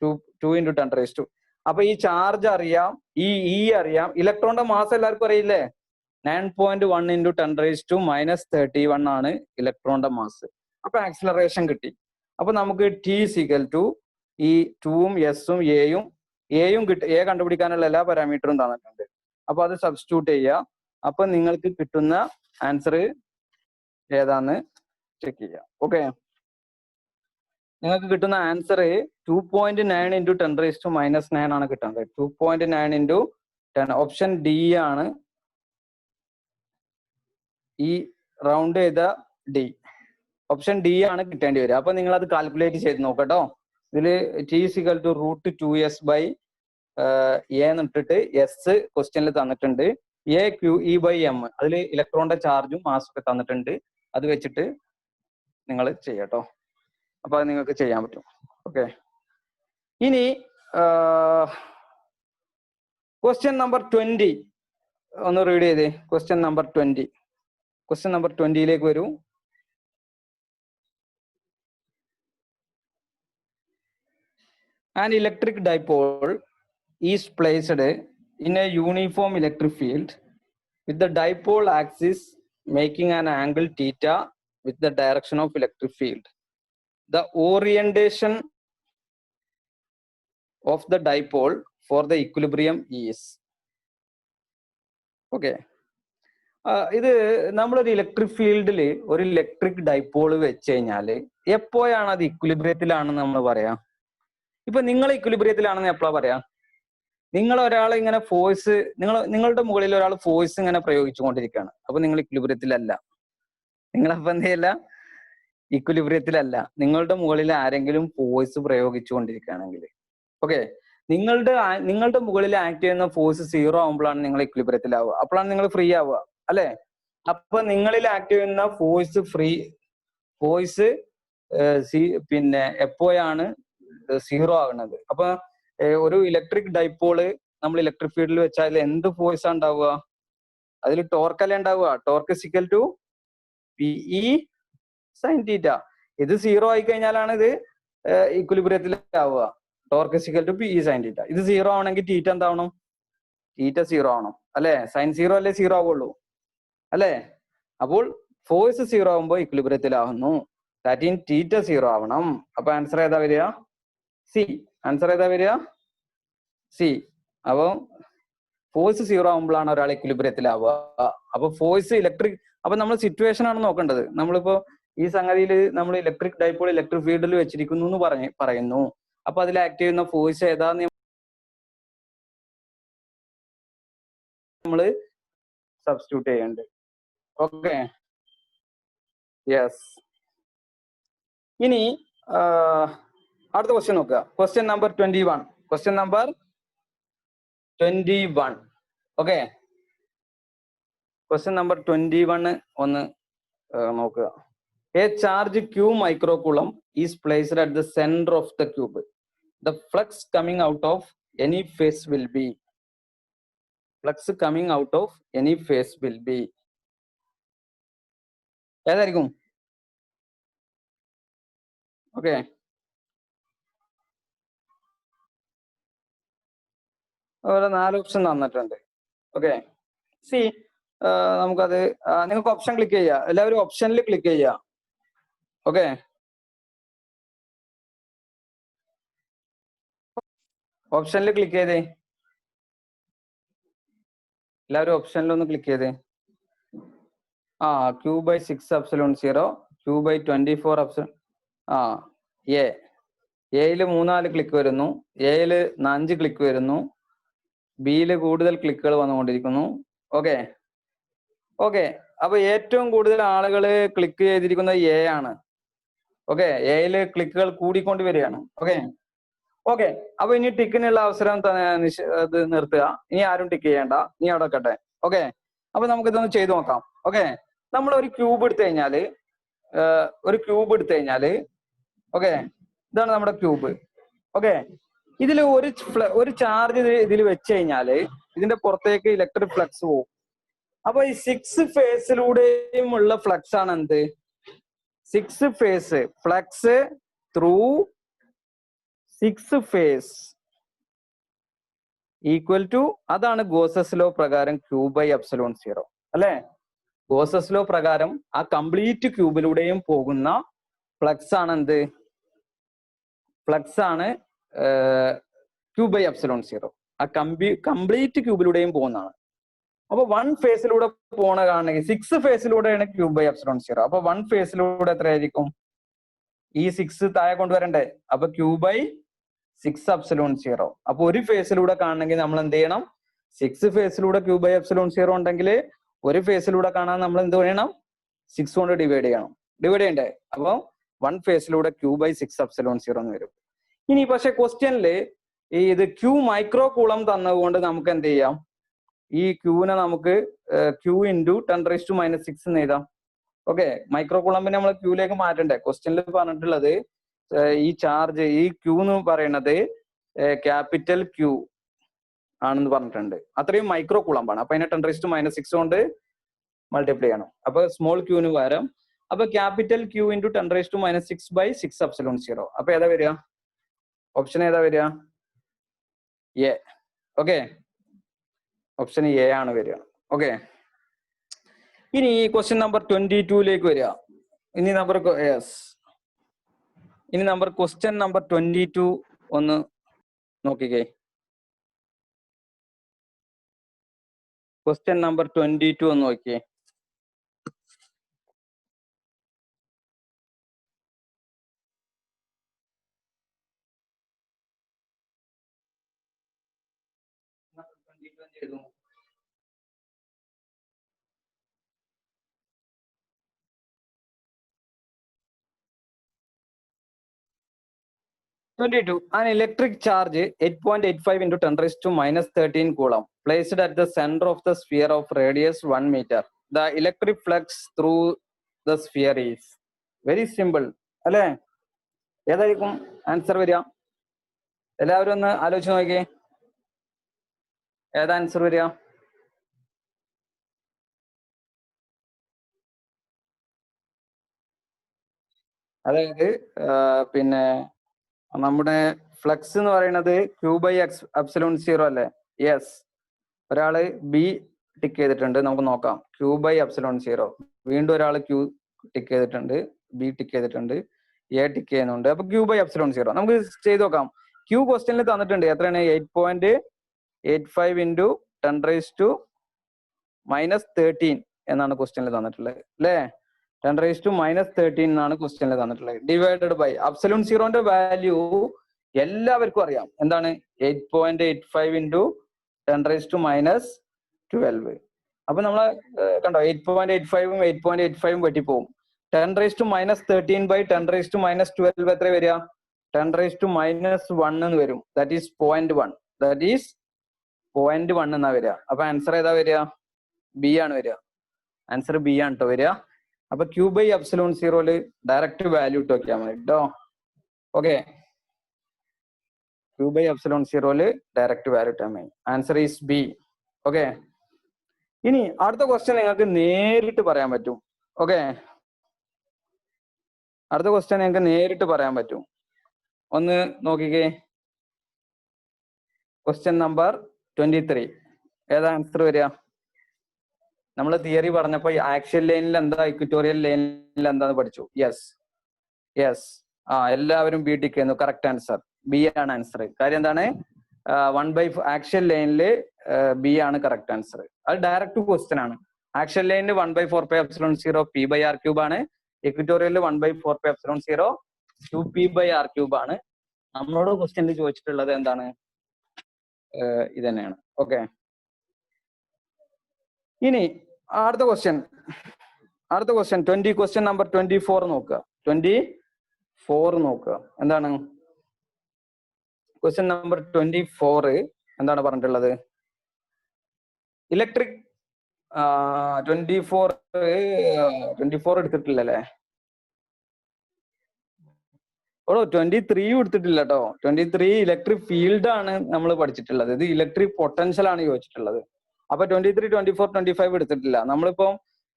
2 × 10⁻². അപ്പൊ ഈ ചാർജ് അറിയാം, ഈ അറിയാം. ഇലക്ട്രോണിന്റെ മാസ് എല്ലാവർക്കും അറിയില്ലേ? 9.1 × 10⁻31 ആണ് ഇലക്ട്രോണിന്റെ മാസ്. അപ്പൊ ആക്സിലറേഷൻ കിട്ടി. അപ്പൊ നമുക്ക് ടി സിക്കൽ ടു ഈ 2ഉം എസും എയും കിട്ടി. എ കണ്ടുപിടിക്കാനുള്ള എല്ലാ പാരാമീറ്ററും തന്നിട്ടുണ്ട്. അപ്പൊ അത് സബ്സ്റ്റിറ്റ്യൂട്ട് ചെയ്യുക. അപ്പൊ നിങ്ങൾക്ക് കിട്ടുന്ന ആൻസർ ഏതാന്ന് ചെക്ക് ചെയ്യാം. ഓക്കെ, നിങ്ങൾക്ക് കിട്ടുന്ന ആൻസർ 2.9 × 10⁻⁹ ആണ് കിട്ടുന്നത്. 2.9 × 10. ഓപ്ഷൻ ഡി ആണ്. ഈ റൗണ്ട് ചെയ്ത ഡി, ഓപ്ഷൻ ഡി ആണ് കിട്ടേണ്ടി വരിക. അപ്പൊ നിങ്ങൾ അത് കാൽക്കുലേറ്റ് ചെയ്ത് നോക്കട്ടോ. ഇതില് T equal to root 2s/a എന്ന് ഇട്ടിട്ട് എസ് ക്വസ്റ്റ്യനിൽ തന്നിട്ടുണ്ട്. A QE/m, അതിൽ ഇലക്ട്രോണിന്റെ ചാർജും മാസും ഒക്കെ തന്നിട്ടുണ്ട്. അത് വെച്ചിട്ട് നിങ്ങൾ ചെയ്യട്ടോ. അപ്പൊ അത് നിങ്ങൾക്ക് ചെയ്യാൻ പറ്റും. ഓക്കെ, ഇനി ക്വസ്റ്റ്യൻ നമ്പർ 20 ഒന്ന് റീഡ് ചെയ്തേ. Question number 20. ക്വസ്റ്റ്യൻ നമ്പർ 20ലേക്ക് വരൂ. An electric dipole is placed in a uniform electric field with the dipole axis making an angle theta with the direction of electric field. The orientation of the dipole for the equilibrium is. Okay. ഇത് നമ്മളൊരു electric ഫീൽഡിൽ ഒരു electric dipole വെച്ച് കഴിഞ്ഞാല് എപ്പോഴാണ് അത് ഇക്വിലിബ്രിയത്തിലാണെന്ന് നമ്മൾ പറയാ? ഇപ്പൊ നിങ്ങൾ ഇക്വിലിബ്രിയത്തിലാണെന്ന് എപ്പോഴാ പറയാ? നിങ്ങൾ ഒരാളെ ഇങ്ങനെ ഫോഴ്സ്, നിങ്ങളുടെ മുകളിൽ ഒരാൾ ഫോഴ്സ് ഇങ്ങനെ പ്രയോഗിച്ചുകൊണ്ടിരിക്കുകയാണ്. അപ്പൊ നിങ്ങൾ ഇക്വിലിബ്രിയത്തിലല്ല. നിങ്ങളപ്പോ എന്തെയല്ല? ഇക്വിലിബ്രിയത്തിലല്ല. നിങ്ങളുടെ മുകളിൽ ആരെങ്കിലും ഫോഴ്സ് പ്രയോഗിച്ചുകൊണ്ടിരിക്കുകയാണെങ്കിൽ, ഓക്കെ, നിങ്ങളുടെ മുകളിൽ ആക്ട് ചെയ്യുന്ന ഫോഴ്സ് 0 ആകുമ്പോഴാണ് നിങ്ങൾ ഇക്വിലിബ്രിയത്തിലാവുക. അപ്പോഴാണ് നിങ്ങൾ ഫ്രീ ആവുക, അല്ലെ? അപ്പൊ നിങ്ങളിൽ ആക്ട് ചെയ്യുന്ന ഫോഴ്സ് പിന്നെ എപ്പോഴാണ് 0 ആകുന്നത്? അപ്പൊ ഒരു ഇലക്ട്രിക് ഡൈപോള് നമ്മൾ ഇലക്ട്രിക് ഫീൽഡിൽ വെച്ചാൽ എന്ത് ഫോഴ്സാ ഉണ്ടാവുക? അതിൽ ടോർക്കല്ലേ ഉണ്ടാവുക. Torque equal to PE sin θ. ഇത് 0 ആയി കഴിഞ്ഞാലാണ് ഇത് ഇക്വിലിബ്രിയത്തിലാവുക. Torque equal to PE sin θ. ഇത് 0 ആവണമെങ്കിൽ θ എന്താവണം? θ 0 ആവണം, അല്ലെ? sin 0 അല്ലേ 0 ആവുള്ളൂ, അല്ലെ? അപ്പോൾ ഫോഴ്സ് 0 ആവുമ്പോൾ ഇക്വിലിബ്രിയത്തിലാവുന്നു. ദാറ്റ് മീൻസ് θ 0 ആവണം. അപ്പൊ ആൻസർ ഏതാ വരിക? സി. ആൻസർ ഏതാ വരിക? സി. അപ്പൊ ഫോഴ്സ് 0 ആവുമ്പോഴാണ് ഒരാൾ ഇക്വിലിബ്രിയത്തിലാവുക. അപ്പൊ ഫോഴ്സ് ഇലക്ട്രിക്, അപ്പൊ നമ്മൾ സിറ്റുവേഷൻ ആണ് നോക്കേണ്ടത്. നമ്മളിപ്പോ ഈ സംഗതിയിൽ നമ്മൾ ഇലക്ട്രിക് ഡൈപോൾ ഇലക്ട്രിക് ഫീൽഡിൽ വെച്ചിരിക്കുന്നു എന്ന് പറയുന്നു. അപ്പൊ അതിൽ ആക്ട് ചെയ്യുന്ന ഫോഴ്സ് ഏതാന്ന് നമ്മള് സബ്സ്റ്റിറ്റ്യൂട്ട് ചെയ്യേണ്ടത്. Okay, yes. ഇനി അടുത്ത ക്വസ്റ്റ്യൻ നോക്കുക. Question number 21. Question number 21. Okay, question number 21 ഒന്ന് നോക്കുക. A charge Q microcoulomb is placed at the center of the cube. The flux coming out of any phase will be. Flux coming out of any phase will be. ഏതായിരിക്കും? Okay, അതുപോലെ 4 option തന്നിട്ടുണ്ട്. Okay, C നമുക്കത് നിങ്ങൾക്ക് option click ചെയ്യാം. എല്ലാവരും ഓപ്ഷനിൽ click ചെയ്യാം. Okay, ഓപ്ഷനിൽ ക്ലിക്ക് ചെയ്തേ. എല്ലാവരും ഓപ്ഷനിൽ ഒന്ന് ക്ലിക്ക് ചെയ്തേ. Q/6ε0, Q/24ε. എയില് 3-4 ക്ലിക്ക് വരുന്നു, എയില് 5 ക്ലിക്ക് വരുന്നു, ബിയില് കൂടുതൽ ക്ലിക്കുകൾ വന്നുകൊണ്ടിരിക്കുന്നു. ഓക്കെ ഓക്കെ, അപ്പൊ ഏറ്റവും കൂടുതൽ ആളുകൾ ക്ലിക്ക് ചെയ്തിരിക്കുന്നത് എ ആണ്. ഓക്കെ, എയില് ക്ലിക്കുകൾ കൂടിക്കൊണ്ട് വരികയാണ്. ഓക്കെ ഓക്കെ, അപ്പൊ ഇനി ടിക്കിനുള്ള അവസരം ഇത് നിർത്തുക. ഇനി ആരും ടിക്ക് ചെയ്യണ്ട, ഇനി അവിടെ വെക്കട്ടെ. ഓക്കെ, അപ്പൊ നമുക്ക് ഇതൊന്ന് ചെയ്തു നോക്കാം. ഓക്കെ, നമ്മൾ ഒരു ക്യൂബ് എടുത്തു കഴിഞ്ഞാല് ഓക്കെ, ഇതാണ് നമ്മുടെ ക്യൂബ്. ഓക്കെ, ഇതിൽ ഒരു ചാർജ് ഇതിൽ വെച്ച് കഴിഞ്ഞാല് ഇതിന്റെ പുറത്തേക്ക് ഇലക്ട്രിക് ഫ്ലക്സ് പോകും. അപ്പൊ ഈ 6 ഫേസിലൂടെയും ഉള്ള ഫ്ലക്സ് ആണ് എന്ത്? 6 face flux through 6 face equal to, അതാണ് ഗോസസ് ലോ പ്രകാരം Q/ε0 അല്ലെ? ഗോസസ് ലോ പ്രകാരം ആ കംപ്ലീറ്റ് ക്യൂബിലൂടെയും പോകുന്ന ഫ്ലക്സ് ആണ് എന്ത്? ഫ്ലക്സ് ആണ് Q/ε0. ആ കംപ്ലീറ്റ് ക്യൂബിലൂടെയും പോകുന്നതാണ്. അപ്പൊ 1 ഫേസിലൂടെ പോണ കാണണമെങ്കിൽ 6 ഫേസിലൂടെയാണ് Q/ε0. അപ്പൊ 1 ഫേസിലൂടെ എത്രയായിരിക്കും? ഈ 6 താഴെ കൊണ്ടുവരണ്ടേ? അപ്പൊ Q/6ε0. അപ്പൊ ഒരു ഫേസിലൂടെ കാണണമെങ്കിൽ നമ്മൾ എന്ത് ചെയ്യണം? 6 ഫേസിലൂടെ Q/ε0 ഉണ്ടെങ്കിൽ ഒരു ഫേസിലൂടെ കാണാൻ നമ്മൾ എന്ത് ചെയ്യണം? 6 കൊണ്ട് ഡിവൈഡ് ചെയ്യണം. ഡിവൈഡ് ചെയ്യണ്ടേ? അപ്പൊ 1 ഫേസിലൂടെ Q/6ε0 എന്ന് വരും. ഇനി പക്ഷെ ക്വസ്റ്റ്യനില് ഇത് Q മൈക്രോകൂളം തന്നതുകൊണ്ട് നമുക്ക് എന്ത് ചെയ്യാം? ഈ ക്യൂവിനെ നമുക്ക് Q × 10⁻⁻6 എന്ന് എഴുതാം. ഓക്കെ, മൈക്രോകൂളമ്പിനെ നമ്മൾ ക്യൂലേക്ക് മാറ്റണ്ടേ? ക്വസ്റ്റ്യനിൽ പറഞ്ഞിട്ടുള്ളത് ഈ ചാർജ്, ഈ Q എന്ന് പറയുന്നത് ക്യാപിറ്റൽ Q ആണെന്ന് പറഞ്ഞിട്ടുണ്ട്. അത്രയും മൈക്രോകൂളമ്പാണ്. അപ്പൊ അതിനെ 10⁻⁻6 കൊണ്ട് മൾട്ടിപ്ലൈ ചെയ്യണം. അപ്പൊ സ്മോൾ ക്യൂവിന് പകരം അപ്പൊ ക്യാപിറ്റൽ Q × 10⁻⁶/6ε0. അപ്പൊ ഏതാ വരിക? ഓപ്ഷൻ ഏതാ വരിക? എ. ഓക്കെ, ഓപ്ഷൻ എ ആണ് വരിക. ഓക്കെ, ഇനി ക്വസ്റ്റ്യൻ നമ്പർ 22ലേക്ക് വരിക. ഇനി ക്വസ്റ്റ്യൻ നമ്പർ 22 ഒന്ന് നോക്കിക്കേ. ക്വസ്റ്റ്യൻ നമ്പർ 22 ഒന്ന് നോക്കിയേ. An electric charge 8.85 × 10⁻⁻13 coulomb placed at the center of the sphere of radius 1 meter. The electric flux through the sphere is. Very simple. അല്ലേ? ഏതായിരിക്കും ആൻസർ വരിക? എല്ലാവരും ഒന്ന് ആലോചിച്ച് നോക്കിയേ. ഏതാ ആൻസർ വരിക? അതായത് പിന്നെ നമ്മുടെ ഫ്ലക്സ് എന്ന് പറയുന്നത് Q/ε0 അല്ലേ? യെസ്. ഒരാള് ബി ടിക്ക് ചെയ്തിട്ടുണ്ട്, നമുക്ക് നോക്കാം. Q/ε0. വീണ്ടും ഒരാൾ Q ടിക്ക് ചെയ്തിട്ടുണ്ട്, ബി ടിക്ക് ചെയ്തിട്ടുണ്ട്, എ ടിക്ക് ചെയ്യുന്നുണ്ട്. അപ്പൊ Q/ε0 നമുക്ക് ചെയ്ത് നോക്കാം. Q ക്വസ്റ്റ്യനിൽ തന്നിട്ടുണ്ട്. എത്രയാണ്? 8.85 × 10⁻⁻13 എന്നാണ് ക്വസ്റ്റ്യനിൽ തന്നിട്ടുള്ളത് അല്ലേ? 10⁻⁻13 എന്നാണ് ക്വസ്റ്റ്യനിൽ തന്നിട്ടുള്ളത്. ഡിവൈഡഡ് ബൈ ε0ന്റെ വാല്യൂ എല്ലാവർക്കും അറിയാം. എന്താണ്? 8.85 × 10⁻⁻12. അപ്പൊ നമ്മള് കണ്ടോ, 8.85ഉം 8.85ഉം വെട്ടിപ്പോവും. 10⁻⁻13 / 10⁻⁻12 എത്ര വരിക? 10⁻⁻1 എന്ന് വരും. That is 0.1. ദാറ്റ് ഈസ് 0.1 എന്നാ വരിക. അപ്പൊ ആൻസർ ഏതാ വരിക? ബി ആണ് വരിക. ആൻസർ ബി ആണ് കേട്ടോ വരിക. അപ്പൊ Q/ε0 ഡയറക്റ്റ് വാല്യൂ ഇട്ട് നോക്കിയാൽ മതി കേട്ടോ. ഓക്കെ, Q/ε0 ഡയറക്റ്റ് വാല്യൂ ഇട്ടാൽ മതി. Answer is B. ഓക്കെ, ഇനി അടുത്ത ക്വസ്റ്റ്യൻ നിങ്ങൾക്ക് നേരിട്ട് പറയാൻ പറ്റും. ഓക്കെ, അടുത്ത ക്വസ്റ്റ്യൻ നിങ്ങൾക്ക് നേരിട്ട് പറയാൻ പറ്റും. ഒന്ന് നോക്കിക്കേ, ക്വസ്റ്റ്യൻ നമ്പർ 23. ഏതാ ആൻസർ വരിക? നമ്മൾ തിയറി പറഞ്ഞപ്പോ ആക്ഷൻ ലൈനിൽ എന്താ, ഇക്വറ്റോറിയൽ ലൈനിൽ എന്താന്ന് പഠിച്ചു. യെസ് എല്ലാവരും ബി ടിക്ക് ചെയ്യുന്നു. കറക്റ്റ് ആൻസർ ബി ആണ് ആൻസർ. കാര്യം എന്താണ്? ആക്ഷൻ ലൈനില് ബി ആണ് കറക്റ്റ് ആൻസർ. അത് ഡയറക്റ്റ് ക്വസ്റ്റ്യൻ ആണ്. ആക്ഷൻ ലൈനിൽ 1/4πε0 P/r³ ആണ്. ഇക്വറ്റോറിയലിൽ 1/4πε0 2P/r³ ആണ്. നമ്മളോട് ക്വസ്റ്റ്യനിൽ ചോദിച്ചിട്ടുള്ളത് എന്താണ്? ഇത് തന്നെയാണ്. ഓക്കെ, ഇനി അടുത്ത ക്വസ്റ്റ്യൻ 20, ക്വസ്റ്റ്യൻ നമ്പർ 24 നോക്കുക. 24 നോക്കുക. എന്താണ് ക്വസ്റ്റ്യൻ നമ്പർ 24? എന്താണ് പറഞ്ഞിട്ടുള്ളത്? ഇലക്ട്രിക് 24 എടുത്തിട്ടില്ലല്ലേ? 23 എടുത്തിട്ടില്ല കേട്ടോ. 23 ഇലക്ട്രിക് ഫീൽഡ് ആണ് നമ്മൾ പഠിച്ചിട്ടുള്ളത്. ഇത് ഇലക്ട്രിക് പൊട്ടൻഷ്യൽ ആണ് ചോദിച്ചിട്ടുള്ളത്. അപ്പൊ 23, 24, 25 എടുത്തിട്ടില്ല. നമ്മളിപ്പോ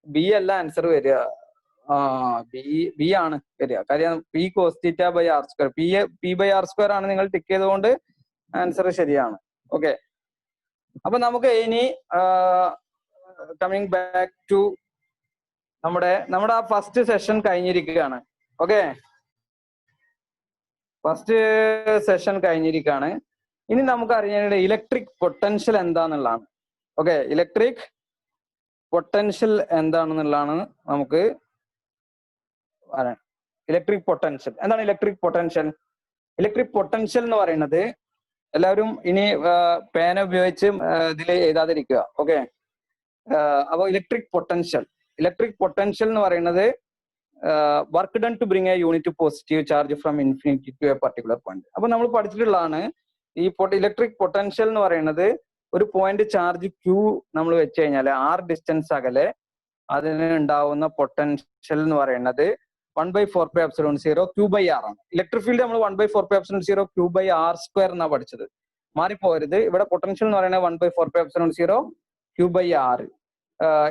ബി അല്ല ആൻസർ വരിക. ബി ആണ് വരിക. കാര്യം P/r². P/r² ആണ് നിങ്ങൾ ടിക്ക് ചെയ്തുകൊണ്ട് ആൻസർ ശരിയാണ്. ഓക്കെ, അപ്പൊ നമുക്ക് ഇനി കമ്മിങ് ബാക്ക് ടു നമ്മുടെ ആ ഫസ്റ്റ് സെഷൻ കഴിഞ്ഞിരിക്കുകയാണ്. ഓക്കെ, ഫസ്റ്റ് സെഷൻ കഴിഞ്ഞിരിക്കുകയാണ്. ഇനി നമുക്ക് അറിയേണ്ടത് ഇലക്ട്രിക് പൊട്ടൻഷ്യൽ എന്താന്നുള്ളതാണ്. ഓക്കെ, ഇലക്ട്രിക് പൊട്ടൻഷ്യൽ എന്താണെന്നുള്ളതാണ് നമുക്ക് പറയാൻ. ഇലക്ട്രിക് പൊട്ടൻഷ്യൽ എന്താണ്? ഇലക്ട്രിക് പൊട്ടൻഷ്യൽ എന്ന് പറയുന്നത്, എല്ലാവരും ഇനി പേന ഉപയോഗിച്ച് ഇതിൽ എഴുതാതിരിക്കുക. ഓക്കെ, അപ്പോൾ ഇലക്ട്രിക് പൊട്ടൻഷ്യൽ എന്ന് പറയുന്നത് work done to bring a unit positive charge from infinity to a particular point. അപ്പൊ നമ്മൾ പഠിച്ചിട്ടുള്ളതാണ് ഈ ഇലക്ട്രിക് പൊട്ടൻഷ്യൽ എന്ന് പറയുന്നത്, ഒരു പോയിന്റ് ചാർജ് Q നമ്മൾ വെച്ച് കഴിഞ്ഞാൽ r ഡിസ്റ്റൻസ് അകലെ അതിന് ഉണ്ടാവുന്ന പൊട്ടൻഷ്യൽ എന്ന് പറയുന്നത് 1/4πε0 Q/r ആണ്. ഇലക്ട്രിക് ഫീൽഡ് നമ്മൾ 1/4πε0 Q/r² എന്നാ പഠിച്ചത്. മാറിപ്പോരുത്. ഇവിടെ പൊട്ടൻഷ്യൽ എന്ന് പറയുന്നത് 1/4πε0 Q/r.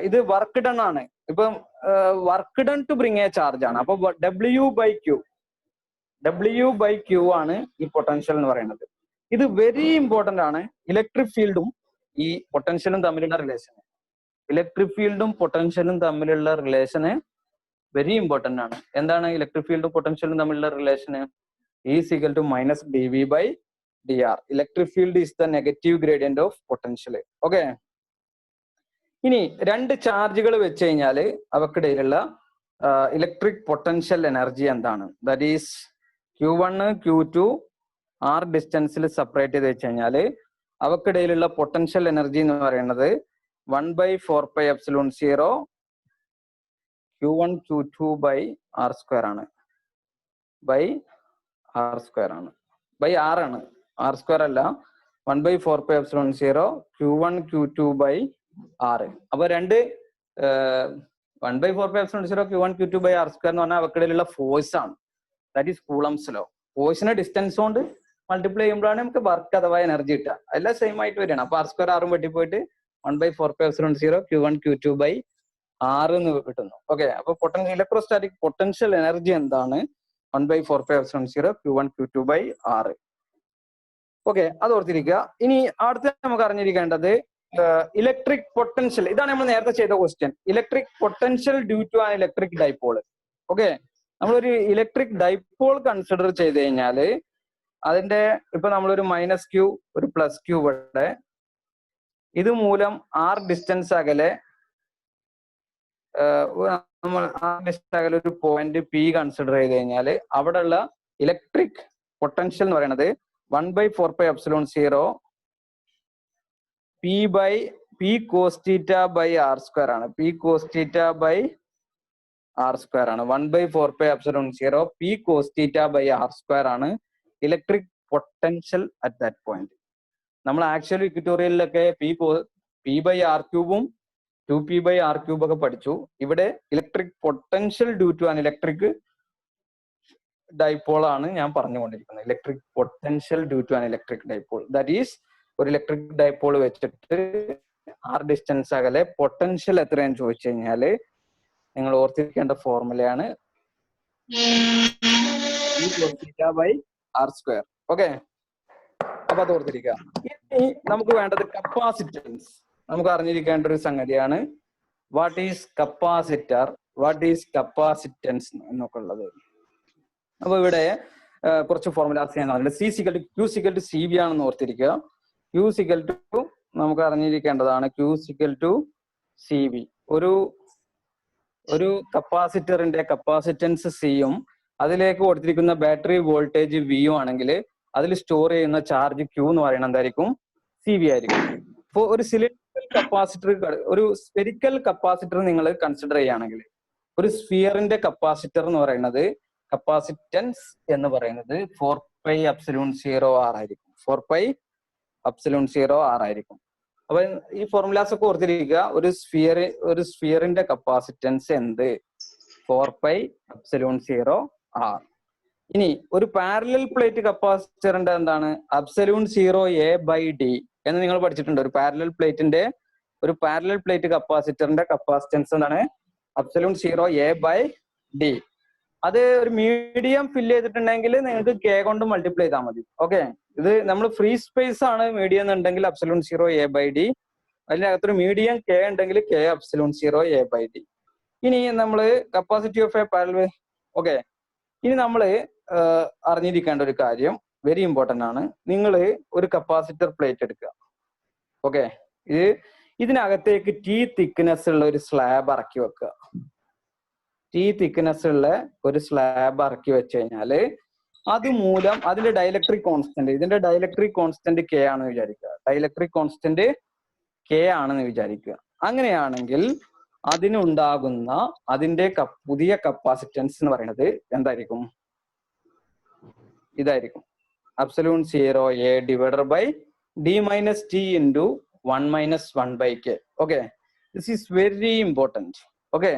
ഇത് വർക്ക് ഡൺ ആണ്. ഇപ്പം work done to bring a charge ആണ്. അപ്പൊ W/Q ആണ് ഈ പൊട്ടൻഷ്യൽ എന്ന് പറയുന്നത്. ഇത് വെരി ഇമ്പോർട്ടന്റ് ആണ്. ഇലക്ട്രിക് ഫീൽഡും ഈ പൊട്ടൻഷ്യലും തമ്മിലുള്ള റിലേഷന് വെരി ഇമ്പോർട്ടന്റ് ആണ്. എന്താണ് ഇലക്ട്രിക് ഫീൽഡും പൊട്ടൻഷ്യലും തമ്മിലുള്ള റിലേഷന്? Is equal to -dV/dr. Electric field is the negative gradient of potential. Okay, ഇനി രണ്ട് ചാർജുകൾ വെച്ച് കഴിഞ്ഞാൽ അവക്കിടയിലുള്ള ഇലക്ട്രിക് പൊട്ടൻഷ്യൽ എനർജി എന്താണ്? That is Q1, Q2 r ഡിസ്റ്റൻസിൽ സെപ്പറേറ്റ് ചെയ്ത് വെച്ച് കഴിഞ്ഞാൽ അവക്കിടയിലുള്ള പൊട്ടൻഷ്യൽ എനർജി എന്ന് പറയുന്നത് 1/4πε0 Q1 Q2/r² ആണ്. r ആണ്, r² അല്ല. 1/4πε0 Q1 Q2/r. അപ്പൊ രണ്ട് 1/4πε0 Q1 Q2/r² എന്ന് പറഞ്ഞാൽ അവക്കിടയിലുള്ള ഫോഴ്സ് ആണ്. That is Coulomb's law. ഫോഴ്സിനെ ഡിസ്റ്റൻസ് കൊണ്ട് മൾട്ടിപ്ലൈ ചെയ്യുമ്പോഴാണ് നമുക്ക് വർക്ക് അഥവാ എനർജി കിട്ടുക. എല്ലാം സെയിം ആയിട്ട് വരികയാണ്. അപ്പൊ r² r വെട്ടിപ്പോയിട്ട് 1/4πε0 Q1 Q2/r എന്ന് കിട്ടുന്നു. ഓക്കെ, അപ്പൊ ഇലക്ട്രോസ്റ്റാറ്റിക് പൊട്ടൻഷ്യൽ എനർജി എന്താണ്? 1/4πε0 Q1 Q2/r. ഓക്കെ, അത് ഓർത്തിരിക്കുക. ഇനി അടുത്ത നമുക്ക് അറിഞ്ഞിരിക്കേണ്ടത് ഇലക്ട്രിക് പൊട്ടൻഷ്യൽ. ഇതാണ് നമ്മൾ നേരത്തെ ചെയ്ത question. Electric potential due to an electric dipole. Okay, നമ്മളൊരു ഇലക്ട്രിക് ഡൈപോൾ കൺസിഡർ ചെയ്ത് കഴിഞ്ഞാൽ അതിന്റെ ഇപ്പൊ നമ്മളൊരു -Q ഒരു +Q ഇവിടെ, ഇത് മൂലം r ഡിസ്റ്റൻസ് അകലെ നമ്മൾ ഒരു പോയിന്റ് P കൺസിഡർ ചെയ്ത് കഴിഞ്ഞാൽ അവിടെയുള്ള ഇലക്ട്രിക് പൊട്ടൻഷ്യൽ എന്ന് പറയുന്നത് 1/4πε0 P cos θ/r² ആണ്. P cos θ/r² ആണ്. 1/4πε0 P cos θ/r² ആണ് electric potential at that point. നമ്മൾ ആക്ച്വൽ ഇക്വിറ്റോറിയലിലൊക്കെ P/R³ 2P/R³ ഒക്കെ പഠിച്ചു. ഇവിടെ electric potential due to an electric dipole ആണ് ഞാൻ പറഞ്ഞുകൊണ്ടിരിക്കുന്നത്. Electric potential due to an electric dipole, that is ഒരു ഇലക്ട്രിക് ഡൈപോൾ വെച്ചിട്ട് r ഡിസ്റ്റൻസ് അകലെ പൊട്ടൻഷ്യൽ എത്രയാണെന്ന് ചോദിച്ചു കഴിഞ്ഞാല് നിങ്ങൾ ഓർത്തിരിക്കേണ്ട ഫോർമുലയാണ് E/r². ഓക്കെ, അപ്പൊ അത് ഓർത്തിരിക്കുക. ഇനി നമുക്ക് വേണ്ടത് കപ്പാസിറ്റൻസ്. നമുക്ക് അറിഞ്ഞിരിക്കേണ്ട ഒരു സംഗതിയാണ് what is capacitor, what is capacitance എന്നൊക്കെ ഉള്ളത്. അപ്പൊ ഇവിടെ കുറച്ച് ഫോർമുലാസ് ഞാൻ Q/CB ആണെന്ന് ഓർത്തിരിക്കുക. Q= നമുക്ക് അറിഞ്ഞിരിക്കേണ്ടതാണ് Q/CB. ഒരു കപ്പാസിറ്ററിന്റെ കപ്പാസിറ്റൻസ് സിയും അതിലേക്ക് കൊടുത്തിരിക്കുന്ന ബാറ്ററി വോൾട്ടേജ് വിയും ആണെങ്കിൽ അതിൽ സ്റ്റോർ ചെയ്യുന്ന ചാർജ് Q എന്ന് പറയുന്നത് എന്തായിരിക്കും? CB ആയിരിക്കും. അപ്പോൾ ഒരു സിലിണ്ടറിക്കൽ കപ്പാസിറ്റർ, ഒരു സ്ഫെറിക്കൽ കപ്പാസിറ്റർ നിങ്ങൾ കൺസിഡർ ചെയ്യുകയാണെങ്കിൽ ഒരു സ്ഫിയറിന്റെ കപ്പാസിറ്റർ എന്ന് പറയുന്നത് കപ്പാസിറ്റൻസ് എന്ന് പറയുന്നത് 4πε0r ആയിരിക്കും. 4πε0r ആയിരിക്കും. അപ്പൊ ഈ ഫോർമുലാസ് ഒക്കെ ഓർത്തിരിക്കുക. ഒരു സ്ഫിയറിന്റെ കപ്പാസിറ്റൻസ് എന്ത്? 4πε0r. ഇനി ഒരു പാരലൽ പ്ലേറ്റ് കപ്പാസിറ്ററിന്റെ എന്താണ്? ε0a/d എന്ന് നിങ്ങൾ പഠിച്ചിട്ടുണ്ട്. ഒരു പാരലൽ പ്ലേറ്റ് കപ്പാസിറ്ററിന്റെ കപ്പാസിറ്റൻസ് എന്താണ്? ε0a/d. അത് ഒരു മീഡിയം ഫില്ല് ചെയ്തിട്ടുണ്ടെങ്കിൽ നിങ്ങൾക്ക് k കൊണ്ട് മൾട്ടിപ്ലൈ ചെയ്താൽ മതി. ഓക്കെ, ഇത് നമ്മൾ ഫ്രീ സ്പേസ് ആണ് മീഡിയം എന്നുണ്ടെങ്കിൽ ε0a/d. അതിനകത്തൊരു മീഡിയം k ഉണ്ടെങ്കിൽ k ε0a/d. ഇനി നമ്മൾ capacity of A parallel. Okay, ഇനി നമ്മൾ അറിഞ്ഞിരിക്കേണ്ട ഒരു കാര്യം വെരി ഇമ്പോർട്ടന്റ് ആണ്. നിങ്ങൾ ഒരു കപ്പാസിറ്റർ പ്ലേറ്റ് എടുക്കുക. ഓക്കെ, ഇതിനകത്തേക്ക് T തിക്നെസ് ഉള്ള ഒരു സ്ലാബ് ഇറക്കി വെക്കുക. T തിക്നെസ് ഉള്ള ഒരു സ്ലാബ് ഇറക്കി വെച്ച് കഴിഞ്ഞാല് അതുമൂലം അതിന്റെ ഡൈലക്ട്രിക് കോൺസ്റ്റന്റ്, ഇതിന്റെ ഡൈലക്ട്രിക് കോൺസ്റ്റന്റ് K ആണെന്ന് വിചാരിക്കുക. ഡൈലക്ട്രിക് കോൺസ്റ്റന്റ് K ആണെന്ന് വിചാരിക്കുക. അങ്ങനെയാണെങ്കിൽ അതിനുണ്ടാകുന്ന അതിന്റെ പുതിയ കപ്പാസിറ്റൻസ് എന്ന് പറയുന്നത് എന്തായിരിക്കും? ഇതായിരിക്കും ε0a/d - t × 1 - 1/k. Okay, this is very important. Okay,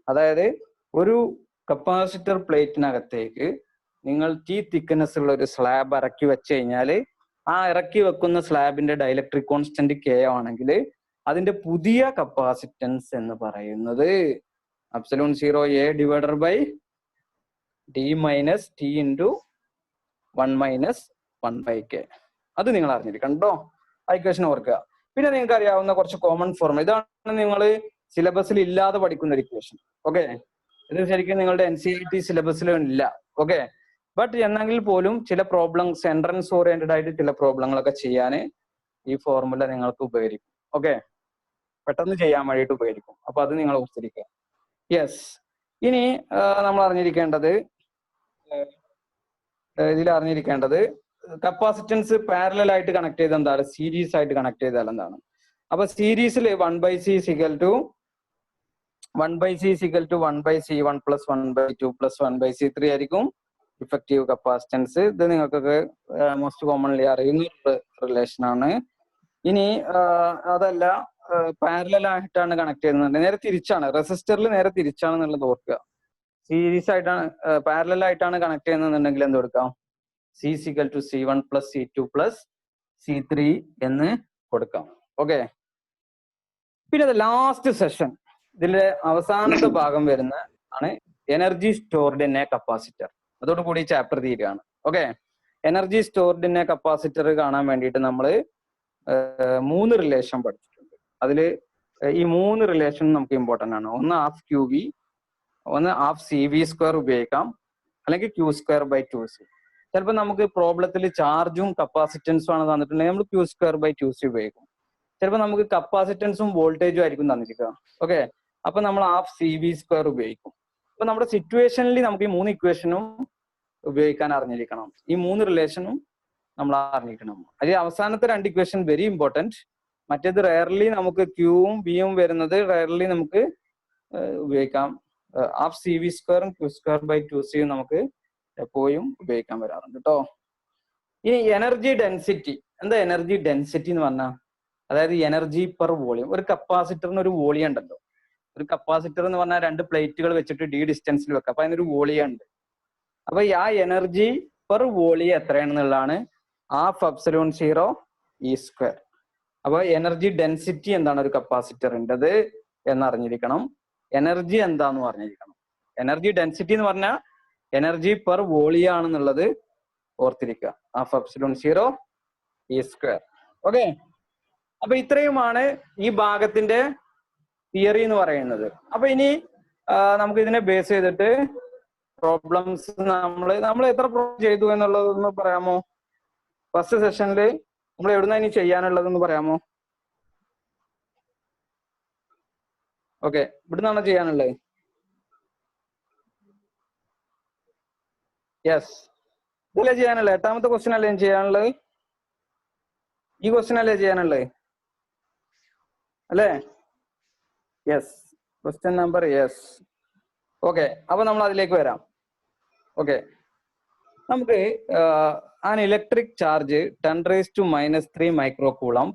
അതായത് ഒരു കപ്പാസിറ്റർ പ്ലേറ്റിനകത്തേക്ക് നിങ്ങൾ T തിക്നെസ് ഉള്ള ഒരു സ്ലാബ് ഇറക്കി വെച്ച് കഴിഞ്ഞാൽ ആ ഇറക്കി വെക്കുന്ന സ്ലാബിന്റെ ഡൈലക്ട്രിക് കോൺസ്റ്റന്റ് K ആണെങ്കിൽ അതിന്റെ പുതിയ കപ്പാസിറ്റൻസ് എന്ന് പറയുന്നത് ε0a/d - t × 1 - 1/k. അത് നിങ്ങൾ അറിഞ്ഞിരിക്കണം കേട്ടോ. ആ ഇക്വേഷൻ ഓർക്കുക. പിന്നെ നിങ്ങൾക്ക് അറിയാവുന്ന കുറച്ച് കോമൺ ഫോർമുല, ഇതാണ് നിങ്ങൾ സിലബസിൽ ഇല്ലാതെ പഠിക്കുന്ന ഒരു ഇക്വേഷൻ. ഓക്കെ, ഇത് ശരിക്കും നിങ്ങളുടെ NCERT സിലബസിലും ഇല്ല. ഓക്കെ, ബട്ട് എന്നെങ്കിൽ പോലും ചില പ്രോബ്ലംസ്, എൻട്രൻസ് ഓറിയന്റഡ് ആയിട്ട് ചില പ്രോബ്ലങ്ങളൊക്കെ ചെയ്യാൻ ഈ ഫോർമുല നിങ്ങൾക്ക് ഉപകരിക്കും. ഓക്കെ, പെട്ടെന്ന് ചെയ്യാൻ വേണ്ടിയിട്ട് ഉപകരിക്കും. അപ്പൊ അത് നിങ്ങൾ ഓർത്തിരിക്കുക. യെസ്, ഇനി നമ്മൾ അറിഞ്ഞിരിക്കേണ്ടത് കപ്പാസിറ്റൻസ് പാരലൽ ആയിട്ട് കണക്ട് ചെയ്ത് എന്താണ്? സീരീസ് ആയിട്ട് കണക്ട് ചെയ്താൽ എന്താണ്? അപ്പൊ സീരീസിൽ 1/c = 1/c1 + 1/2 + 1/c3 ആയിരിക്കും ഇഫക്റ്റീവ് കപ്പാസിറ്റൻസ്. ഇത് നിങ്ങൾക്കൊക്കെ മോസ്റ്റ് കോമൺലി അറിയുന്ന റിലേഷൻ ആണ്. ഇനി അതല്ല, പാരലൽ ആയിട്ടാണ് കണക്ട് ചെയ്യുന്നത്, നേരെ തിരിച്ചാണ്. റെസിസ്റ്ററിൽ നേരെ തിരിച്ചാണെന്നുള്ളത് ഓർക്കുക. സീരീസ് ആയിട്ടാണ്, പാരലൽ ആയിട്ടാണ് കണക്ട് ചെയ്യുന്നുണ്ടെങ്കിൽ എന്ത് കൊടുക്കാം? C = C1 + C2 + C3 എന്ന് കൊടുക്കാം. ഓക്കെ, പിന്നെ ലാസ്റ്റ് സെഷൻ, ഇതിന്റെ അവസാനത്തെ ഭാഗം വരുന്ന ആണ് energy stored in A capacitor. അതോടുകൂടി ചാപ്റ്റർ തീരുകയാണ്. Okay, energy stored in A capacitor കാണാൻ വേണ്ടിയിട്ട് നമ്മൾ 3 റിലേഷൻ പഠിച്ചിട്ടുണ്ട്. അതിൽ ഈ 3 റിലേഷൻ നമുക്ക് ഇമ്പോർട്ടന്റ് ആണ്. ഒന്ന് ½ QV, ഒന്ന് ½ CV² ഉപയോഗിക്കാം, അല്ലെങ്കിൽ Q²/2c. ചിലപ്പോൾ നമുക്ക് പ്രോബ്ലത്തിൽ ചാർജും കപ്പാസിറ്റൻസും ആണ് തന്നിട്ടുണ്ടെങ്കിൽ നമ്മൾ Q²/2c ഉപയോഗിക്കും. ചിലപ്പോൾ നമുക്ക് കപ്പാസിറ്റൻസും വോൾട്ടേജും ആയിരിക്കും തന്നിരിക്കുക. ഓക്കെ, അപ്പൊ നമ്മൾ ½ CV² ഉപയോഗിക്കും. അപ്പൊ നമ്മുടെ സിറ്റുവേഷനിൽ നമുക്ക് ഈ 3 ഇക്വേഷനും ഉപയോഗിക്കാൻ അറിഞ്ഞിരിക്കണം. ഈ 3 റിലേഷനും നമ്മൾ അറിഞ്ഞിരിക്കണം. അതിൽ അവസാനത്തെ 2 ഇക്വേഷൻ വെരി ഇമ്പോർട്ടൻറ്റ്. മറ്റേത് റയർലി നമുക്ക് Qയും Vയും വരുന്നത് റയർലി നമുക്ക് ഉപയോഗിക്കാം. ½ CV² Q²/2c നമുക്ക് എപ്പോഴും ഉപയോഗിക്കാൻ വരാറുണ്ട് കേട്ടോ. ഇനി എനർജി ഡെൻസിറ്റി. എന്താ എനർജി ഡെൻസിറ്റി എന്ന് പറഞ്ഞാൽ? അതായത് എനർജി പെർ വോളിയം. ഒരു കപ്പാസിറ്ററിന് ഒരു വോളിയം ഉണ്ടല്ലോ. ഒരു കപ്പാസിറ്റർ എന്ന് പറഞ്ഞാൽ 2 പ്ലേറ്റുകൾ വെച്ചിട്ട് d ഡിസ്റ്റൻസിൽ വെക്കാം. അപ്പൊ അതിനൊരു വോളിയം ഉണ്ട്. അപ്പൊ ആ എനർജി പെർ വോളിയം എത്രയാണെന്നുള്ളതാണ് ½ ε0 E². അപ്പൊ എനർജി ഡെൻസിറ്റി എന്താണ് ഒരു കപ്പാസിറ്ററിൻ്റെത് എന്നറിഞ്ഞിരിക്കണം. എനർജി എന്താന്ന് പറഞ്ഞിരിക്കണം. എനർജി ഡെൻസിറ്റി എന്ന് പറഞ്ഞാൽ എനർജി പെർ വോളിയം ആണെന്നുള്ളത് ഓർത്തിരിക്കുക. ½ ε0 E². ഓക്കെ, അപ്പൊ ഇത്രയുമാണ് ഈ ഭാഗത്തിന്റെ തിയറി എന്ന് പറയുന്നത്. അപ്പൊ ഇനി നമുക്ക് ഇതിനെ ബേസ് ചെയ്തിട്ട് പ്രോബ്ലംസ് നമ്മൾ എത്ര പ്രോബ്ലം ചെയ്തു എന്നുള്ളതൊന്ന് പറയാമോ? ഫസ്റ്റ് സെഷനിൽ നമ്മൾ എവിടുന്ന ഇനി ചെയ്യാനുള്ളതെന്ന് പറയാമോ? ഓക്കെ, ഇവിടുന്നാണോ ചെയ്യാനുള്ളത്? യെസ്, ഇതല്ലേ ചെയ്യാനുള്ളത്? 8ാമത്തെ ക്വസ്റ്റ്യൻ അല്ലേ ചെയ്യാനുള്ളത്? ഈ ക്വസ്റ്റ്യൻ അല്ലേ ചെയ്യാനുള്ളത് അല്ലേ? Yes, question number yes. Okay, അപ്പൊ നമ്മൾ അതിലേക്ക് വരാം. ഓക്കെ, നമുക്ക് an electric charge 10⁻³ microcoulomb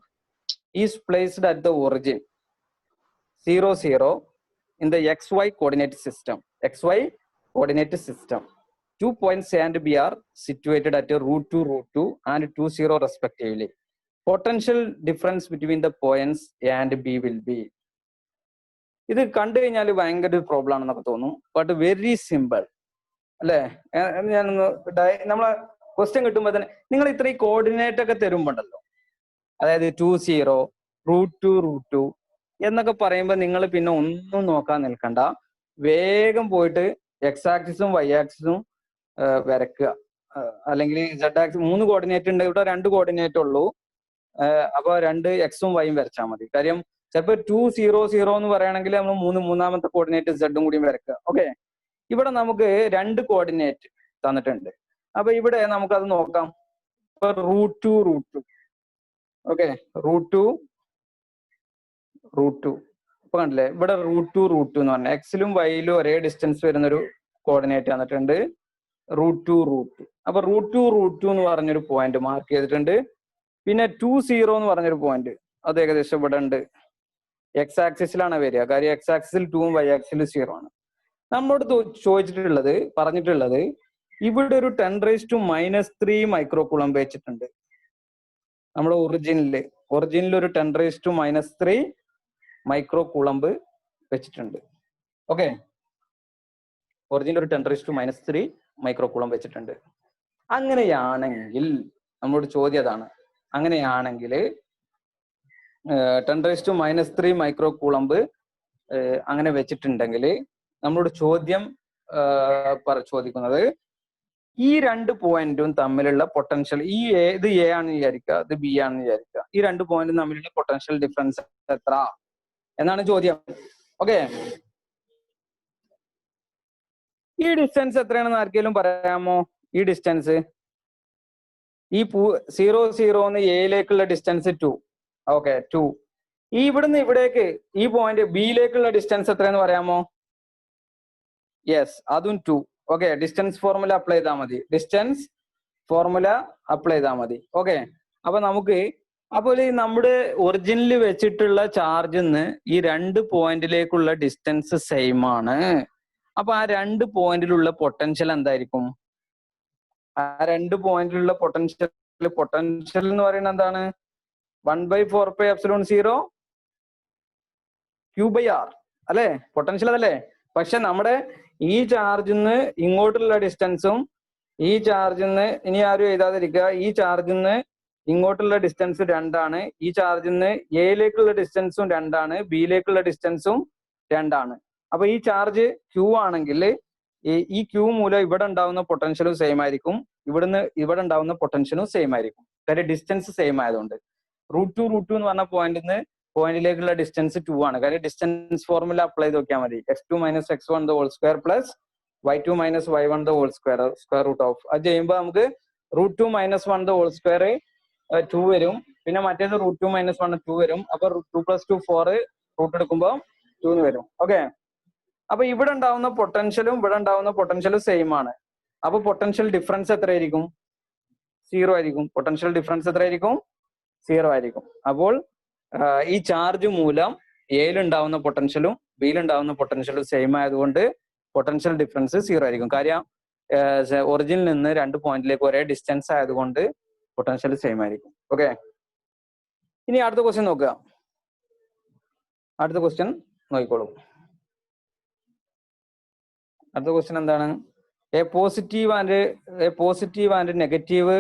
is placed at the origin 0, 0 in the xy coordinate system. XY coordinate system. 2 points A and B are situated at √2, √2 and 2, 0 respectively. Potential difference between the points A and B will be. ഇത് കണ്ടു കഴിഞ്ഞാൽ ഭയങ്കര ഒരു problem ആണെന്നൊക്കെ തോന്നും. But very simple അല്ലേ? ഞാനൊന്ന് നമ്മളെ ക്വസ്റ്റ്യൻ കിട്ടുമ്പോൾ തന്നെ നിങ്ങൾ ഇത്രയും കോർഡിനേറ്റ് ഒക്കെ തരുമ്പോണ്ടല്ലോ, അതായത് 2, 0 √2, √2 എന്നൊക്കെ പറയുമ്പോൾ നിങ്ങൾ പിന്നെ ഒന്നും നോക്കാൻ നിൽക്കണ്ട, വേഗം പോയിട്ട് എക്സ് ആക്സിസും വൈ ആക്സിസും വരക്കുക. അല്ലെങ്കിൽ Z ആക്സിസ് 3 കോർഡിനേറ്റ് ഉണ്ട്, ഇവിടെ 2 കോർഡിനേറ്റ് ഉള്ളൂ. അപ്പൊ 2 എക്സും വൈയും വരച്ചാൽ മതി. കാര്യം ചിലപ്പോൾ 2, 0, 0 എന്ന് പറയുകയാണെങ്കിൽ നമ്മൾ മൂന്നാമത്തെ കോർഡിനേറ്റ് സെഡും കൂടിയും വരക്കുക. ഓക്കെ, ഇവിടെ നമുക്ക് 2 കോർഡിനേറ്റ് തന്നിട്ടുണ്ട്. അപ്പൊ ഇവിടെ നമുക്കത് നോക്കാം. ഇപ്പൊ √2, √2. ഓക്കെ, √2, √2. ഇപ്പൊ കണ്ടില്ലേ, ഇവിടെ √2, √2 എന്ന് പറഞ്ഞാൽ എക്സിലും വൈയിലും ഒരേ ഡിസ്റ്റൻസ് വരുന്നൊരു കോർഡിനേറ്റ് തന്നിട്ടുണ്ട്, √2, √2. അപ്പൊ √2, √2 എന്ന് പറഞ്ഞൊരു പോയിന്റ് മാർക്ക് ചെയ്തിട്ടുണ്ട്. പിന്നെ 2, 0 എന്ന് പറഞ്ഞൊരു പോയിന്റ്, അത് ഏകദേശം ഇവിടെ ഉണ്ട്. എക്സ് ആക്സിസിലാണ് വരിക, കാര്യം എക്സ് ആക്സിസിൽ 2ഉം വൈ ആക്സിസിൽ 0 ആണ്. നമ്മളോട് പറഞ്ഞിട്ടുള്ളത് ഇവിടെ ഒരു 10⁻³ മൈക്രോകൂളം വെച്ചിട്ടുണ്ട്. നമ്മുടെ ഒറിജിനിൽ ഒരു 10⁻³ മൈക്രോകൂളം വെച്ചിട്ടുണ്ട്. ഓക്കെ, ഒറിജിനിൽ ഒരു 10⁻³ മൈക്രോകൂളം വെച്ചിട്ടുണ്ട്. അങ്ങനെയാണെങ്കിൽ നമ്മളോട് ചോദ്യം അതാണ്, അങ്ങനെയാണെങ്കിൽ 10⁻³ മൈക്രോകൂളം അങ്ങനെ വെച്ചിട്ടുണ്ടെങ്കിൽ നമ്മളോട് ചോദിക്കുന്നത് ഈ 2 പോയിന്റും തമ്മിലുള്ള പൊട്ടൻഷ്യൽ, ഇത് എ ആണെന്ന് വിചാരിക്കുക, ഇത് ബി ആണെന്ന് വിചാരിക്കുക, ഈ 2 പോയിന്റും തമ്മിലുള്ള പൊട്ടൻഷ്യൽ ഡിഫറൻസ് എത്ര എന്നാണ് ചോദ്യം. ഓക്കെ, ഈ ഡിസ്റ്റൻസ് എത്രയാണെന്ന് ആർക്കെങ്കിലും പറയാമോ? ഈ ഡിസ്റ്റൻസ്, ഈ 0, 0 എയിലേക്കുള്ള ഡിസ്റ്റൻസ് 2. ഓക്കെ, 2. ഈ ഇവിടുന്ന് ഇവിടേക്ക് ഈ പോയിന്റ് ബിയിലേക്കുള്ള ഡിസ്റ്റൻസ് എത്രയെന്ന് പറയാമോ? യെസ്, അതും 2. ഓക്കെ, ഡിസ്റ്റൻസ് ഫോർമുല അപ്ലൈ ചെയ്താൽ മതി. ഓക്കെ, അപ്പൊ നമുക്ക് അപ്പോൾ നമ്മുടെ ഒറിജിനിൽ വെച്ചിട്ടുള്ള ചാർജിന്ന് ഈ 2 പോയിന്റിലേക്കുള്ള ഡിസ്റ്റൻസ് സെയിം ആണ്. അപ്പൊ ആ 2 പോയിന്റിലുള്ള പൊട്ടൻഷ്യൽ എന്തായിരിക്കും? ആ 2 പോയിന്റിലുള്ള പൊട്ടൻഷ്യൽ എന്ന് പറയുന്നത് എന്താണ്? 1/4πε0 Q/R അല്ലെ? പൊട്ടൻഷ്യൽ അതല്ലേ? പക്ഷെ നമ്മുടെ ഈ ചാർജിന്ന് ഇങ്ങോട്ടുള്ള ഡിസ്റ്റൻസും ഈ ചാർജിന്ന്, ഇനി ആരും എഴുതാതിരിക്കുക, ഈ ചാർജിന്ന് ഇങ്ങോട്ടുള്ള ഡിസ്റ്റൻസ് 2 ആണ്. ഈ ചാർജിന്ന് എയിലേക്കുള്ള ഡിസ്റ്റൻസും 2 ആണ്, ബിയിലേക്കുള്ള ഡിസ്റ്റൻസും 2 ആണ്. അപ്പൊ ഈ ചാർജ് Q ആണെങ്കിൽ ഈ Q മൂലം ഇവിടെ ഉണ്ടാവുന്ന പൊട്ടൻഷ്യലും സെയിം ആയിരിക്കും, ഇവിടുന്ന് ഇവിടെ ഉണ്ടാവുന്ന പൊട്ടൻഷ്യലും സെയിം ആയിരിക്കും. കാര്യം ഡിസ്റ്റൻസ് സെയിം ആയതുകൊണ്ട്. √2, √2 എന്ന് പറഞ്ഞ പോയിന്റിലേക്കുള്ള ഡിസ്റ്റൻസ് 2 ആണ്. കാര്യം ഡിസ്റ്റൻസ് ഫോർമുല അപ്ലൈ ചെയ്ത് നോക്കിയാൽ മതി. x2 - x1² plus y2 - y1² square root of. അത് ചെയ്യുമ്പോൾ നമുക്ക് √2 - 1² 2 വരും. പിന്നെ മറ്റേത് √2 - 1 2 വരും. അപ്പൊ 2 + 2 4 റൂട്ട് എടുക്കുമ്പോൾ 2 എന്ന് വരും. ഓക്കെ, അപ്പൊ ഇവിടെ ഉണ്ടാവുന്ന പൊട്ടൻഷ്യലും ഇവിടെ ഉണ്ടാവുന്ന പൊട്ടൻഷ്യലും സെയിം ആണ്. അപ്പൊ പൊട്ടൻഷ്യൽ ഡിഫറൻസ് എത്രയായിരിക്കും? സീറോ ആയിരിക്കും. പൊട്ടൻഷ്യൽ ഡിഫറൻസ് എത്ര ആയിരിക്കും? സീറോ ആയിരിക്കും. അപ്പോൾ ഈ ചാർജ് മൂലം എയിലുണ്ടാവുന്ന പൊട്ടൻഷ്യലും ബിയിലുണ്ടാവുന്ന പൊട്ടൻഷ്യലും സെയിം ആയതുകൊണ്ട് പൊട്ടൻഷ്യൽ ഡിഫറൻസ് സീറോ ആയിരിക്കും. കാര്യം ഒറിജിനിൽ നിന്ന് 2 പോയിന്റിലേക്ക് ഒരേ ഡിസ്റ്റൻസ് ആയതുകൊണ്ട് പൊട്ടൻഷ്യൽ സെയിം ആയിരിക്കും. ഓക്കെ, ഇനി അടുത്ത ക്വസ്റ്റ്യൻ നോക്കുക. അടുത്ത ക്വസ്റ്റ്യൻ നോക്കിക്കോളൂ. അടുത്ത ക്വസ്റ്റ്യൻ എന്താണ്? A positive and negative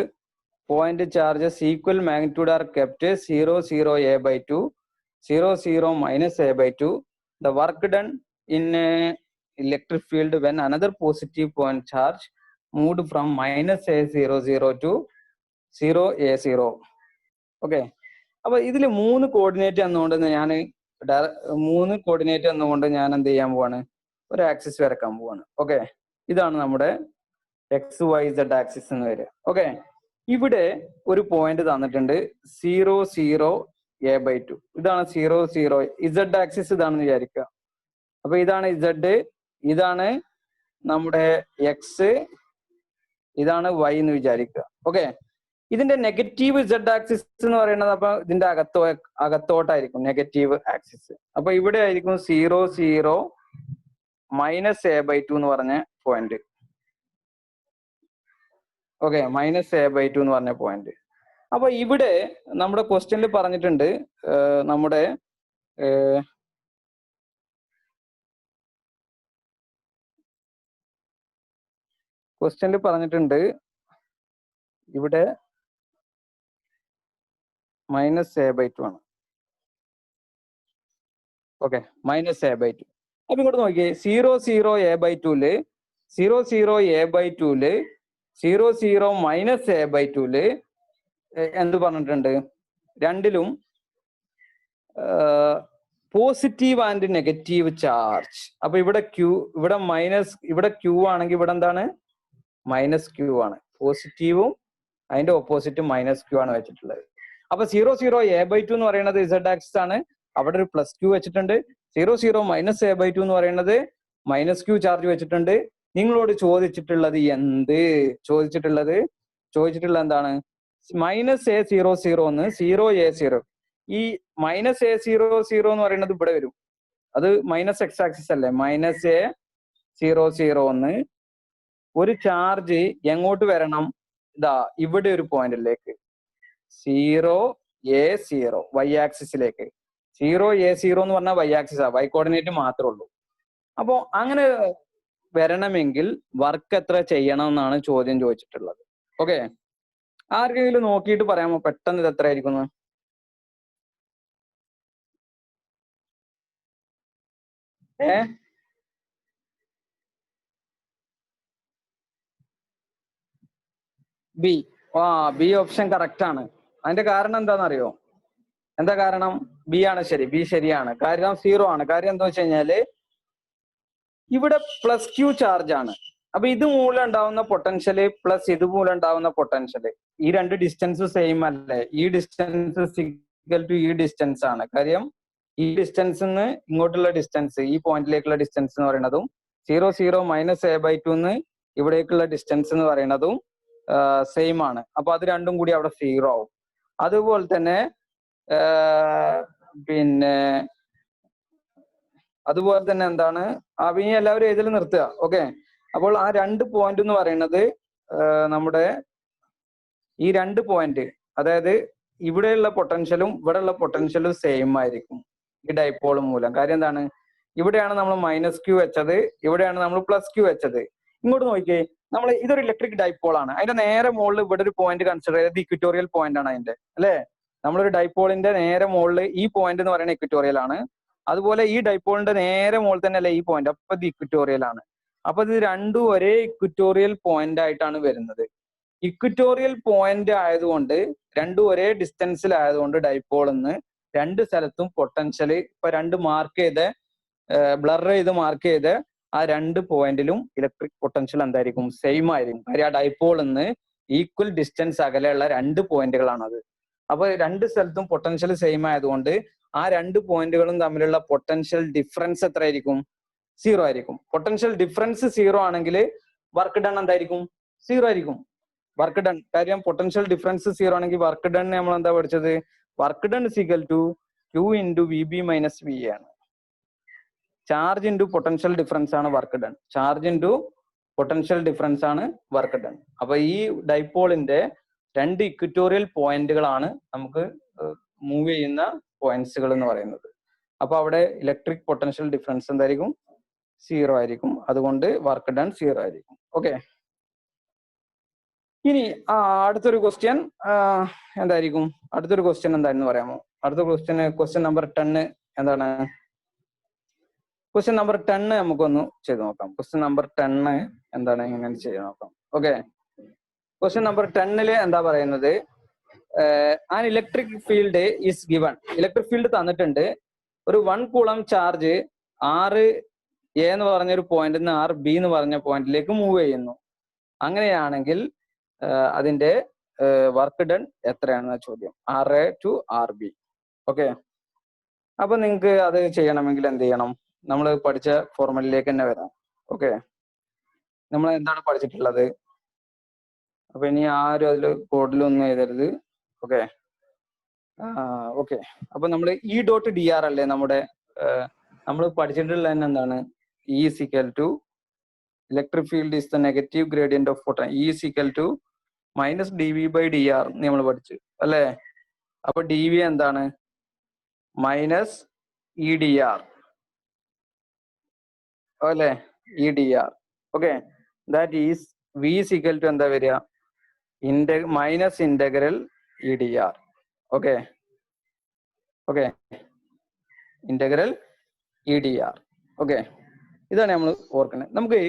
point charges equal magnitude are kept 0, 0, a by 2, 0, 0, minus a by 2. The work done in electric field when another positive point charge moved from minus a 0, 0 to 0, a 0. Okay. അപ്പോൾ ഇതിൽ 3 coordinate എന്നുകൊണ്ട് ഞാൻ എന്ത് ചെയ്യാൻ പോവാണ്? ഒരു axis വരക്കാൻ പോവാണ്. ഓക്കെ, ഇതാണ് നമ്മുടെ XYZ ആക്സിസ് എന്ന് വരിക. ഓക്കെ, ഇവിടെ ഒരു പോയിന്റ് തന്നിട്ടുണ്ട് 0, 0, a by 2. ഇതാണ് 0, 0. Z ആക്സിസ് ഇതാണെന്ന് വിചാരിക്കുക. അപ്പൊ ഇതാണ് Z, ഇതാണ് നമ്മുടെ X, ഇതാണ് Y എന്ന് വിചാരിക്കുക. ഓക്കെ, ഇതിന്റെ നെഗറ്റീവ് Z ആക്സിസ് എന്ന് പറയുന്നത് അപ്പൊ ഇതിന്റെ അകത്തോട്ടായിരിക്കും നെഗറ്റീവ് ആക്സിസ്. അപ്പൊ ഇവിടെ ആയിരിക്കും 0, 0, minus a by 2 എന്ന് പറഞ്ഞ point. Okay, minus a by 2 എന്ന് പറഞ്ഞ പോയിന്റ്. അപ്പൊ ഇവിടെ നമ്മുടെ ക്വസ്റ്റ്യനിൽ പറഞ്ഞിട്ടുണ്ട് ഇവിടെ മൈനസ് a by 2 ആണ്. Okay, minus a by 2. അപ്പൊ ഇങ്ങോട്ട് നോക്കിയേ, 0, 0, a by 2 0, 0, a by 2 0, 0, minus a by 2 എന്ത് പറഞ്ഞിട്ടുണ്ട്? രണ്ടിലും പോസിറ്റീവ് ആൻഡ് നെഗറ്റീവ് ചാർജ്. അപ്പൊ ഇവിടെ ഇവിടെ Q ആണെങ്കിൽ ഇവിടെ എന്താണ്? മൈനസ് Q ആണ്. പോസിറ്റീവും അതിന്റെ ഓപ്പോസിറ്റ് മൈനസ് Q ആണ് വെച്ചിട്ടുള്ളത്. അപ്പൊ 0, 0, a by 2 എന്ന് പറയുന്നത് Z ആക്സിസ് ആണ്. അവിടെ ഒരു പ്ലസ് Q വെച്ചിട്ടുണ്ട്. 0, 0, മൈനസ് a by 2 എന്ന് പറയുന്നത് മൈനസ് Q ചാർജ് വെച്ചിട്ടുണ്ട്. നിങ്ങളോട് ചോദിച്ചിട്ടുള്ളത് എന്താണ്? മൈനസ് a 0, 0 എന്ന് 0, a 0. ഈ മൈനസ് a 0, 0 എന്ന് പറയുന്നത് ഇവിടെ വരും. അത് മൈനസ് X ആക്സിസ് അല്ലേ? മൈനസ് a 0, 0 എന്ന് ഒരു ചാർജ് എങ്ങോട്ട് വരണം? ഇതാ ഇവിടെ ഒരു പോയിന്റിലേക്ക് 0, a 0 Y ആക്സിസിലേക്ക്. 0, a 0 എന്ന് പറഞ്ഞാൽ Y ആക്സിസാ, Y കോർഡിനേറ്റ് മാത്രമേ ഉള്ളൂ. അപ്പോ അങ്ങനെ വരണമെങ്കിൽ വർക്ക് എത്ര ചെയ്യണം എന്നാണ് ചോദ്യം ചോദിച്ചിട്ടുള്ളത്. ഓക്കെ, ആർക്കെങ്കിലും നോക്കിയിട്ട് പറയാമോ പെട്ടെന്ന് ഇത് എത്ര ആയിരിക്കും? ബി. ബി ഓപ്ഷൻ കറക്റ്റ് ആണ്. അതിന്റെ കാരണം എന്താണെന്നറിയോ? എന്താ കാരണം? ബി ആണ് ശരി, ബി ശരിയാണ്. കാരണം 0 ആണ്. കാര്യം എന്താ വെച്ച് കഴിഞ്ഞാല് ഇവിടെ പ്ലസ് Q ചാർജ് ആണ്. അപ്പൊ ഇത് മൂലം ഉണ്ടാവുന്ന പൊട്ടൻഷ്യല് പ്ലസ് ഇത് മൂലം ഉണ്ടാവുന്ന പൊട്ടൻഷ്യല്, ഈ രണ്ട് ഡിസ്റ്റൻസ് സെയിം അല്ലേ? ഈ ഡിസ്റ്റൻസ് ഈക്വൽ ടു ഈ ഡിസ്റ്റൻസ് ആണ്. കാര്യം ഈ ഡിസ്റ്റൻസിന്ന് ഇങ്ങോട്ടുള്ള ഡിസ്റ്റൻസ്, ഈ പോയിന്റിലേക്കുള്ള ഡിസ്റ്റൻസ് എന്ന് പറയുന്നതും 0, 0, മൈനസ് a by 2 എന്ന് ഇവിടേക്കുള്ള ഡിസ്റ്റൻസ് എന്ന് പറയുന്നതും സെയിം ആണ്. അപ്പൊ അത് രണ്ടും കൂടി അവിടെ 0 ആവും. അതുപോലെ തന്നെ എന്താണ്? ഇനി എല്ലാവരും ഇതിൽ നിർത്തുക. ഓക്കെ, അപ്പോൾ ആ 2 പോയിന്റ് എന്ന് പറയുന്നത് നമ്മുടെ ഈ 2 പോയിന്റ്, അതായത് ഇവിടെയുള്ള പൊട്ടൻഷ്യലും ഇവിടെയുള്ള പൊട്ടൻഷ്യലും സെയിം ആയിരിക്കും ഈ ഡൈപോൾ മൂലം. കാര്യം എന്താണ്? ഇവിടെയാണ് നമ്മൾ മൈനസ് Q വെച്ചത്, ഇവിടെയാണ് നമ്മൾ പ്ലസ് Q വെച്ചത്. ഇങ്ങോട്ട് നോക്കിയേ, നമ്മൾ ഇതൊരു ഇലക്ട്രിക് ഡൈപോൾ ആണ്. അതിന്റെ നേരെ മുകളിൽ ഇവിടെ ഒരു പോയിന്റ് കൺസിഡർ ചെയ്തത് ഇക്വിറ്റോറിയൽ പോയിന്റ് ആണ് അതിന്റെ, അല്ലെ? നമ്മളൊരു ഡൈപോളിന്റെ നേരെ മുകളിൽ ഈ പോയിന്റ് എന്ന് പറയുന്നത് ഇക്വിറ്റോറിയൽ ആണ്. അതുപോലെ ഈ ഡൈപോളിന്റെ നേരെ മുകളിൽ തന്നെ അല്ലെ ഈ പോയിന്റ്, അപ്പൊ ഇത് ഇക്വിറ്റോറിയൽ ആണ്. അപ്പൊ ഇത് രണ്ടും ഒരേ ഇക്വിറ്റോറിയൽ പോയിന്റ് ആയിട്ടാണ് വരുന്നത്. ഇക്വിറ്റോറിയൽ പോയിന്റ് ആയതുകൊണ്ട് രണ്ടും ഒരേ ഡിസ്റ്റൻസിലായതുകൊണ്ട് ഡൈപോളിന്ന് 2 സ്ഥലത്തും പൊട്ടൻഷ്യൽ ഇപ്പൊ 2 മാർക്ക് ചെയ്ത് ബ്ലർ ചെയ്ത് മാർക്ക് ചെയ്ത് ആ 2 പോയിന്റിലും ഇലക്ട്രിക് പൊട്ടൻഷ്യൽ എന്തായിരിക്കും? സെയിം ആയിരിക്കും. കാര്യം ആ ഡൈപോളിന്ന് ഈക്വൽ ഡിസ്റ്റൻസ് അകലെയുള്ള 2 പോയിന്റുകളാണത്. അപ്പൊ 2 സ്ഥലത്തും പൊട്ടൻഷ്യൽ സെയിം ആയതുകൊണ്ട് ആ 2 പോയിന്റുകളും തമ്മിലുള്ള പൊട്ടൻഷ്യൽ ഡിഫറൻസ് എത്ര ആയിരിക്കും? 0 ആയിരിക്കും. പൊട്ടൻഷ്യൽ ഡിഫറൻസ് 0 ആണെങ്കിൽ വർക്ക് ഡൺ എന്തായിരിക്കും? 0 ആയിരിക്കും. Work done. കാര്യം പൊട്ടൻഷ്യൽ ഡിഫറൻസ് 0 ആണെങ്കിൽ വർക്ക് ഡൺ നമ്മൾ എന്താ പഠിച്ചത്? Work done is equal to Q into VB minus VA ആണ്. ചാർജ് ഇൻറ്റു പൊട്ടൻഷ്യൽ ഡിഫറൻസ് ആണ് work done. Charge into potential difference ആണ് വർക്ക് ഡൺ. അപ്പൊ ഈ ഡൈപോളിന്റെ 2 ഇക്വറ്റോറിയൽ പോയിന്റുകളാണ് നമുക്ക് മൂവ് ചെയ്യുന്ന പോയിന്റ്സുകൾ എന്ന് പറയുന്നത്. അപ്പൊ അവിടെ ഇലക്ട്രിക് പൊട്ടൻഷ്യൽ ഡിഫറൻസ് എന്തായിരിക്കും? 0 ആയിരിക്കും. അതുകൊണ്ട് വർക്ക് ഡൺ 0 ആയിരിക്കും. ഓക്കെ. ഇനി അടുത്തൊരു ക്വസ്റ്റ്യൻ എന്തായിരിക്കും? അടുത്തൊരു ക്വസ്റ്റ്യൻ എന്തായിരുന്നു പറയാമോ? അടുത്ത ക്വസ്റ്റ്യൻ നമ്പർ 10 എന്താണ്? ക്വസ്റ്റ്യൻ നമ്പർ 10 നമുക്കൊന്ന് ചെയ്ത് നോക്കാം. ക്വസ്റ്റ്യൻ നമ്പർ 10 എന്താണ്? എങ്ങനെ ചെയ്ത് നോക്കാം. ഓക്കെ. ക്വസ്റ്റ്യൻ നമ്പർ 10 എന്താ പറയുന്നത്? An electric field is given. Electric field തന്നിട്ടുണ്ട്. ഒരു 1 കൂളം ചാർജ് R A എന്ന് പറഞ്ഞൊരു പോയിന്റിൽ നിന്ന് R B എന്ന് പറഞ്ഞ പോയിന്റിലേക്ക് മൂവ് ചെയ്യുന്നു. അങ്ങനെയാണെങ്കിൽ അതിന്റെ വർക്ക് ഡൺ എത്രയാണെന്ന ചോദ്യം. RA to RB. ഓക്കെ. അപ്പൊ നിങ്ങൾക്ക് അത് ചെയ്യണമെങ്കിൽ എന്ത് ചെയ്യണം? നമ്മൾ പഠിച്ച ഫോർമുലയിലേക്ക് തന്നെ വരാം. ഓക്കെ. നമ്മൾ എന്താണ് പഠിച്ചിട്ടുള്ളത്? അപ്പൊ ഇനി ആരും അതിൽ കോഡിലൊന്നും എഴുതരുത്. ഓക്കെ. ഓക്കെ. അപ്പൊ നമ്മൾ E.dr അല്ലേ നമ്മുടെ നമ്മൾ പഠിച്ചിട്ടുള്ള തന്നെ എന്താണ്? E is equal to electric field is the negative gradient of potential. E is equal to minus dV by dr നമ്മൾ പഠിച്ചു അല്ലേ? അപ്പൊ dV എന്താണ്? മൈനസ് EdR അല്ലേ? EdR. Okay. That is V is equal to എന്താ വരിക? Minus integral EdR. Okay. Okay. Integral EdR. Okay. ഇതാണ് നമ്മൾ ഓർക്കുന്നത്. നമുക്ക്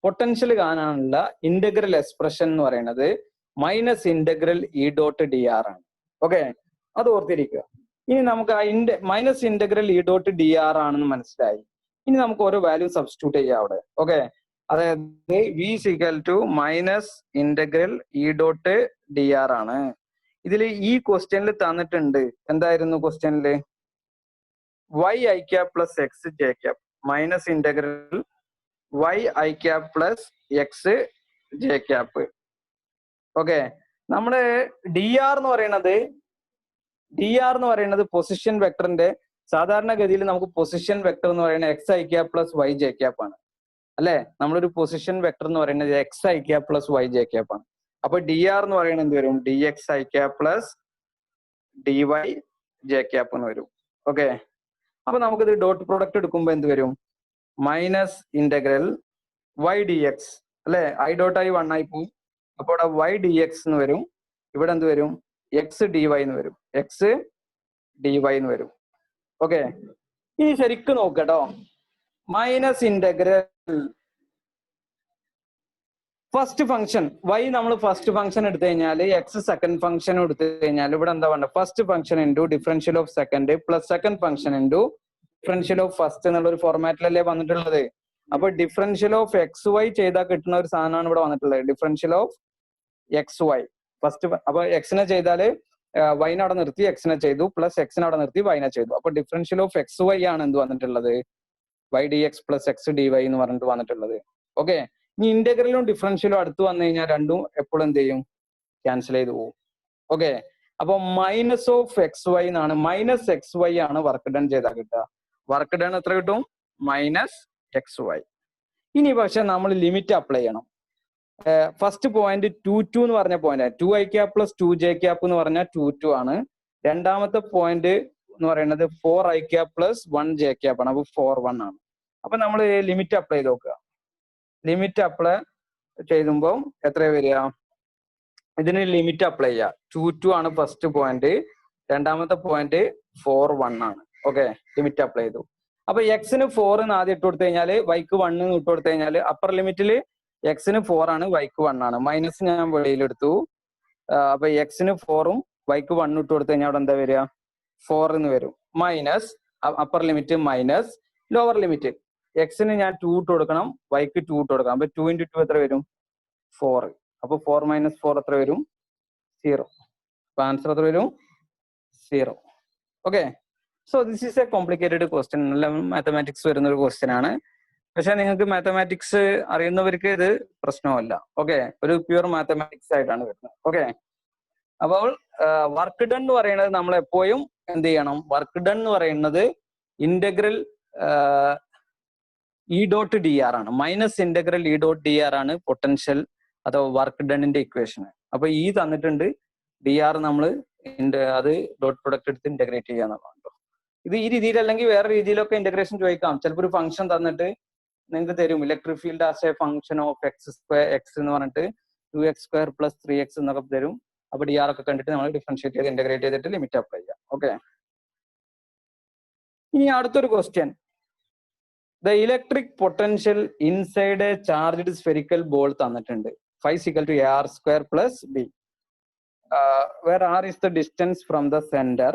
പൊട്ടൻഷ്യൽ കാണാനുള്ള ഇന്റഗ്രൽ എക്സ്പ്രഷൻ എന്ന് പറയുന്നത് മൈനസ് ഇന്റഗ്രൽ E.dr ആണ്. ഓക്കെ. അത് ഓർത്തിരിക്കുക. ഇനി നമുക്ക് ആ മൈനസ് ഇന്റഗ്രൽ E.dr ആണെന്ന് മനസ്സിലായി. ഇനി നമുക്ക് ഓരോ വാല്യൂ സബ്സ്റ്റിറ്റ്യൂട്ട് ചെയ്യാം അവിടെ. ഓക്കെ. അതായത് V is equal to minus integral E.dr ആണ്. ഇതിൽ ഈ ക്വസ്റ്റ്യനിൽ തന്നിട്ടുണ്ട്. എന്തായിരുന്നു ക്വസ്റ്റ്യനില്? y I cap plus x j cap minus integral y I cap plus x j cap. Okay. നമ്മുടെ dr എന്ന് പറയുന്നത് പൊസിഷൻ വെക്ടറിന്റെ സാധാരണഗതിയിൽ നമുക്ക് പൊസിഷൻ വെക്ടർ എന്ന് പറയുന്നത് x I cap plus y j cap ആണ് അല്ലെ? നമ്മളൊരു പൊസിഷൻ വെക്ടർ എന്ന് പറയുന്നത് x I cap plus y j cap ആണ്. അപ്പൊ dr എന്ന് പറയുന്നത് എന്ത് വരും? dx I cap plus dy j cap എന്ന് വരും. ഓക്കെ. അപ്പൊ നമുക്കിത് ഡോട്ട് പ്രൊഡക്റ്റ് എടുക്കുമ്പോൾ എന്ത് വരും? മൈനസ് ഇന്റഗ്രൽ y dx അല്ലെ? I ഡോട്ട് I 1 ആയി പോകും. അപ്പൊ ഇവിടെ y dx എന്ന് വരും. ഇവിടെ എന്ത് വരും? x dy എന്ന് വരും. x dy എന്ന് വരും. ഓക്കെ. ഇനി ശരിക്കും നോക്കട്ടോ. Minus integral first function y നമ്മൾ ഫസ്റ്റ് ഫംഗ്ഷൻ എടുത്തു കഴിഞ്ഞാൽ x സെക്കൻഡ് ഫംഗ്ഷൻ എടുത്തു കഴിഞ്ഞാൽ ഇവിടെ എന്താ വേണ്ടത്? First function into differential of second plus second function into differential of first എന്നുള്ള ഒരു ഫോർമാറ്റിലല്ലേ വന്നിട്ടുള്ളത്. അപ്പൊ ഡിഫറൻഷ്യൽ ഓഫ് XY ചെയ്താൽ കിട്ടുന്ന ഒരു സാധനമാണ് ഇവിടെ വന്നിട്ടുള്ളത്. Differential of XY first. അപ്പൊ എക്സിനെ ചെയ്താല് വൈനെ അവിടെ നിർത്തി എക്സിനെ ചെയ്തു, പ്ലസ് എക്സിനെ അവിടെ നിർത്തി വൈനെ ചെയ്തു. അപ്പൊ ഡിഫറൻഷ്യൽ ഓഫ് XY ആണ് എന്ത് വന്നിട്ടുള്ളത്? y dx plus x dy എന്ന് പറഞ്ഞിട്ട് വന്നിട്ടുള്ളത്. ഓക്കെ. ഇനി ഇന്റഗ്രലും ഡിഫറൻഷ്യലും അടുത്ത് വന്നു കഴിഞ്ഞാൽ രണ്ടും എപ്പോഴും എന്ത് ചെയ്യും? ക്യാൻസൽ ചെയ്ത് പോകും. ഓക്കെ. അപ്പൊ മൈനസ് ഓഫ് XY എന്നാണ്, മൈനസ് XY ആണ് വർക്ക് ഡൺ ചെയ്താൽ കിട്ടുക. വർക്ക് ഡൺ എത്ര കിട്ടും? Minus XY. ഇനി പക്ഷെ നമ്മൾ ലിമിറ്റ് അപ്ലൈ ചെയ്യണം. ഫസ്റ്റ് പോയിന്റ് 2 എന്ന് പറഞ്ഞ point 2 I cap plus 2 j cap എന്ന് പറഞ്ഞാൽ 2 ആണ്. രണ്ടാമത്തെ പോയിന്റ് എന്ന് പറയുന്നത് 4 I cap plus 1 j cap ആണ്. അപ്പൊ 4 ആണ്. അപ്പൊ നമ്മൾ ലിമിറ്റ് അപ്ലൈ ചെയ്ത് നോക്കുക. ലിമിറ്റ് അപ്ലൈ ചെയ്യുമ്പോൾ എത്ര വരിക? ഇതിന് ലിമിറ്റ് അപ്ലൈ ചെയ്യുക. 2 ആണ് ഫസ്റ്റ് പോയിന്റ്, രണ്ടാമത്തെ പോയിന്റ് 4 ആണ്. ഓക്കെ. ലിമിറ്റ് അപ്ലൈ ചെയ്തു. അപ്പൊ എക്സിന് 4 ആദ്യം ഇട്ട് കൊടുത്തു കഴിഞ്ഞാൽ വൈക്ക് 1 ഇട്ട് കൊടുത്തു കഴിഞ്ഞാൽ അപ്പർ ലിമിറ്റില് എക്സിന് 4 ആണ്, വൈക്ക് 1 ആണ്. മൈനസ് ഞാൻ വെളിയിലെടുത്തു. അപ്പൊ എക്സിന് 4 വൈക്ക് 1 ഇട്ട് കൊടുത്തു കഴിഞ്ഞാൽ അവിടെ എന്താ വരിക? 4 എന്ന് വരും. Minus upper limit minus lower limit എക്സിന് ഞാൻ 2 ഇട്ട് കൊടുക്കണം, വൈക്ക് 2 ഇട്ട് കൊടുക്കണം. അപ്പൊ 2 × 2 എത്ര വരും? 4. അപ്പൊ 4 - 4 എത്ര വരും? 0. അപ്പൊ ആൻസർ എത്ര വരും? 0. Okay. So this is A complicated question. നല്ല മാത്തമാറ്റിക്സ് വരുന്ന ഒരു ക്വസ്റ്റ്യൻ ആണ്. പക്ഷെ നിങ്ങൾക്ക് മാത്തമാറ്റിക്സ് അറിയുന്നവർക്ക് ഇത് പ്രശ്നമല്ല. ഓക്കെ, ഒരു പ്യൂർ മാത്തമാറ്റിക്സ് ആയിട്ടാണ് വരുന്നത്. ഓക്കെ, അപ്പോൾ വർക്ക് ഡൺ എന്ന് പറയുന്നത് നമ്മൾ എപ്പോഴും എന്ത് ചെയ്യണം? വർക്ക് ഡൺ എന്ന് പറയുന്നത് integral E dot D R ആണ്. Minus integral E dot D R ആണ് പൊട്ടൻഷ്യൽ അഥവാ വർക്ക് ഡണ്ണിന്റെ ഇക്വേഷൻ. അപ്പൊ ഈ തന്നിട്ടുണ്ട്, ഡി ആർ നമ്മൾ അത് ഡോട്ട് പ്രൊഡക്റ്റ് എടുത്ത് ഇന്റഗ്രേറ്റ് ചെയ്യാന്നുള്ളതാണ്. ഇത് ഈ രീതിയിൽ അല്ലെങ്കിൽ വേറെ രീതിയിലൊക്കെ ഇന്റഗ്രേഷൻ ചോദിക്കാം. ചിലപ്പോൾ ഒരു ഫംഗ്ഷൻ തന്നിട്ട് നിങ്ങൾക്ക് തരും electric field as A function of X square X എന്ന് പറഞ്ഞിട്ട് 2x² + 3x എന്നൊക്കെ തരും. അപ്പൊ ഡി ആർ ഒക്കെ കണ്ടിട്ട് നമ്മൾ ഡിഫറൻഷിയേറ്റ് ചെയ്ത് ഇന്റഗ്രേറ്റ് ചെയ്തിട്ട് ലിമിറ്റ് അപ്ലൈ ചെയ്യാം. ഓക്കെ, ഇനി അടുത്തൊരു question. The electric potential inside A charged spherical ball തന്നിട്ടുണ്ട്. phi = AR² + B, where R is the distance from the center,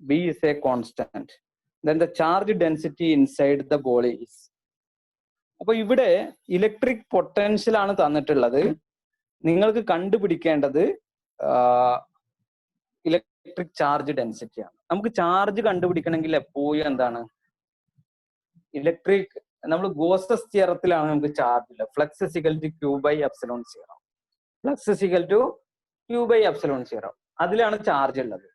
B is a constant, then the charge density inside the ball is. അപ്പൊ ഇവിടെ electric potential ആണ് തന്നിട്ടുള്ളത്. നിങ്ങൾക്ക് കണ്ടുപിടിക്കേണ്ടത് electric charge density ആണ്. നമുക്ക് charge കണ്ടുപിടിക്കണമെങ്കിൽ എപ്പോഴും എന്താണ്? ഇലക്ട്രിക് നമ്മൾ ഗോസസ് തിയറത്തിലാണ് നമുക്ക് ചാർജ് ഇല്ല. Flux = Q/ε0. Flux = Q/ε0. അതിലാണ് ചാർജ് ഉള്ളത്.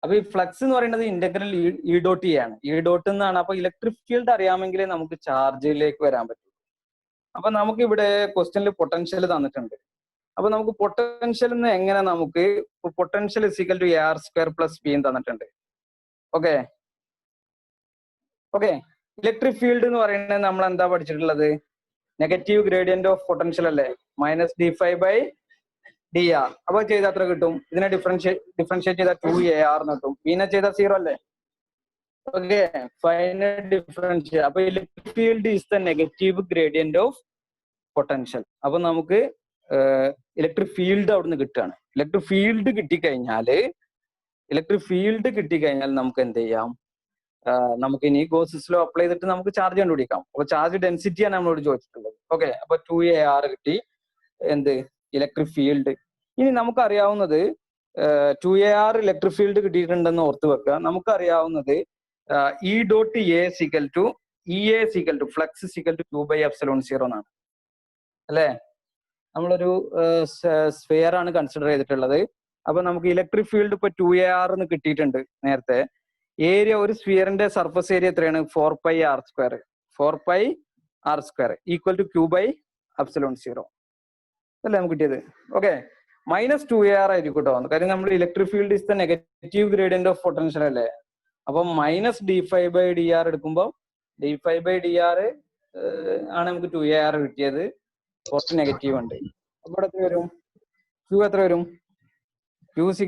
അപ്പൊ ഈ ഫ്ലക്സ് എന്ന് പറയുന്നത് ഇന്റഗ്രൽ ഇ ഡോട്ട് ഇ ആണ്. ഇ ഡോട്ട് എന്നാണ്. അപ്പൊ ഇലക്ട്രിക് ഫീൽഡ് അറിയാമെങ്കിലേ നമുക്ക് ചാർജിലേക്ക് വരാൻ പറ്റും. അപ്പൊ നമുക്ക് ഇവിടെ ക്വസ്റ്റ്യനിൽ പൊട്ടൻഷ്യൽ തന്നിട്ടുണ്ട്. അപ്പൊ നമുക്ക് പൊട്ടൻഷ്യൽ എന്ന് എങ്ങനെ നമുക്ക് പൊട്ടൻഷ്യൽ = AR² + B തന്നിട്ടുണ്ട്. ഓക്കെ ഓക്കെ ഇലക്ട്രിക് ഫീൽഡ് എന്ന് പറയുന്നത് നമ്മൾ എന്താ പഠിച്ചിട്ടുള്ളത്? നെഗറ്റീവ് ഗ്രേഡിയന്റ് ഓഫ് പൊട്ടൻഷ്യൽ അല്ലേ? -dφ/dr. അപ്പൊ ചെയ്താൽ എത്ര കിട്ടും? ഇതിനെ ഡിഫറൻഷിയേറ്റ് ചെയ്താൽ 2AR എന്ന് കിട്ടും. ബീനെ ചെയ്താൽ 0 അല്ലേ? Okay, final differentiate. അപ്പൊ electric field is the negative gradient of potential. അപ്പൊ നമുക്ക് ഇലക്ട്രിക് ഫീൽഡ് അവിടുന്ന് കിട്ടുകയാണ്. ഇലക്ട്രിക് ഫീൽഡ് കിട്ടിക്കഴിഞ്ഞാൽ നമുക്ക് എന്ത് ചെയ്യാം? നമുക്ക് ഇനി ഗോസസ് ലോ അപ്ലൈ ചെയ്തിട്ട് നമുക്ക് ചാർജ് കണ്ടുപിടിക്കാം. അപ്പൊ ചാർജ് ഡെൻസിറ്റിയാണ് നമ്മളോട് ചോദിച്ചിട്ടുള്ളത്. ഓക്കെ, അപ്പൊ 2AR കിട്ടി. എന്ത്? Electric field. ഇനി നമുക്കറിയാവുന്നത് 2AR ഇലക്ട്രിക് ഫീൽഡ് കിട്ടിയിട്ടുണ്ടെന്ന് ഓർത്ത് വെക്കുക. നമുക്കറിയാവുന്നത് E dot A = EA = flux = Q/ε0 എന്നാണ് അല്ലേ? നമ്മളൊരു സ്ഫിയർ ആണ് കൺസിഡർ ചെയ്തിട്ടുള്ളത്. അപ്പൊ നമുക്ക് ഇലക്ട്രിക് ഫീൽഡ് ഇപ്പൊ 2AR എന്ന് കിട്ടിയിട്ടുണ്ട് നേരത്തെ. ഏരിയ, ഒരു സ്ഫിയറിന്റെ സർഫസ് ഏരിയ എത്രയാണ്? 4πr². 4πr² = Q/ε0 അല്ലേ നമുക്ക് കിട്ടിയത്? ഓക്കെ, -2AR ആയിരിക്കും കേട്ടോ. കാര്യം നമ്മൾ electric field is the negative gradient of potential അല്ലേ? അപ്പൊ -dφ/dr എടുക്കുമ്പോൾ dφ/dr ആണ് നമുക്ക് 2AR കിട്ടിയത്. കുറച്ച് നെഗറ്റീവ് ഉണ്ട്. അപ്പൊ എത്ര വരും? Q എത്ര വരും? Q =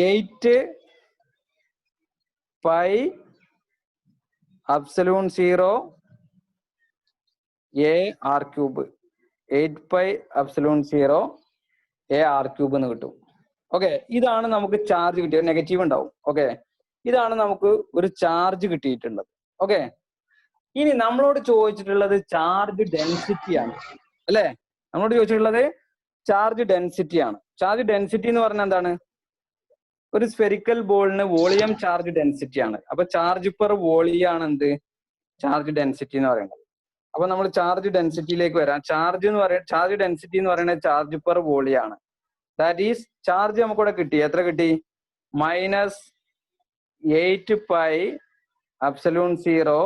8πε0 AR³. 8πε0 AR³ എന്ന് കിട്ടും. ഓക്കെ, ഇതാണ് നമുക്ക് ചാർജ് കിട്ടിയത്. നെഗറ്റീവ് ഉണ്ടാവും. ഓക്കെ, ഇതാണ് നമുക്ക് ഒരു ചാർജ് കിട്ടിയിട്ടുള്ളത്. ഓക്കെ, ഇനി നമ്മളോട് ചോദിച്ചിട്ടുള്ളത് ചാർജ് ഡെൻസിറ്റി ആണ് അല്ലേ? നമ്മളോട് ചോദിച്ചിട്ടുള്ളത് ചാർജ് ഡെൻസിറ്റി ആണ്. ചാർജ് ഡെൻസിറ്റി എന്ന് പറഞ്ഞാൽ എന്താണ്? ഒരു സ്ഫെറിക്കൽ ബോളിന് വോളിയം ചാർജ് ഡെൻസിറ്റി ആണ്. അപ്പൊ ചാർജ് പെർ വോളിയം ആണ് എന്ത്? ചാർജ് ഡെൻസിറ്റി എന്ന് പറയുന്നത്. അപ്പൊ നമ്മൾ ചാർജ് ഡെൻസിറ്റിയിലേക്ക് വരാം. ചാർജ് ഡെൻസിറ്റി എന്ന് പറയുന്നത് ചാർജ് പെർ വോളിയം ആണ്. ദാറ്റ് ഈസ് ചാർജ് നമുക്കിവിടെ കിട്ടി. എത്ര കിട്ടി? -8πε0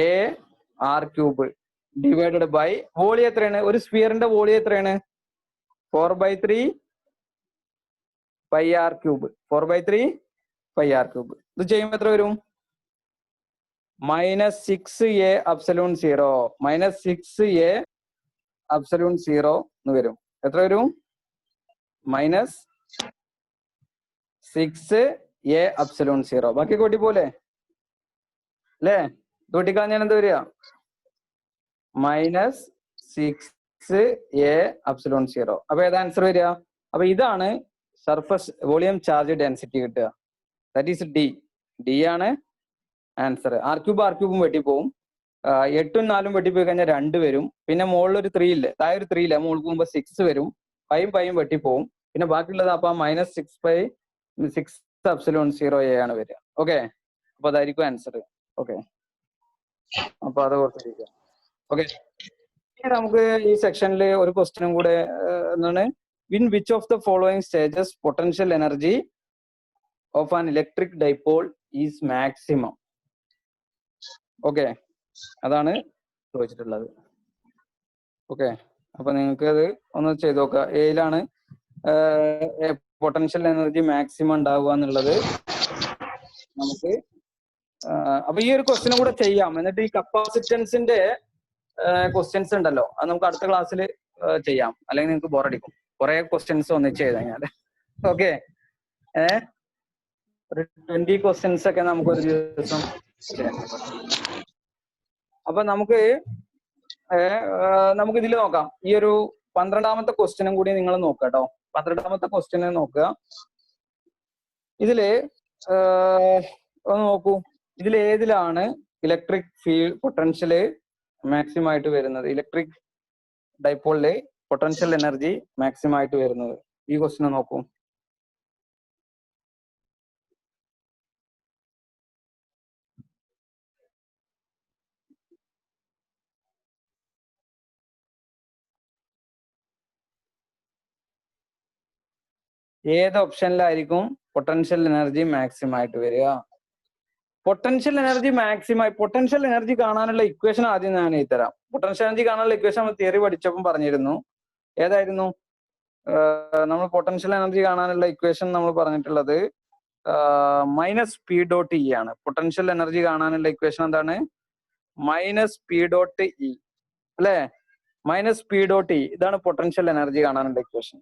AR³ ഡിവൈഡഡ് ബൈ വോളിയം എത്രയാണ്? ഒരു സ്ഫിയറിന്റെ വോളിയം എത്രയാണ്? 4/3πr³. 4/3πr³. ഇത് ചെയ്യുമ്പോൾ എത്ര വരും? -6a∈0 -6a∈0 എന്ന് വരും. എത്ര വരും? -6a∈0. ബാക്കി കൂട്ടി പോലെ അല്ലേ? കൂട്ടിക്കളഞ്ഞാൽ എന്ത് വരിക? -6a∈0. അപ്പൊ ഏതാ ആൻസർ വരിക? അപ്പൊ ഇതാണ് സർഫസ് വോളിയം ചാർജ് ഡെൻസിറ്റി കിട്ടുക. ദാറ്റ് ഈസ് ഡി ആണ് ആൻസർ. R³ വെട്ടിപ്പോവും. 8ഉം 4ഉം വെട്ടിപ്പോയി കഴിഞ്ഞാൽ 2 വരും. പിന്നെ മുകളിൽ ഒരു 3 ഇല്ലേ? താഴെ ഒരു 3 ഇല്ല, മുകളിൽ പോകുമ്പോൾ 6 വരും. 5ഉം വെട്ടിപ്പോവും. പിന്നെ ബാക്കിയുള്ളത് അപ്പൊ -6π6ε0 ആണ് വരിക. ഓക്കെ, അപ്പൊ അതായിരിക്കും ആൻസർ. ഓക്കെ. അപ്പൊ അത് ഓർത്തിരിക്കുക. ഓക്കെ, നമുക്ക് ഈ സെക്ഷനിൽ ഒരു ക്വസ്റ്റ്യനും കൂടെ എന്താണ്, in which of the following stages potential energy of an electric dipole is maximum. Okay, അതാണ് ചോദിച്ചിട്ടുള്ളത്. ഓക്കെ, അപ്പൊ നിങ്ങൾക്ക് അത് ഒന്ന് ചെയ്ത് നോക്കുക. ഏതിലാണ് പൊട്ടൻഷ്യൽ എനർജി മാക്സിമം ഉണ്ടാവുക എന്നുള്ളത് നമുക്ക് അപ്പൊ ഈ ഒരു ക്വസ്റ്റ്യനും കൂടെ ചെയ്യാം. എന്നിട്ട് ഈ കപ്പാസിറ്റൻസിന്റെ ക്വസ്റ്റ്യൻസ് ഉണ്ടല്ലോ, അത് നമുക്ക് അടുത്ത ക്ലാസ്സിൽ ചെയ്യാം, അല്ലെങ്കിൽ നിങ്ങൾക്ക് ബോറടിക്കും കുറെ ക്വസ്റ്റ്യൻസ് ഒന്നിച്ച് ചെയ്ത് കഴിഞ്ഞാൽ. ഓക്കെ, ഒരു 20 ക്വസ്റ്റ്യൻസ് ഒക്കെ നമുക്ക് ഒരു ദിവസം ചെയ്യാം. അപ്പൊ നമുക്ക് ഇതിൽ നോക്കാം. ഈ ഒരു 12ാമത്തെ ക്വസ്റ്റ്യനും കൂടി നിങ്ങൾ നോക്കുക കേട്ടോ. 12ാമത്തെ ക്വസ്റ്റ്യന് നോക്കുക. ഇതില് ഒന്ന് നോക്കൂ, ഇതിൽ ഏതിലാണ് ഇലക്ട്രിക് ഫീൽഡ് പൊട്ടൻഷ്യല് മാക്സിമം ആയിട്ട് വരുന്നത്, ഇലക്ട്രിക് ഡൈപോളില് പൊട്ടൻഷ്യൽ എനർജി മാക്സിമം ആയിട്ട് വരുന്നത്? ഈ ക്വസ്റ്റ്യൻ നോക്കൂ. ഏത് ഓപ്ഷനിലായിരിക്കും പൊട്ടൻഷ്യൽ എനർജി മാക്സിമം ആയിട്ട് വരിക? Potential energy maximum, potential energy കാണാനുള്ള ഇക്വേഷൻ ആദ്യം ഞാൻ എഴുതി തരാം. പൊട്ടൻഷ്യൽ എനർജി കാണാനുള്ള ഇക്വേഷൻ നമ്മൾ തിയറി പഠിച്ചപ്പോൾ പറഞ്ഞിരുന്നു. ഏതായിരുന്നു? നമ്മൾ പൊട്ടൻഷ്യൽ എനർജി കാണാനുള്ള ഇക്വേഷൻ നമ്മൾ പറഞ്ഞിട്ടുള്ളത് മൈനസ് പി ഡോട്ട് ഇ ആണ്. പൊട്ടൻഷ്യൽ എനർജി കാണാനുള്ള ഇക്വേഷൻ എന്താണ്? മൈനസ് പി ഡോട്ട് ഇ അല്ലെ? മൈനസ് പി ഡോട്ട് ഇ, ഇതാണ് പൊട്ടൻഷ്യൽ എനർജി കാണാനുള്ള equation.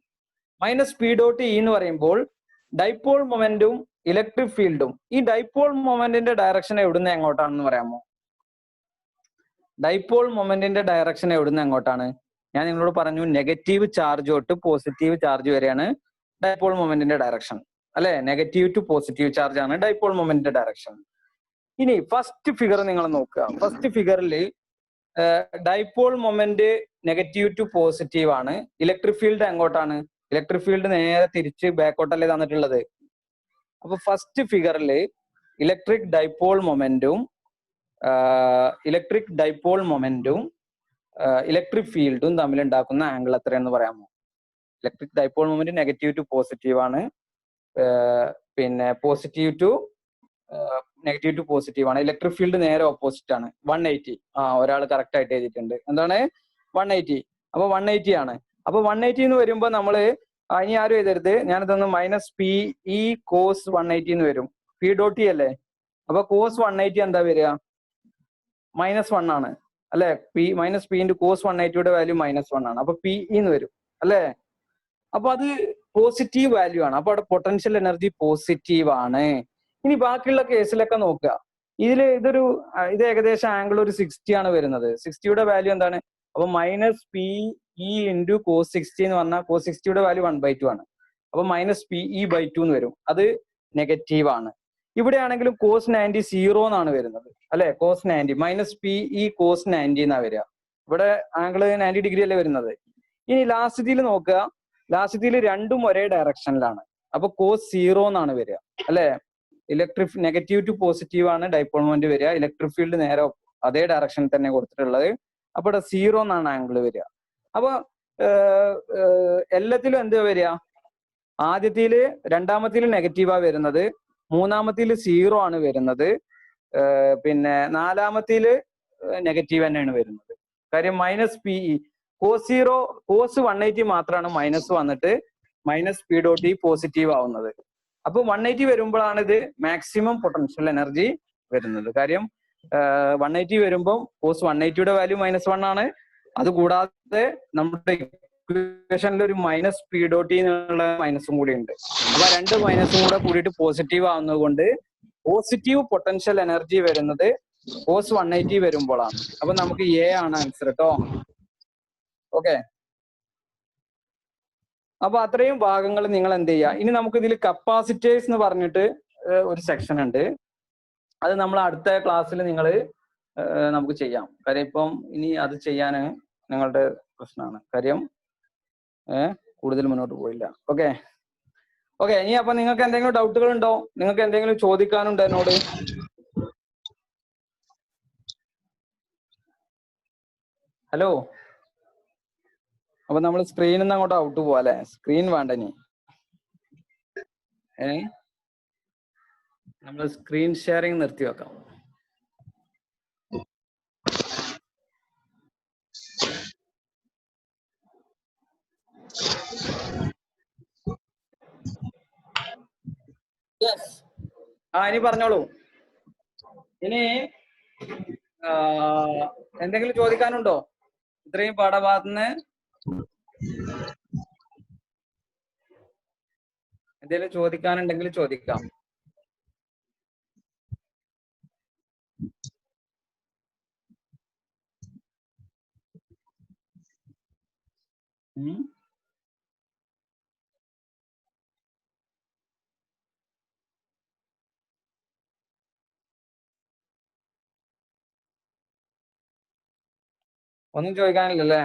Minus P dot E എന്ന് പറയുമ്പോൾ ഡൈപോൾ മൊമെന്റും ഇലക്ട്രിക് ഫീൽഡും, ഈ ഡൈപോൾ മൊമെന്റിന്റെ ഡയറക്ഷൻ എവിടുന്ന് എങ്ങോട്ടാണെന്ന് പറയാമോ? ഡൈപോൾ മൊമെന്റിന്റെ ഡയറക്ഷൻ എവിടുന്ന് എങ്ങോട്ടാണ്? ഞാൻ നിങ്ങളോട് പറഞ്ഞു, നെഗറ്റീവ് ചാർജ് തൊട്ട് പോസിറ്റീവ് ചാർജ് വരെയാണ് ഡൈപോൾ മൊമെന്റിന്റെ ഡയറക്ഷൻ അല്ലെ? നെഗറ്റീവ് ടു പോസിറ്റീവ് ചാർജ് ആണ് ഡൈപോൾ മൊമെന്റിന്റെ ഡയറക്ഷൻ. ഇനി ഫസ്റ്റ് ഫിഗർ നിങ്ങൾ നോക്കുക. ഫസ്റ്റ് ഫിഗറിൽ dipole moment negative to positive ആണ്. ഇലക്ട്രിക് ഫീൽഡ് എങ്ങോട്ടാണ്? ഇലക്ട്രിക് ഫീൽഡ് നേരെ തിരിച്ച് ബാക്കോട്ടല്ലേ തന്നിട്ടുള്ളത്. അപ്പൊ ഫസ്റ്റ് ഫിഗറിൽ ഇലക്ട്രിക് ഡൈപോൾ മൊമെന്റും ഇലക്ട്രിക് ഫീൽഡും തമ്മിൽ ഉണ്ടാക്കുന്ന ആംഗിൾ എത്രയെന്ന് പറയാമോ? Electric dipole moment negative to positive ആണ്, പിന്നെ positive to negative to positive ആണ്. ഇലക്ട്രിക് ഫീൽഡ് നേരെ ഓപ്പോസിറ്റ് ആണ്. 180. ഒരാൾ കറക്റ്റ് ആയിട്ട് എഴുതിയിട്ടുണ്ട്. എന്താണ്? 180. അപ്പൊ 180 ആണ്. അപ്പൊ 180 എന്ന് വരുമ്പോ നമ്മള് ഇനി ആരും എഴുതരുത്, ഞാനിതൊന്ന് മൈനസ് പി ഇ കോസ് 180 എന്ന് വരും. പി ഡോട്ട് ഇ അല്ലേ? അപ്പൊ കോസ് 180 എന്താ വരിക? -1 ആണ് അല്ലെ? മൈനസ് പി ഇൻറ്റു കോസ് 180യുടെ വാല്യൂ -1 ആണ്. അപ്പൊ പി എന്ന് വരും അല്ലെ? അപ്പൊ അത് പോസിറ്റീവ് വാല്യൂ ആണ്. അപ്പൊ അവിടെ പൊട്ടൻഷ്യൽ എനർജി പോസിറ്റീവ് ആണ്. ഇനി ബാക്കിയുള്ള കേസിലൊക്കെ നോക്കുക. ഇത് ഏകദേശം ആംഗിൾ ഒരു 60 ആണ് വരുന്നത്. 60യുടെ വാല്യൂ എന്താണ്? അപ്പൊ minus p E into cos 60 എന്ന് പറഞ്ഞാൽ കോസ് 60യുടെ വാല്യൂ 1/2 ആണ്. അപ്പൊ മൈനസ് പി ഇ ബൈ 2 എന്ന് വരും. അത് നെഗറ്റീവ് ആണ്. ഇവിടെ ആണെങ്കിലും കോസ് 90 0 എന്നാണ് വരുന്നത് അല്ലെ? Cos 90 minus p E cos 90 എന്നാ വരിക. ഇവിടെ ആംഗിൾ 90 ഡിഗ്രി അല്ലേ വരുന്നത്. ഇനി ലാസ്റ്റത്തിൽ നോക്കുക. ലാസ്റ്റത്തിൽ രണ്ടും ഒരേ ഡയറക്ഷനിലാണ്. അപ്പൊ കോസ് 0 എന്നാണ് വരിക അല്ലെ? ഇലക്ട്രിക് നെഗറ്റീവ് ടു പോസിറ്റീവ് ആണ് ഡൈപോൾ മൊമെന്റ് വരിക. ഇലക്ട്രിക് ഫീൽഡ് നേരെ അതേ ഡയറക്ഷനിൽ തന്നെ കൊടുത്തിട്ടുള്ളത്. അപ്പൊ ഇവിടെ 0 എന്നാണ് ആംഗിൾ വരിക. അപ്പൊ എല്ലാത്തിലും എന്താ വരിക? ആദ്യത്തില് രണ്ടാമത്തില് നെഗറ്റീവാ വരുന്നത്, മൂന്നാമത്തില് 0 ആണ് വരുന്നത്, പിന്നെ നാലാമത്തില് നെഗറ്റീവ് തന്നെയാണ് വരുന്നത്. കാര്യം മൈനസ് പി ഇ കോസ് 180 മാത്രമാണ് മൈനസ് വന്നിട്ട് minus P dot E positive ആവുന്നത്. അപ്പൊ 180 വരുമ്പോഴാണ് ഇത് മാക്സിമം പൊട്ടൻഷ്യൽ എനർജി വരുന്നത്. കാര്യം 180 വരുമ്പോൾ കോസ് 180യുടെ വാല്യൂ -1 ആണ്. അതുകൂടാതെ നമ്മുടെ ഇക്വേഷനിൽ ഒരു മൈനസ് പി ഡോട്ട് എന്നുള്ള മൈനസും കൂടി ഉണ്ട്. അപ്പൊ രണ്ട് മൈനസും കൂടെ കൂടിയിട്ട് പോസിറ്റീവ് ആവുന്നത് കൊണ്ട് പോസിറ്റീവ് പൊട്ടൻഷ്യൽ എനർജി വരുന്നത് കോസ് 180 വരുമ്പോഴാണ്. അപ്പൊ നമുക്ക് എ ആണ് ആൻസർ കേട്ടോ. ഓക്കെ, അപ്പൊ അത്രയും ഭാഗങ്ങൾ നിങ്ങൾ എന്ത് ചെയ്യുക. ഇനി നമുക്ക് ഇതിൽ കപ്പാസിറ്റേഴ്സ് എന്ന് പറഞ്ഞിട്ട് ഒരു സെക്ഷൻ ഉണ്ട്. അത് നമ്മൾ അടുത്ത ക്ലാസ്സിൽ നമുക്ക് ചെയ്യാം. കാര്യം ഇപ്പം ഇനി അത് ചെയ്യാൻ നിങ്ങളുടെ പ്രശ്നമാണ്. കാര്യം കൂടുതൽ മുന്നോട്ട് പോയില്ല. ഓക്കെ, ഇനി അപ്പൊ നിങ്ങൾക്ക് എന്തെങ്കിലും ഡൗട്ടുകൾ ഉണ്ടോ? നിങ്ങൾക്ക് എന്തെങ്കിലും ചോദിക്കാനുണ്ടോ എന്നോട്? ഹലോ, അപ്പൊ നമ്മൾ സ്ക്രീനിൽ നിന്ന് അങ്ങോട്ട് ഔട്ട് പോവാ അല്ലെ? സ്ക്രീൻ വേണ്ട ഇനി. നമ്മൾ സ്ക്രീൻ ഷെയറിംഗ് നിർത്തി വെക്കാം. യെസ്. ഇനി പറഞ്ഞോളൂ. ഇനി എന്തെങ്കിലും ചോദിക്കാനുണ്ടോ ഇത്രയും പാഠഭാഗത്തുനിന്ന്? എന്തെങ്കിലും ചോദിക്കാനുണ്ടെങ്കിൽ ചോദിക്കാം. ഒന്നും ചോദിക്കാനില്ലല്ലേ?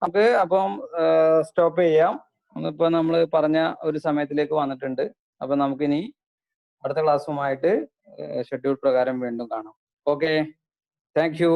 നമുക്ക് അപ്പം സ്റ്റോപ്പ് ചെയ്യാം. ഇപ്പൊ നമ്മൾ പറഞ്ഞ ഒരു സമയത്തിലേക്ക് വന്നിട്ടുണ്ട്. അപ്പൊ നമുക്കിനി അടുത്ത ക്ലാസ്സുമായിട്ട് ഷെഡ്യൂൾ പ്രകാരം വീണ്ടും കാണാം. Okay, thank you.